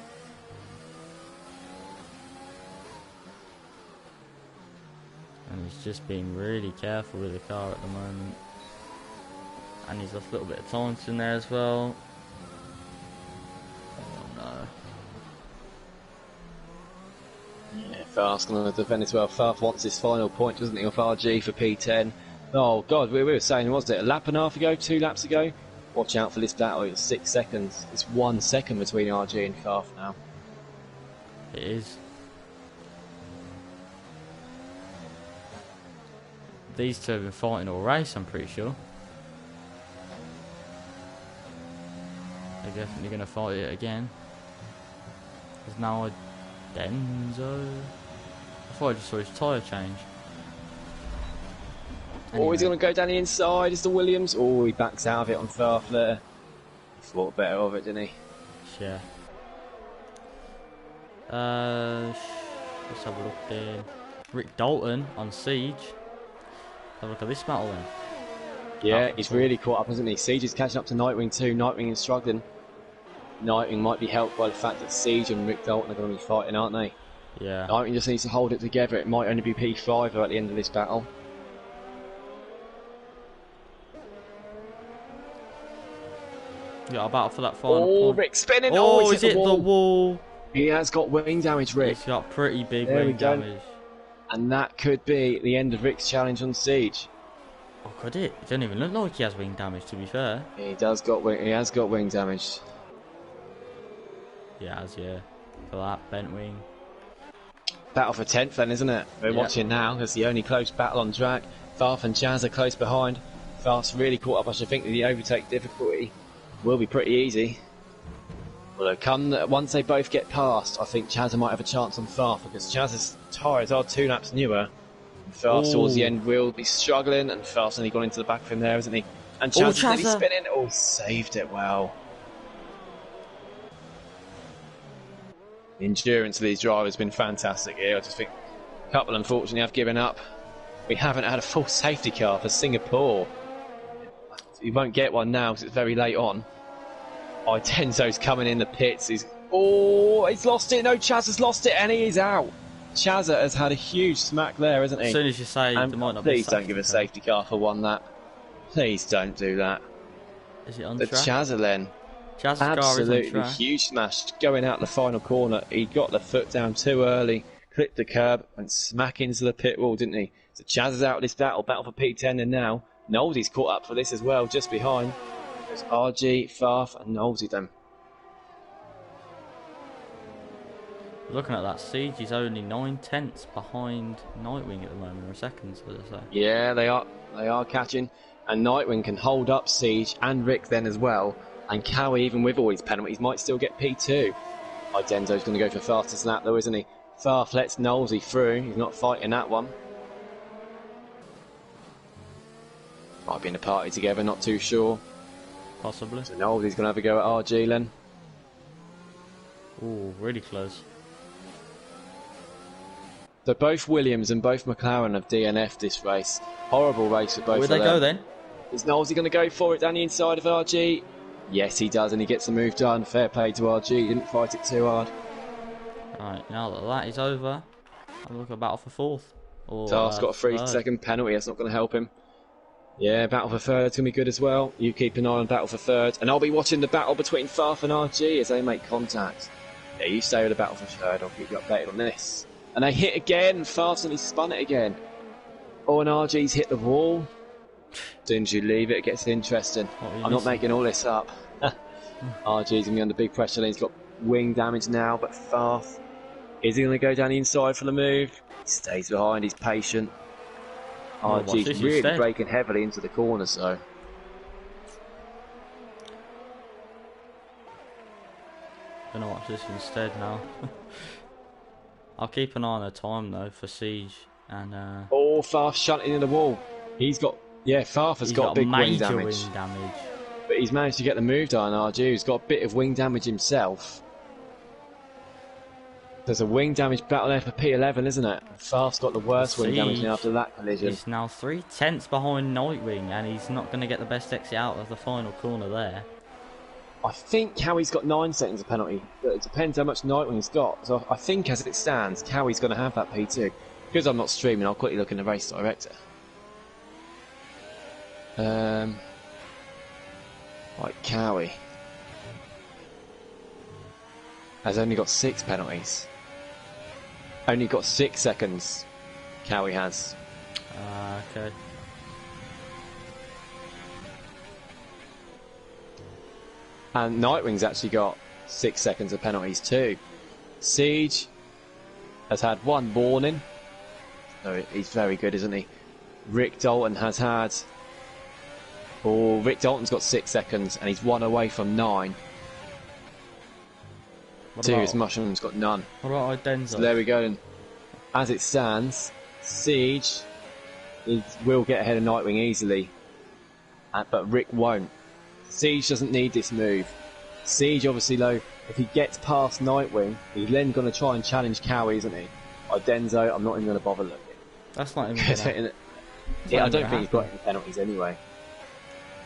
And he's just being really careful with the car at the moment. And he's lost a little bit of time in there as well. Oh no. Yeah, Farf's going to defend as well. Farf wants his final point, doesn't he, off RG for P10. Oh God, we were saying, was it a lap and a half ago, 2 laps ago? Watch out for this battle, it's 6 seconds. It's 1 second between RG and Farf now. It is. These two have been fighting all race, I'm pretty sure. They're definitely going to fight it again. There's now a Denzo. I thought I just saw his tyre change. Anyway. Oh, he's going to go down the inside. It's the Williams. Oh, he backs out of it on Farf there. He thought better of it, didn't he? Yeah. Let's have a look there. Rick Dalton on Siege. Have a look at this battle then. Yeah, he's really caught up, hasn't he? Siege is catching up to Nightwing too. Nightwing is struggling. Nightwing might be helped by the fact that Siege and Rick Dalton are going to be fighting, aren't they? Yeah. Nightwing just needs to hold it together. It might only be P5 at the end of this battle. You got a battle for that final point. Rick spinning. Oh, he's hit the wall. He has got wing damage, Rick. He's got pretty big wing damage. And that could be the end of Rick's challenge on Siege. Oh, could it? It doesn't even look like he has wing damage, to be fair. He has got wing damage. He has, yeah. For that, bent wing. Battle for 10th then, isn't it? We're watching now. It's the only close battle on track. Farf and Chaz are close behind. Farf's really caught up. I should think that the overtake difficulty will be pretty easy. Although once they both get past, I think Chaz might have a chance on Farf, because Chaz's tyres are 2 laps newer. Farf towards the end will be struggling, and Farf's only gone into the back of him there, isn't he? And Chaz is nearly spinning. Oh, saved it well. The endurance of these drivers has been fantastic here. I just think a couple unfortunately have given up. We haven't had a full safety car for Singapore. You won't get one now because it's very late on. Denzo's coming in the pits. He's lost it. No, Chaz has lost it, and he is out. Chazza has had a huge smack there, isn't he? As soon as you say there might not be please don't give a safety car for 1 lap. Please don't do that. Is it on the track? Chazza then. Chazz's car is on Absolutely track. huge smash going out the final corner. He got the foot down too early, clipped the curb, and smack into the pit wall, didn't he? So Chaz is out of this battle for P10, and now Nolsey's caught up for this as well, just behind. There's RG, Farf, and Nolsey then. Looking at that, Siege is only 9/10 behind Nightwing at the moment, or seconds, as I say. Yeah, they are catching, and Nightwing can hold up Siege and Rick then as well, and Cowie, even with all his penalties, might still get P2. Denzo's going to go for fastest lap though, isn't he? Farf lets Nolsey through. He's not fighting that one. Might be in a party together, not too sure. Possibly. So Nolsey's going to have a go at RG then. Ooh, really close. So both Williams and both McLaren have DNF'd this race. Horrible race for both of them. Where they go then? Is Nolsey going to go for it down the inside of RG? Yes, he does, and he gets the move done. Fair play to RG. He didn't fight it too hard. Right, now that is over, I'm looking at battle for 4th. Task's got a 3-second penalty. That's not going to help him. Yeah, battle for 3rd's going to be good as well. You keep an eye on battle for 3rd. And I'll be watching the battle between Farf and RG as they make contact. Yeah, you stay with the battle for 3rd. I'll keep you updated on this. And they hit again. Farf's and he spun it again. Oh, and RG's hit the wall. As soon as you leave it, it gets interesting. I'm not making all this up. RG's going to be under big pressure. He's got wing damage now, but Farf, is he going to go down the inside for the move? He stays behind. He's patient. RG's really braking heavily into the corner, so. Gonna watch this instead now. I'll keep an eye on the time though for Siege and. Oh, Farf shunting in the wall. Farf has got big wing damage. But he's managed to get the move done. RG, who's got a bit of wing damage himself. There's a wing damage battle there for P11, isn't it? Fast got the worst wing damage now after that collision. He's now 3/10 behind Nightwing, and he's not going to get the best exit out of the final corner there. I think Cowie's got 9 seconds of penalty. But it depends how much Nightwing's got. So I think as it stands, Cowie's going to have that P2. Because I'm not streaming, I'll quickly look in the race director. Right, Cowie has only got 6 penalties. Only got 6 seconds. Cowie has. Okay. And Nightwing's actually got 6 seconds of penalties too. Siege has had 1 warning. No, he's very good, isn't he? Rick Dalton has had... Oh, Rick Dalton's got 6 seconds and he's 1 away from 9. Serious Mushroom's got none. What about Idenzo? So there we go. And as it stands, Siege will get ahead of Nightwing easily. But Rick won't. Siege doesn't need this move. Siege, obviously, though, if he gets past Nightwing, he's then going to try and challenge Cowie, isn't he? Idenzo, I'm not even going to bother looking. That's not even gonna... Yeah, I don't think he's got any penalties anyway.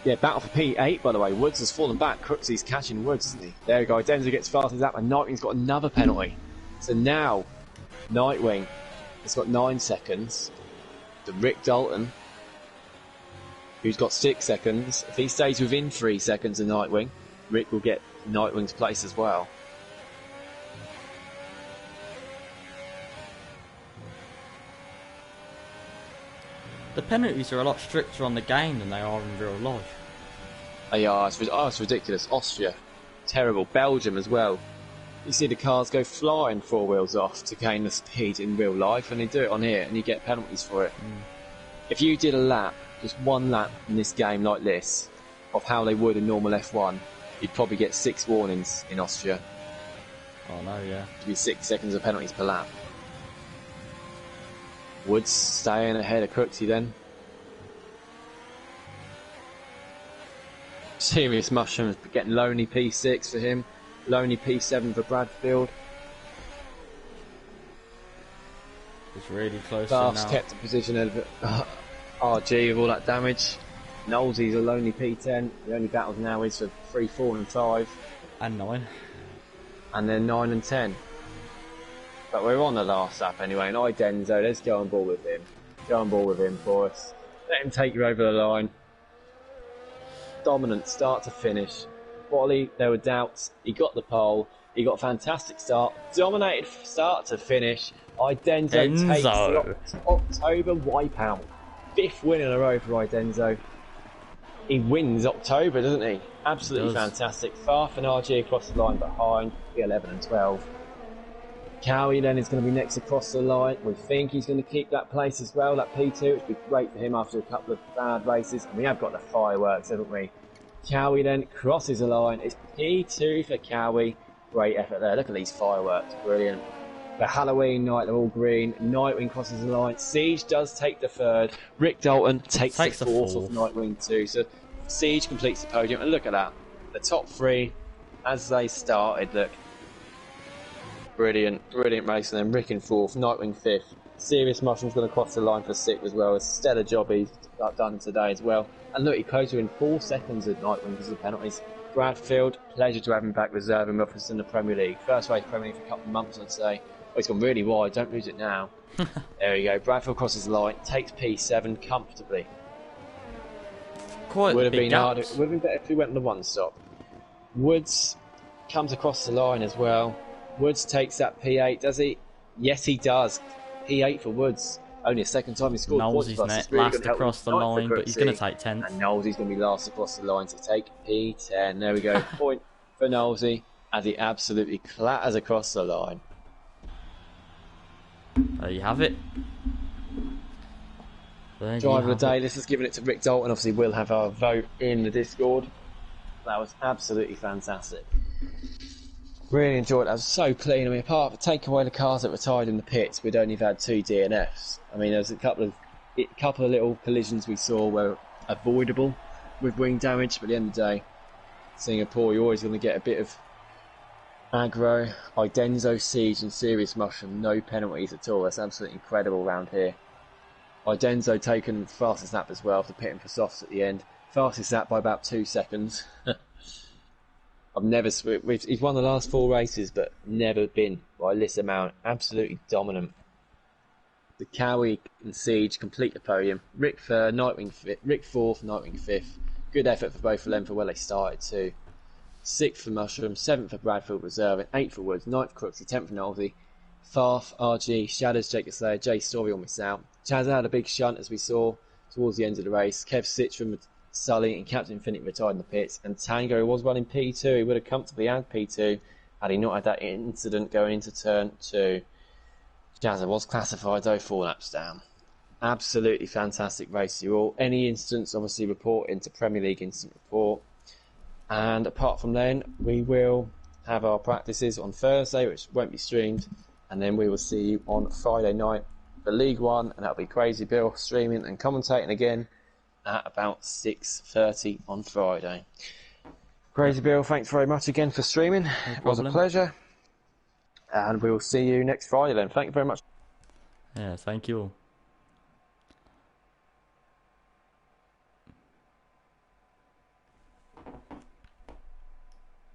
Yeah, battle for P8, by the way. Woods has fallen back. Crooksy's catching Woods, isn't he? There we go. Idenzo gets fast as that, and Nightwing's got another penalty. So now, Nightwing has got 9 seconds. To Rick Dalton, who's got 6 seconds. If he stays within 3 seconds of Nightwing, Rick will get Nightwing's place as well. The penalties are a lot stricter on the game than they are in real life. They are. It's ridiculous. Austria, terrible. Belgium as well. You see the cars go flying 4 wheels off to gain the speed in real life, and they do it on here, and you get penalties for it. If you did a lap, just 1 lap in this game like this, of how they would in normal F1, you'd probably get 6 warnings in Austria. Oh no, yeah. It'd be 6 seconds of penalties per lap. Woods staying ahead of Crooksy then. Serious Mushrooms getting lonely P6 for him. Lonely P7 for Bradfield. It's really close Fast now. kept in position of RG with all that damage. Knowlesy's a lonely P10. The only battles now is for 3, 4 and 5. And 9. And then 9 and 10. But we're on the last lap anyway, and Idenzo, let's go on board with him. Go on board with him for us. Let him take you over the line. Dominant start to finish. Wally, there were doubts. He got the pole. He got a fantastic start. Dominated start to finish. Idenzo takes the October wipeout. 5th win in a row for Idenzo. He wins October, doesn't he? Absolutely fantastic. Farf and RG across the line behind. P11 and 12. Cowie then is going to be next across the line. We think he's going to keep that place as well, that P2, which would be great for him after a couple of bad races. And we have got the fireworks, haven't we? Cowie then crosses the line. It's P2 for Cowie. Great effort there. Look at these fireworks. Brilliant. The Halloween night, they're all green. Nightwing crosses the line. Siege does take the 3rd. Rick Dalton takes the 4th off Nightwing too. So Siege completes the podium. And look at that. The top 3, as they started, look. Brilliant race, and then Rick in 4th, Nightwing 5th. Serious Mushroom's going to cross the line for 6th as well. A stellar job he's done today as well. And look, he closed in 4 seconds at Nightwing because of the penalties. Bradfield, pleasure to have him back reserving with us in the Premier League. First race Premier League for a couple of months, I'd say. Oh, he's gone really wide, don't lose it now. There we go, Bradfield crosses the line, takes P7 comfortably. Quite would have big been gaps. harder. Would have been better if we went on the 1 stop. Woods comes across the line as well. Woods takes that P8, does he? Yes, he does. P8 for Woods. Only a second time he scored points Knowlesy's for us. It's really really last across the line, but he's going to take 10th. And Knowlesy's going to be last across the line to take P10. There we go. Point for Knowlesy as he absolutely clatters across the line. There you have it. Driver of the day, this is giving it to Rick Dalton. Obviously, we'll have our vote in the Discord. That was absolutely fantastic. Really enjoyed it. That was so clean. I mean, apart from taking away the cars that were tied in the pits, we'd only had 2 DNFs. I mean, there was a couple of little collisions we saw were avoidable with wing damage, but at the end of the day, Singapore, you're always going to get a bit of Aggro, Idenzo, Siege and Serious Mushroom, no penalties at all. That's absolutely incredible round here. Idenzo taken fastest lap as well after pitting for softs at the end. Fastest lap by about 2 seconds. He's won the last 4 races, but never been by this amount. Absolutely dominant. The Cowie and Siege complete the podium. Rick 4th, Nightwing 5th. Good effort for both of them for where they started too. 6th for Mushroom, 7th for Bradfield Reserve, and 8th for Woods, 9th for Crooksy, 10th for Nolsey. Farf, RG, Shadows, Jake the Slayer, Jay Story all missed out. Chaz had a big shunt as we saw towards the end of the race. Kev Citron, Sully and Captain Infinite retired in the pits, and Tango was running P2. He would have comfortably had P2 had he not had that incident going into turn 2. Jazza was classified though 4 laps down. Absolutely fantastic race to you all. Any instance obviously report into Premier League Instant Report. And apart from then, we will have our practices on Thursday, which won't be streamed, and then we will see you on Friday night for League One, and that'll be Crazy Bill streaming and commentating again at about 6:30 on Friday. Crazy Bill, thanks very much again for streaming. It was a pleasure. And we will see you next Friday then. Thank you very much. Yeah, thank you all.